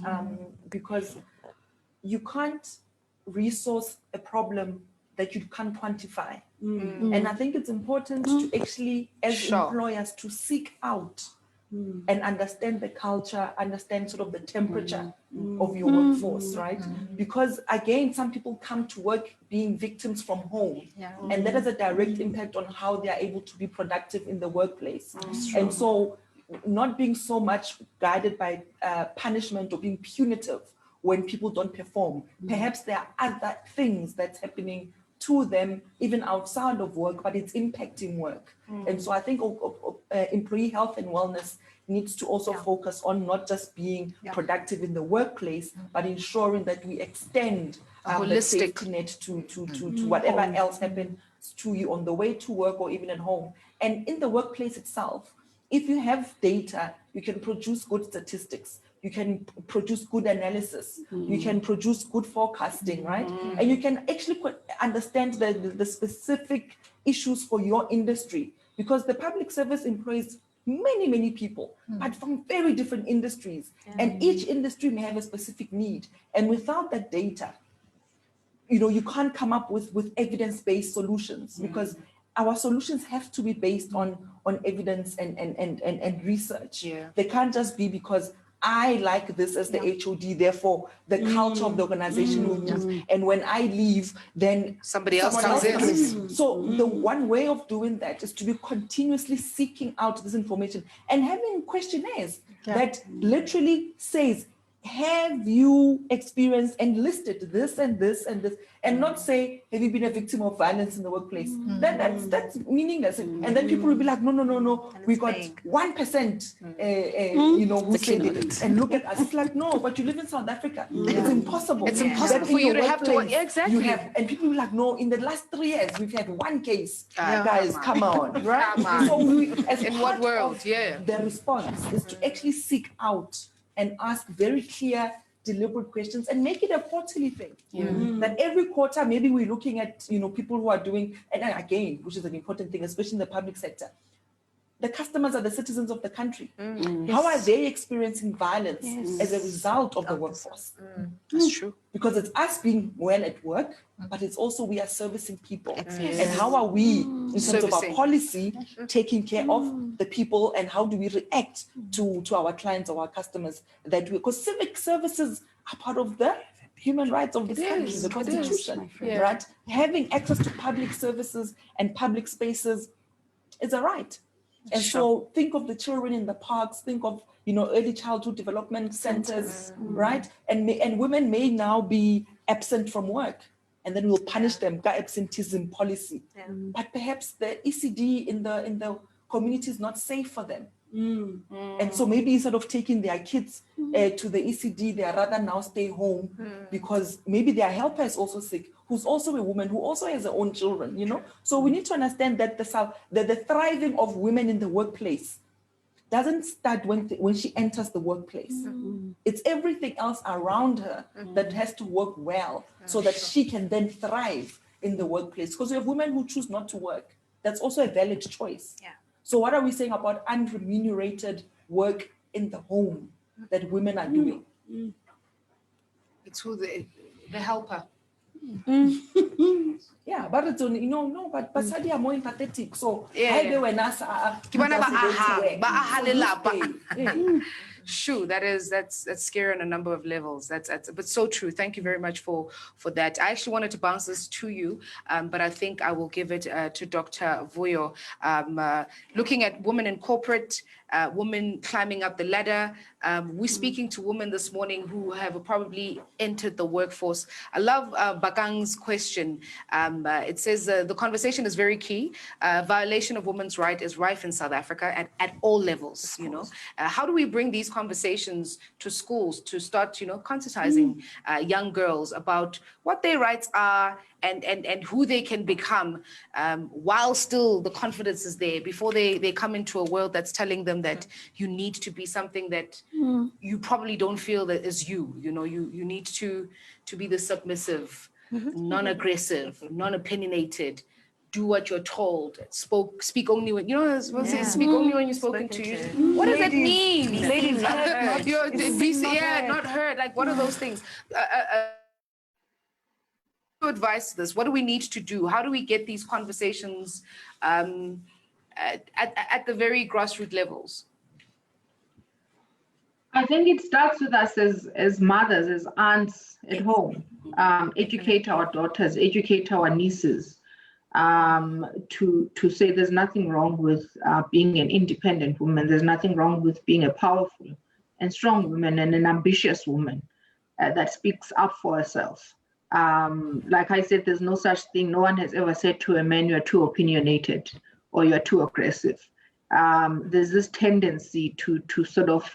Because you can't resource a problem that you can't quantify. And I think it's important to actually, as employers, to seek out and understand the culture, understand sort of the temperature of your workforce, right? Because again, some people come to work being victims from home, and that has a direct impact on how they are able to be productive in the workplace. And so not being so much guided by punishment or being punitive when people don't perform. Perhaps there are other things that's happening to them even outside of work, but it's impacting work. And so I think employee health and wellness needs to also focus on not just being productive in the workplace, but ensuring that we extend the safety net to whatever else happens to you on the way to work or even at home. And in the workplace itself, if you have data, you can produce good statistics. You can produce good analysis. You can produce good forecasting, right? And you can actually understand the specific issues for your industry, because the public service employs many, many people, but from very different industries. And each industry may have a specific need. And without that data, you can't come up with evidence-based solutions, because our solutions have to be based on evidence and research. They can't just be because I like this as the HOD, therefore the culture of the organization will move. And when I leave, then somebody else comes in. So the one way of doing that is to be continuously seeking out this information and having questionnaires that literally says, have you experienced and listed this and this and this, and not say, have you been a victim of violence in the workplace? That's meaningless. And then people will be like, no, we got 1%, who said it. And look at us. It's like, no, but you live in South Africa. It's impossible. It's impossible for you to have to, exactly. You have, and people will be like, no, in the last 3 years, we've had one case. Guys, come on, right? Come on. So in what world? The response is to actually seek out and ask very clear, deliberate questions and make it a quarterly thing. That every quarter, maybe we're looking at, people who are doing, and again, which is an important thing, especially in the public sector, the customers are the citizens of the country. How are they experiencing violence as a result of the workforce? That's true. Because it's us being well at work, but it's also we are servicing people. And how are we, in terms of our policy, taking care of the people, and how do we react to our clients or our customers? Because civic services are part of the human rights of this country, the Constitution, right? Having access to public services and public spaces is a right. And so think of the children in the parks, think of, early childhood development centers, right? And women may now be absent from work, and then we'll punish them, absenteeism policy. Yeah. But perhaps the ECD in the community is not safe for them. And so maybe instead of taking their kids to the ECD, they are rather now stay home because maybe their helper is also sick, who's also a woman, who also has her own children, you know? So we need to understand that the thriving of women in the workplace doesn't start when she enters the workplace. It's everything else around her that has to work well so that she can then thrive in the workplace. Because we have women who choose not to work. That's also a valid choice. Yeah. So what are we saying about unremunerated work in the home that women are doing? It's who the helper. Yeah, but it's only, but Basadi are more empathetic. So Yeah. Ke bona ba aha. Shoo, that's scary on a number of levels. That's but so true. Thank you very much for that. I actually wanted to bounce this to you, but I think I will give it to Dr. Vuyo. Looking at women in corporate, women climbing up the ladder. We're speaking to women this morning who have probably entered the workforce. I love Bakang's question. It says the conversation is very key. Violation of women's rights is rife in South Africa at all levels. You know, how do we bring these conversations to schools to start, conscientizing young girls about what their rights are and who they can become, while still the confidence is there before they come into a world that's telling them that you need to be something that you probably don't feel that is you. You need to be the submissive, non-aggressive, non-opinionated. Do what you're told. Speak only when speak only when you're spoken to. What does that mean? Ladies, not heard. Like, what are those things? Advice to this. What do we need to do? How do we get these conversations at the very grassroots levels? I think it starts with us as mothers, as aunts at home. Educate our daughters, educate our nieces. To say there's nothing wrong with being an independent woman. There's nothing wrong with being a powerful and strong woman and an ambitious woman that speaks up for herself. Like I said, there's no such thing. No one has ever said to a man, you're too opinionated or you're too aggressive. There's this tendency to sort of,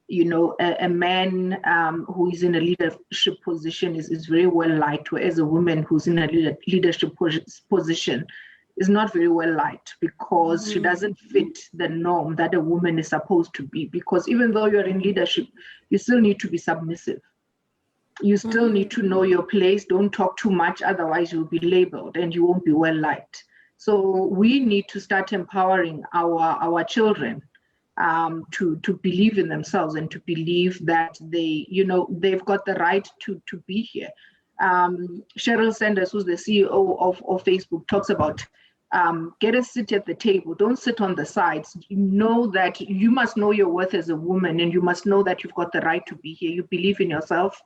a man who is in a leadership position is very well liked, whereas a woman who's in a leadership position is not very well liked because she doesn't fit the norm that a woman is supposed to be. Because even though you're in leadership, you still need to be submissive. You still need to know your place. Don't talk too much, otherwise you'll be labeled and you won't be well liked. So we need to start empowering our children to believe in themselves and to believe that they've got the right to be here. Sheryl Sanders, who's the CEO of Facebook, talks about get a seat at the table. Don't sit on the sides. You know that you must know your worth as a woman, and you must know that you've got the right to be here. You believe in yourself,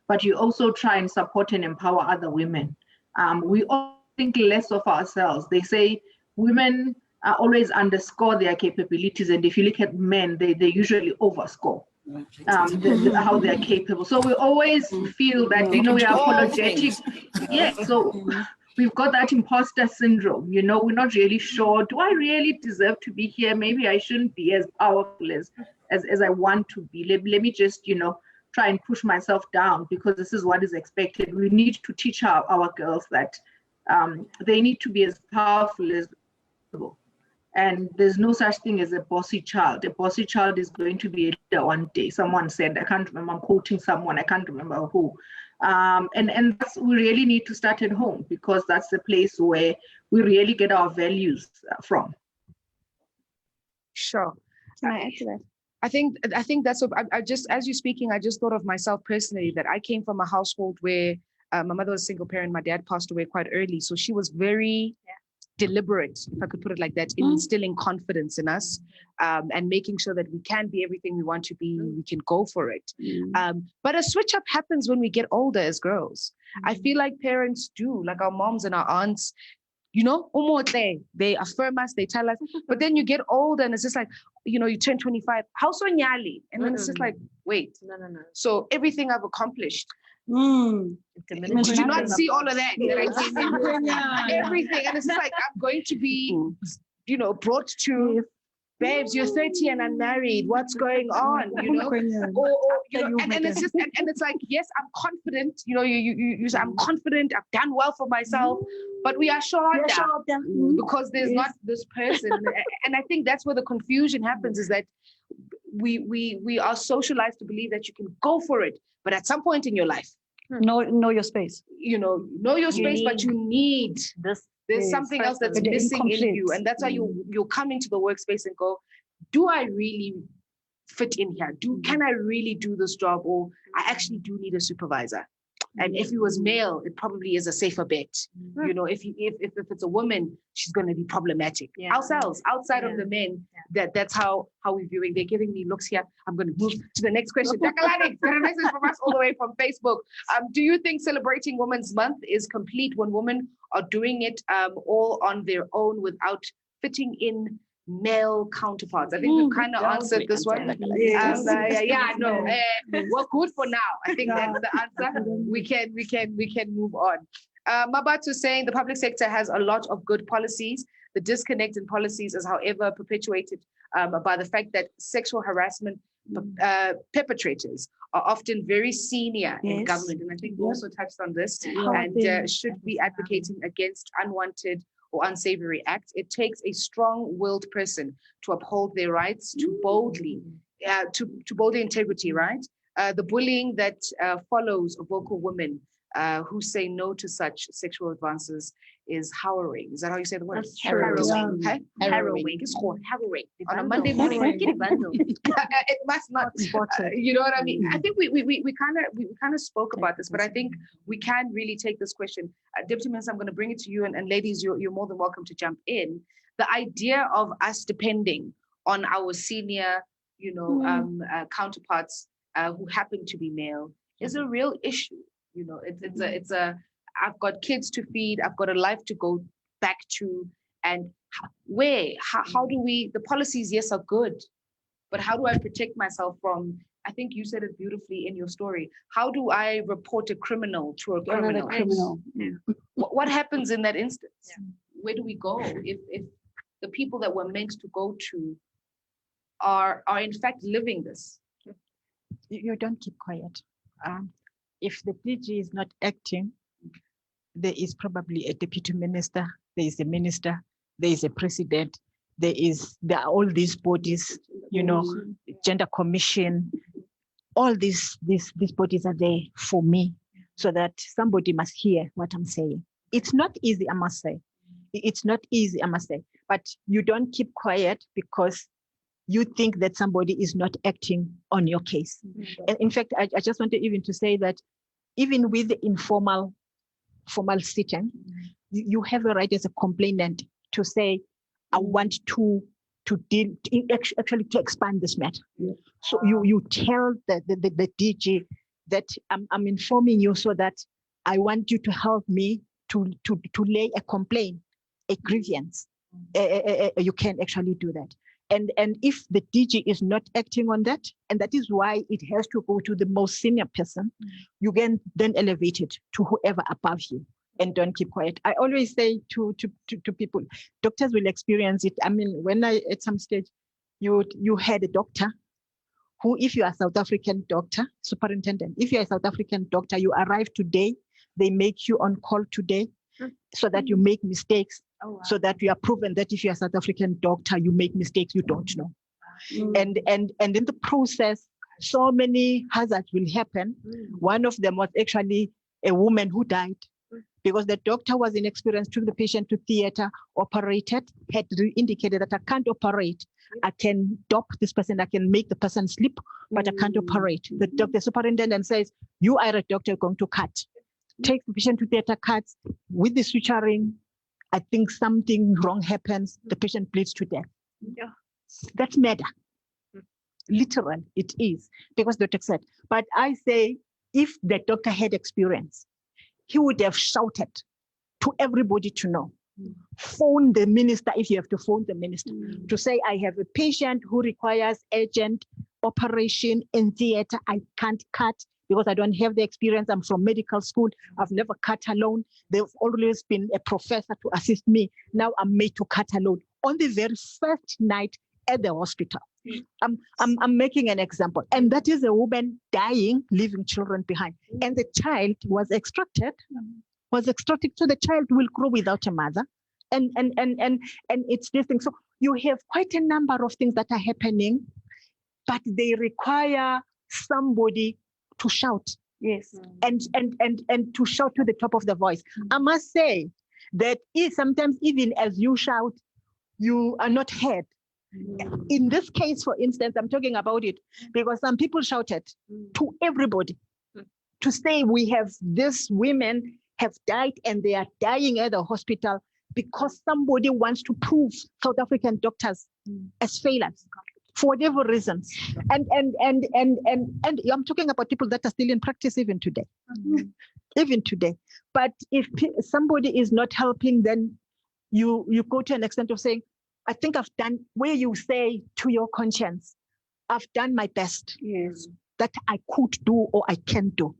but you also try and support and empower other women. We all think less of ourselves. They say women always underscore their capabilities, and if you look at men, they usually overscore how they're capable. So we always feel that we are apologetic. So we've got that imposter syndrome. We're not really sure. Do I really deserve to be here? Maybe I shouldn't be as powerful as I want to be. Let me just try and push myself down because this is what is expected. We need to teach our girls that they need to be as powerful as possible. And there's no such thing as a bossy child. A bossy child is going to be a leader one day. Someone said, I can't remember, I'm quoting someone, I can't remember who. And we really need to start at home because that's the place where we really get our values from. Sure. Can I add to that? I think that's what I just, as you're speaking, I just thought of myself personally, that I came from a household where my mother was a single parent, my dad passed away quite early. So she was very deliberate, if I could put it like that, in instilling confidence in us, and making sure that we can be everything we want to be, we can go for it. But a switch up happens when we get older as girls. I feel like parents do, like our moms and our aunts, they affirm us, they tell us, but then you get older and it's just like, you turn 25, how so nyali? And then it's just like, wait, no. So everything I've accomplished, Did you not see all of that? Everything. And it's just like, I'm going to be, you know, brought to, babes, you're 30 and unmarried. What's going on? You know, or you know, and it's just, and it's like, yes, I'm confident. You know, you say, I'm confident. I've done well for myself, but we are short because there's not this person. And I think that's where the confusion happens, is that we are socialized to believe that you can go for it, but at some point in your life, know your space. You know your space, but you need this. There's something else that's missing in you, and that's why you'll come into the workspace and go, do I really fit in here? Can I really do this job, or I actually do need a supervisor? And if he was male, it probably is a safer bet. You know, if it's a woman, she's going to be problematic. Ourselves, outside of the men, that's how we're viewing. They're giving me looks here. I'm going to move to the next question. Takalani, got a message from us all the way from Facebook. Do you think celebrating Women's Month is complete when women are doing it all on their own without fitting in male counterparts? I think we've kind of answered this one. We're good for now. I think that's the answer. We can move on. Mabatu saying the public sector has a lot of good policies. The disconnect in policies is, however, perpetuated by the fact that sexual harassment perpetrators are often very senior in government, and I think we also touched on this. And should be advocating against unwanted or unsavory acts. It takes a strong-willed person to uphold their rights, to boldly integrity, right? The bullying that follows vocal women who say no to such sexual advances is harrowing. Is that how you say the word? That's harrowing. Okay? Harrowing. It's called harrowing. On a Monday morning, it must not. You know what I mean? I think we kind of spoke about this, but I think we can really take this question. Deputy Minister, I'm going to bring it to you, and ladies, you're more than welcome to jump in. The idea of us depending on our senior, counterparts who happen to be male is a real issue. You know, it's a I've got kids to feed, I've got a life to go back to, and how do we, the policies, yes, are good, but how do I protect myself from, I think you said it beautifully in your story, how do I report a criminal to a criminal? What happens in that instance? Where do we go if the people that we're meant to go to are in fact living this? You don't keep quiet. If the DG is not acting, there is probably a deputy minister, there is a minister, there is a president, there are all these bodies, gender commission, all these bodies are there for me, so that somebody must hear what I'm saying. It's not easy, I must say. It's not easy, I must say. But you don't keep quiet because you think that somebody is not acting on your case. And in fact, I just wanted even to say that even with the formal sitting, you have a right as a complainant to say, I want to expand this matter. So you tell the DG that I'm informing you so that I want you to help me to lay a complaint, a grievance. You can actually do that. And if the DG is not acting on that, and that is why it has to go to the most senior person, you can then elevate it to whoever above you, and don't keep quiet. I always say to people, doctors will experience it. I mean, when at some stage, you had a doctor who, if you are a South African doctor, superintendent, if you are a South African doctor, you arrive today, they make you on call today, so that you make mistakes. So that you are proven that if you're a South African doctor, you make mistakes you don't know. And in the process, so many hazards will happen. One of them was actually a woman who died because the doctor was inexperienced, took the patient to theater, operated, had indicated that I can't operate. I can dope this person, I can make the person sleep, but I can't operate. The superintendent says, you are a doctor going to cut. Take the patient to theater, cuts with the suturing. I think something wrong happens, the patient bleeds to death. That's murder. Literal, it is, because the doctor said. But I say, if the doctor had experience, he would have shouted to everybody to know. Phone the minister if you have to phone the minister to say, I have a patient who requires urgent operation in theater, I can't cut because I don't have the experience. I'm from medical school. I've never cut alone. There's always been a professor to assist me. Now I'm made to cut alone on the very first night at the hospital. I'm making an example, and that is a woman dying, leaving children behind, and the child was extracted. So the child will grow without a mother, and it's this thing. So you have quite a number of things that are happening, but they require somebody to shout. Yes, and to shout to the top of the voice. I must say that sometimes even as you shout, you are not heard. In this case, for instance, I'm talking about it because some people shouted to everybody to say we have these women have died and they are dying at the hospital because somebody wants to prove South African doctors as failures for whatever reasons. And I'm talking about people that are still in practice even today. Even today. But if somebody is not helping, then you go to an extent of saying, I think I've done, where you say to your conscience, I've done my best. Yes. That I could do or I can do.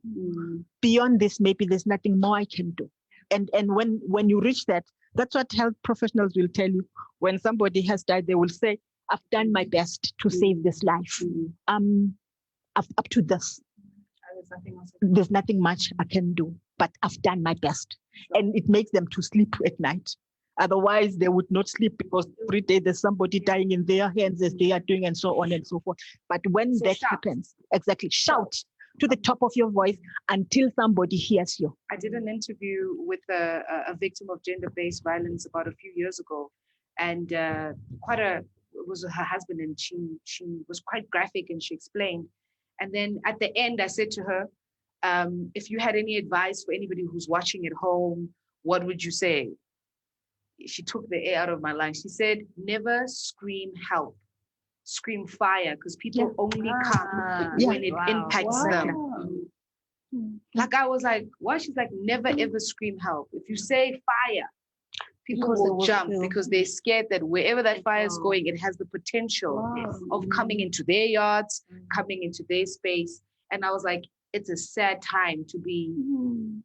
Beyond this, maybe there's nothing more I can do. And when you reach that, that's what health professionals will tell you. When somebody has died, they will say, I've done my best to save this life. Up to this. There's nothing much I can do, but I've done my best. And it makes them to sleep at night. Otherwise, they would not sleep because every day there's somebody dying in their hands as they are doing and so on and so forth. But when that happens, exactly, shout to the top of your voice until somebody hears you. I did an interview with a victim of gender-based violence about a few years ago, and it was her husband, and she was quite graphic and she explained. And then at the end, I said to her, if you had any advice for anybody who's watching at home, what would you say? She took the air out of my lungs. She said, never scream help, scream fire, because people only come when it impacts them. Like I was like, why? She's like, never ever scream help. If you say fire, people will jump because they're scared that wherever that fire is going, it has the potential of coming into their yards, coming into their space. And I was like, it's a sad time to be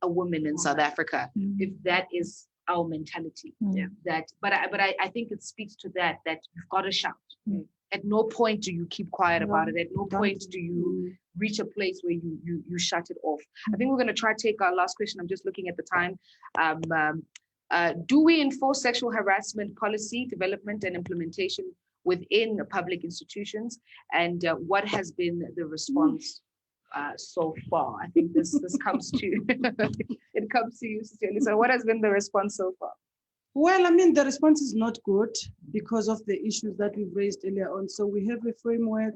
a woman in South Africa if that is our mentality. But I think it speaks to that you've got to shout. At no point do you keep quiet about it. At no point do you reach a place where you shut it off. I think we're going to try to take our last question. I'm just looking at the time. Do we enforce sexual harassment policy development and implementation within public institutions? And what has been the response so far? I think this comes to it comes to you, Cecilia. So what has been the response so far? Well, I mean, the response is not good because of the issues that we've raised earlier on. So we have a framework.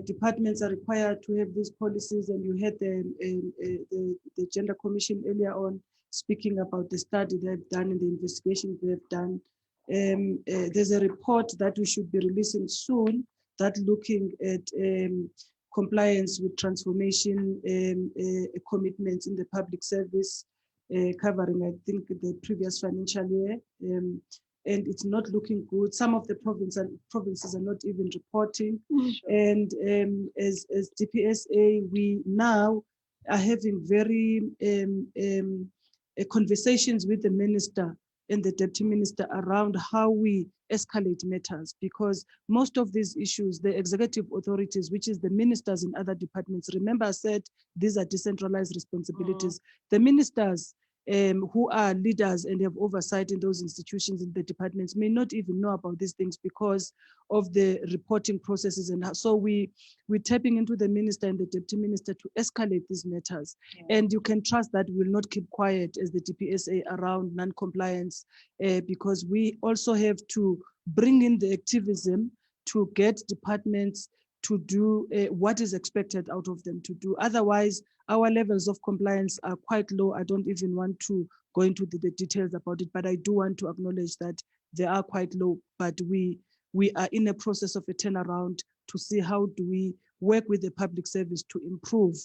Departments are required to have these policies, and you had the Gender Commission earlier on speaking about the study they've done and the investigation they've done. There's a report that we should be releasing soon that looking at compliance with transformation commitments in the public service, covering, I think, the previous financial year. And it's not looking good. Some of the provinces are not even reporting. And as DPSA, we now are having very conversations with the minister and the deputy minister around how we escalate matters, because most of these issues, the executive authorities, which is the ministers in other departments, remember I said these are decentralized responsibilities. The ministers who are leaders and have oversight in those institutions in the departments may not even know about these things because of the reporting processes. And so we're tapping into the minister and the deputy minister to escalate these matters. And you can trust that we will not keep quiet as the DPSA around non-compliance, because we also have to bring in the activism to get departments to do what is expected out of them to do. Otherwise, our levels of compliance are quite low. I don't even want to go into the details about it, but I do want to acknowledge that they are quite low. But we are in a process of a turnaround to see how do we work with the public service to improve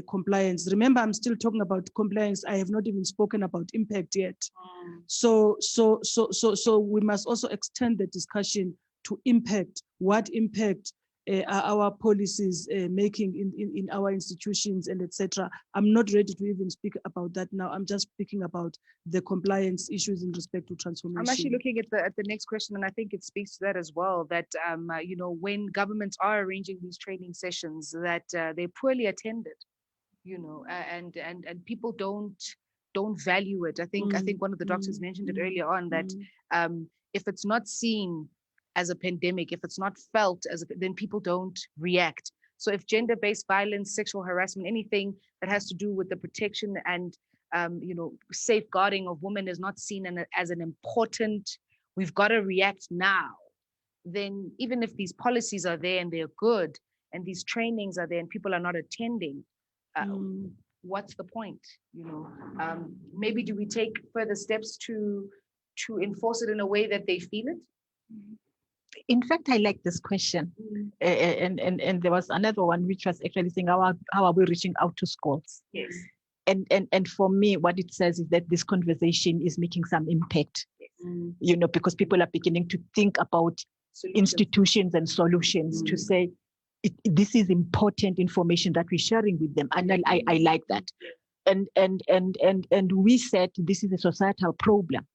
compliance. Remember, I'm still talking about compliance. I have not even spoken about impact yet. So we must also extend the discussion to impact. What impact our policies making in our institutions and etc. I'm not ready to even speak about that now. I'm just speaking about the compliance issues in respect to transformation. I'm actually looking at the next question, and I think it speaks to that as well. That you know, when governments are arranging these training sessions, that they're poorly attended, you know, and people don't value it. I think one of the doctors mentioned it earlier on that if it's not seen as a pandemic, if it's not felt as then people don't react. So if gender-based violence, sexual harassment, anything that has to do with the protection and you know, safeguarding of women is not seen as an important, we've got to react now, then even if these policies are there and they're good and these trainings are there and people are not attending, what's the point? You know, maybe do we take further steps to enforce it in a way that they feel it? In fact, I like this question. And there was another one which was actually saying, how are we reaching out to schools? Yes. And for me, what it says is that this conversation is making some impact, you know, because people are beginning to think about institutions and solutions to say, this is important information that we're sharing with them. And I like that. And we said this is a societal problem.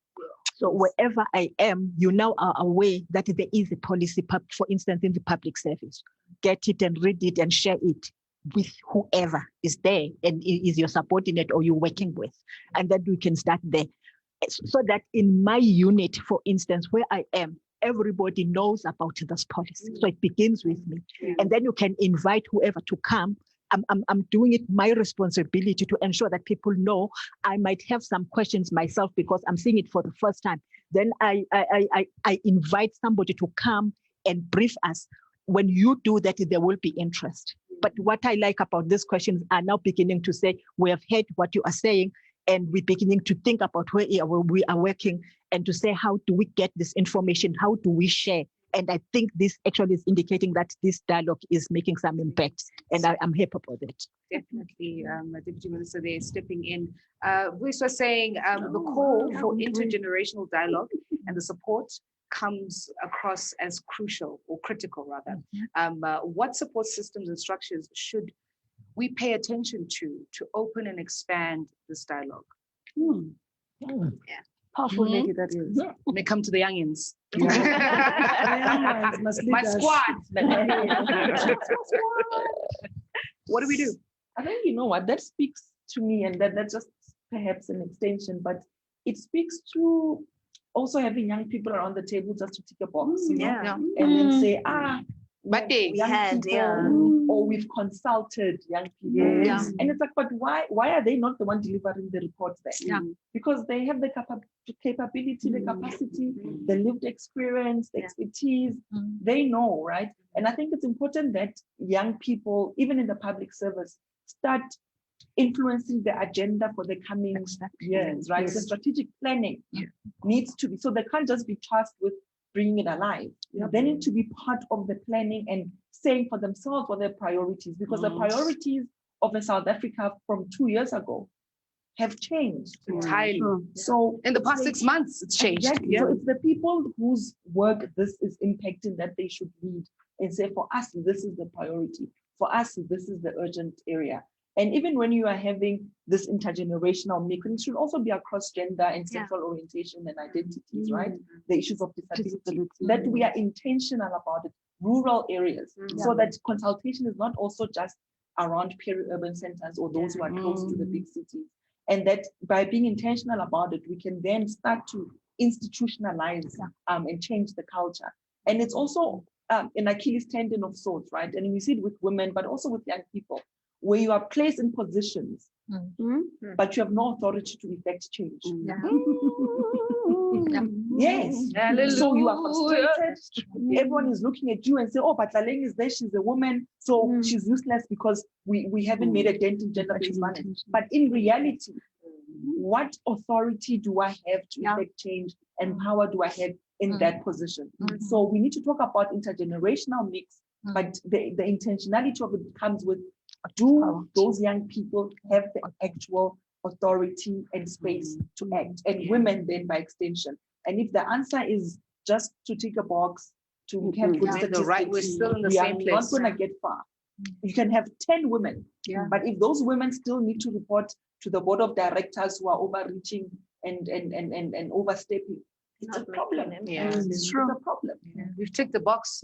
So wherever I am, you now are aware that there is a policy, for instance, in the public service. Get it and read it and share it with whoever is there and is your subordinate or you're working with. And then we can start there. So that in my unit, for instance, where I am, everybody knows about this policy. So it begins with me. And then you can invite whoever to come. I'm doing it my responsibility to ensure that people know. I might have some questions myself because I'm seeing it for the first time. Then I invite somebody to come and brief us. When you do that, there will be interest. But what I like about these questions are now beginning to say, we have heard what you are saying, and we're beginning to think about where we are working and to say, how do we get this information? How do we share? And I think this actually is indicating that this dialogue is making some impact, and I'm happy about it. Definitely, Deputy Minister, they're stepping in. We were saying the call for intergenerational dialogue and the support comes across as crucial or critical, rather. What support systems and structures should we pay attention to open and expand this dialogue? Yeah. Powerful lady that is. May come to the youngins. My squad. What do we do? I think, you know what, that speaks to me, and that's just perhaps an extension, but it speaks to also having young people around the table just to tick a box, you know, and then say, but we had people, or we've consulted young people, and it's like, but why are they not the one delivering the reports then? Because they have the capability, the capacity, the lived experience, the expertise. They know, right? And I think it's important that young people, even in the public service, start influencing the agenda for the coming years, right? The strategic planning needs to be, so they can't just be tasked with bringing it alive. They need to be part of the planning and saying for themselves what their priorities, because the priorities of South Africa from 2 years ago have changed entirely. So in the past 6 months, it's changed. Exactly. So it's the people whose work this is impacting that they should lead and say, for us, this is the priority. For us, this is the urgent area. And even when you are having this intergenerational mix, it should also be across gender and sexual orientation and identities, right? The issues of disability, that we are intentional about it, rural areas, so that consultation is not also just around peri-urban centers or those who are close to the big cities. And that by being intentional about it, we can then start to institutionalize and change the culture. And it's also an Achilles tendon of sorts, right? And we see it with women, but also with young people, where you are placed in positions, but you have no authority to effect change. Yes. Hallelujah. So you are frustrated. Everyone is looking at you and say, oh, but Laleng is there, she's a woman, so she's useless because we haven't made a dent in gender-based violence. But in reality, what authority do I have to effect change and power do I have in that position? So we need to talk about intergenerational mix, but the intentionality of it comes with, do those young people have the actual authority and space to act, and women then by extension? And if the answer is just to tick a box, to have good statistics. We're still in the we same are place. not going to get far. You can have 10 women, but if those women still need to report to the board of directors who are overreaching and overstepping, it's a problem. It's a problem. We've ticked the box.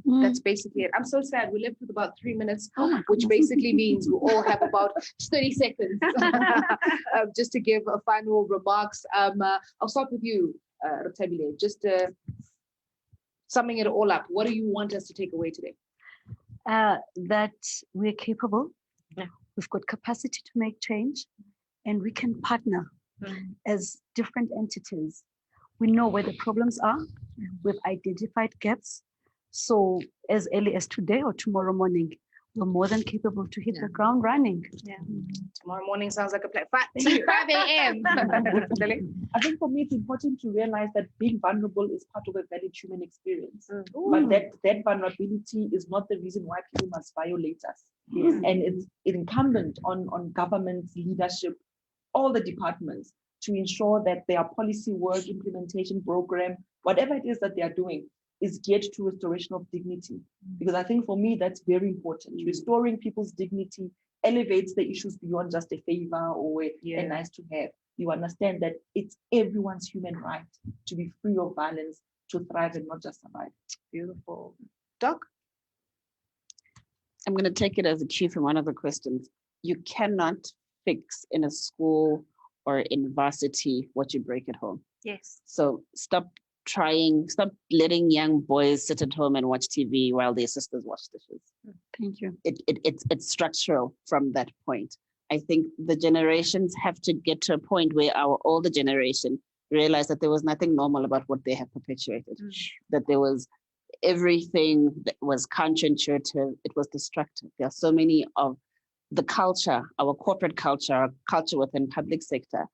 That's basically it. I'm so sad. We're left with about 3 minutes, which basically means we all have about 30 seconds just to give a final remarks. I'll start with you, Ratabile. Just summing it all up. What do you want us to take away today? That we're capable, we've got capacity to make change, and we can partner as different entities. We know where the problems are, we've identified gaps. So as early as today or tomorrow morning, we're more than capable to hit the ground running. Tomorrow morning sounds like a plan. 5 a.m. I think for me, it's important to realize that being vulnerable is part of a valid human experience. But that vulnerability is not the reason why people must violate us. And it's incumbent on government's leadership, all the departments, to ensure that their policy work, implementation program, whatever it is that they are doing, is geared to restoration of dignity. Because I think for me, that's very important. Restoring people's dignity elevates the issues beyond just a favor or a nice to have. You understand that it's everyone's human right to be free of violence, to thrive and not just survive. Beautiful. Doc? I'm going to take it as a cue from one of the questions. You cannot fix in a school or in varsity what you break at home. Yes. So stop letting young boys sit at home and watch TV while their sisters wash dishes. Thank you. It's structural from that point. I think the generations have to get to a point where our older generation realized that there was nothing normal about what they have perpetuated, that there was everything that was counterintuitive, it was destructive. There are so many of the culture, our corporate culture, our culture within public sector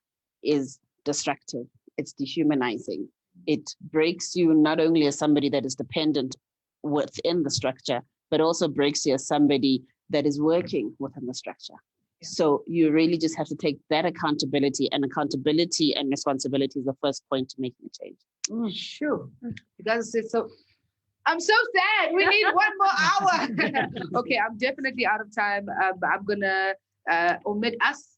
is destructive. It's dehumanizing. It breaks you not only as somebody that is dependent within the structure, but also breaks you as somebody that is working within the structure. So you really just have to take that accountability and responsibility is the first point to making a change. Sure. You guys said so. I'm so sad. We need 1 more hour. Okay, I'm definitely out of time. I'm gonna omit us.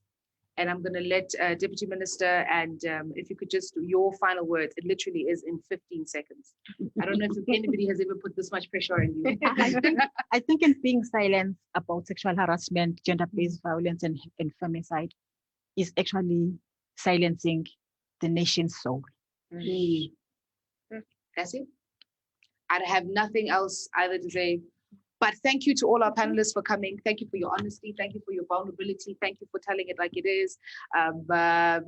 And I'm going to let Deputy Minister, and if you could just do your final words, it literally is in 15 seconds. I don't know if anybody has ever put this much pressure on you. I think in being silent about sexual harassment, gender-based violence, and femicide is actually silencing the nation's soul. That's it. I have nothing else either to say. But thank you to all our panelists for coming. Thank you for your honesty. Thank you for your vulnerability. Thank you for telling it like it is.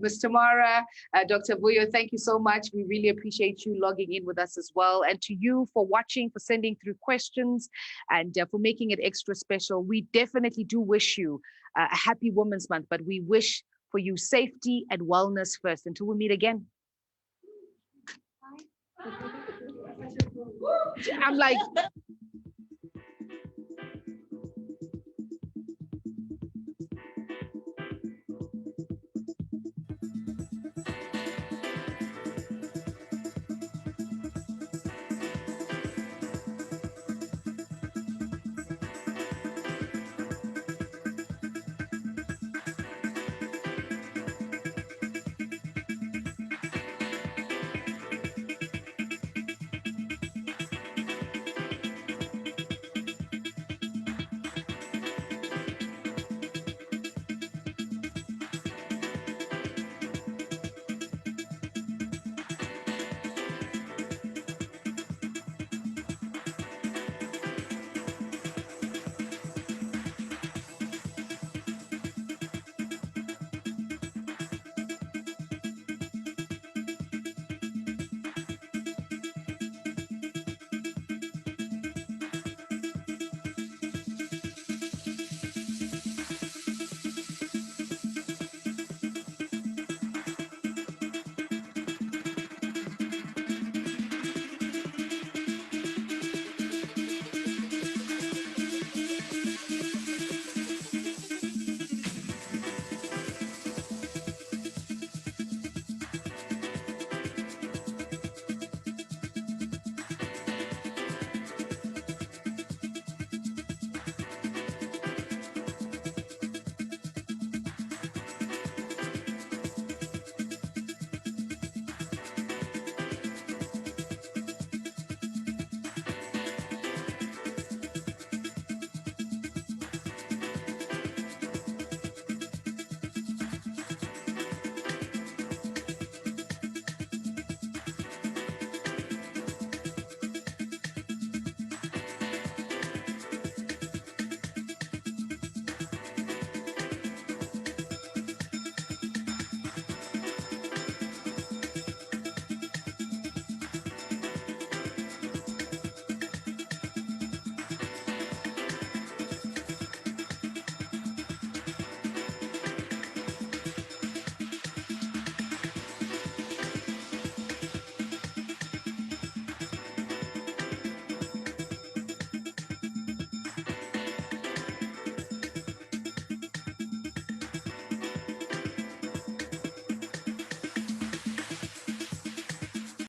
Ms. Tamara, Dr. Vuyo, thank you so much. We really appreciate you logging in with us as well. And to you for watching, for sending through questions, and for making it extra special. We definitely do wish you a happy Women's Month, but we wish for you safety and wellness first. Until we meet again. I'm like...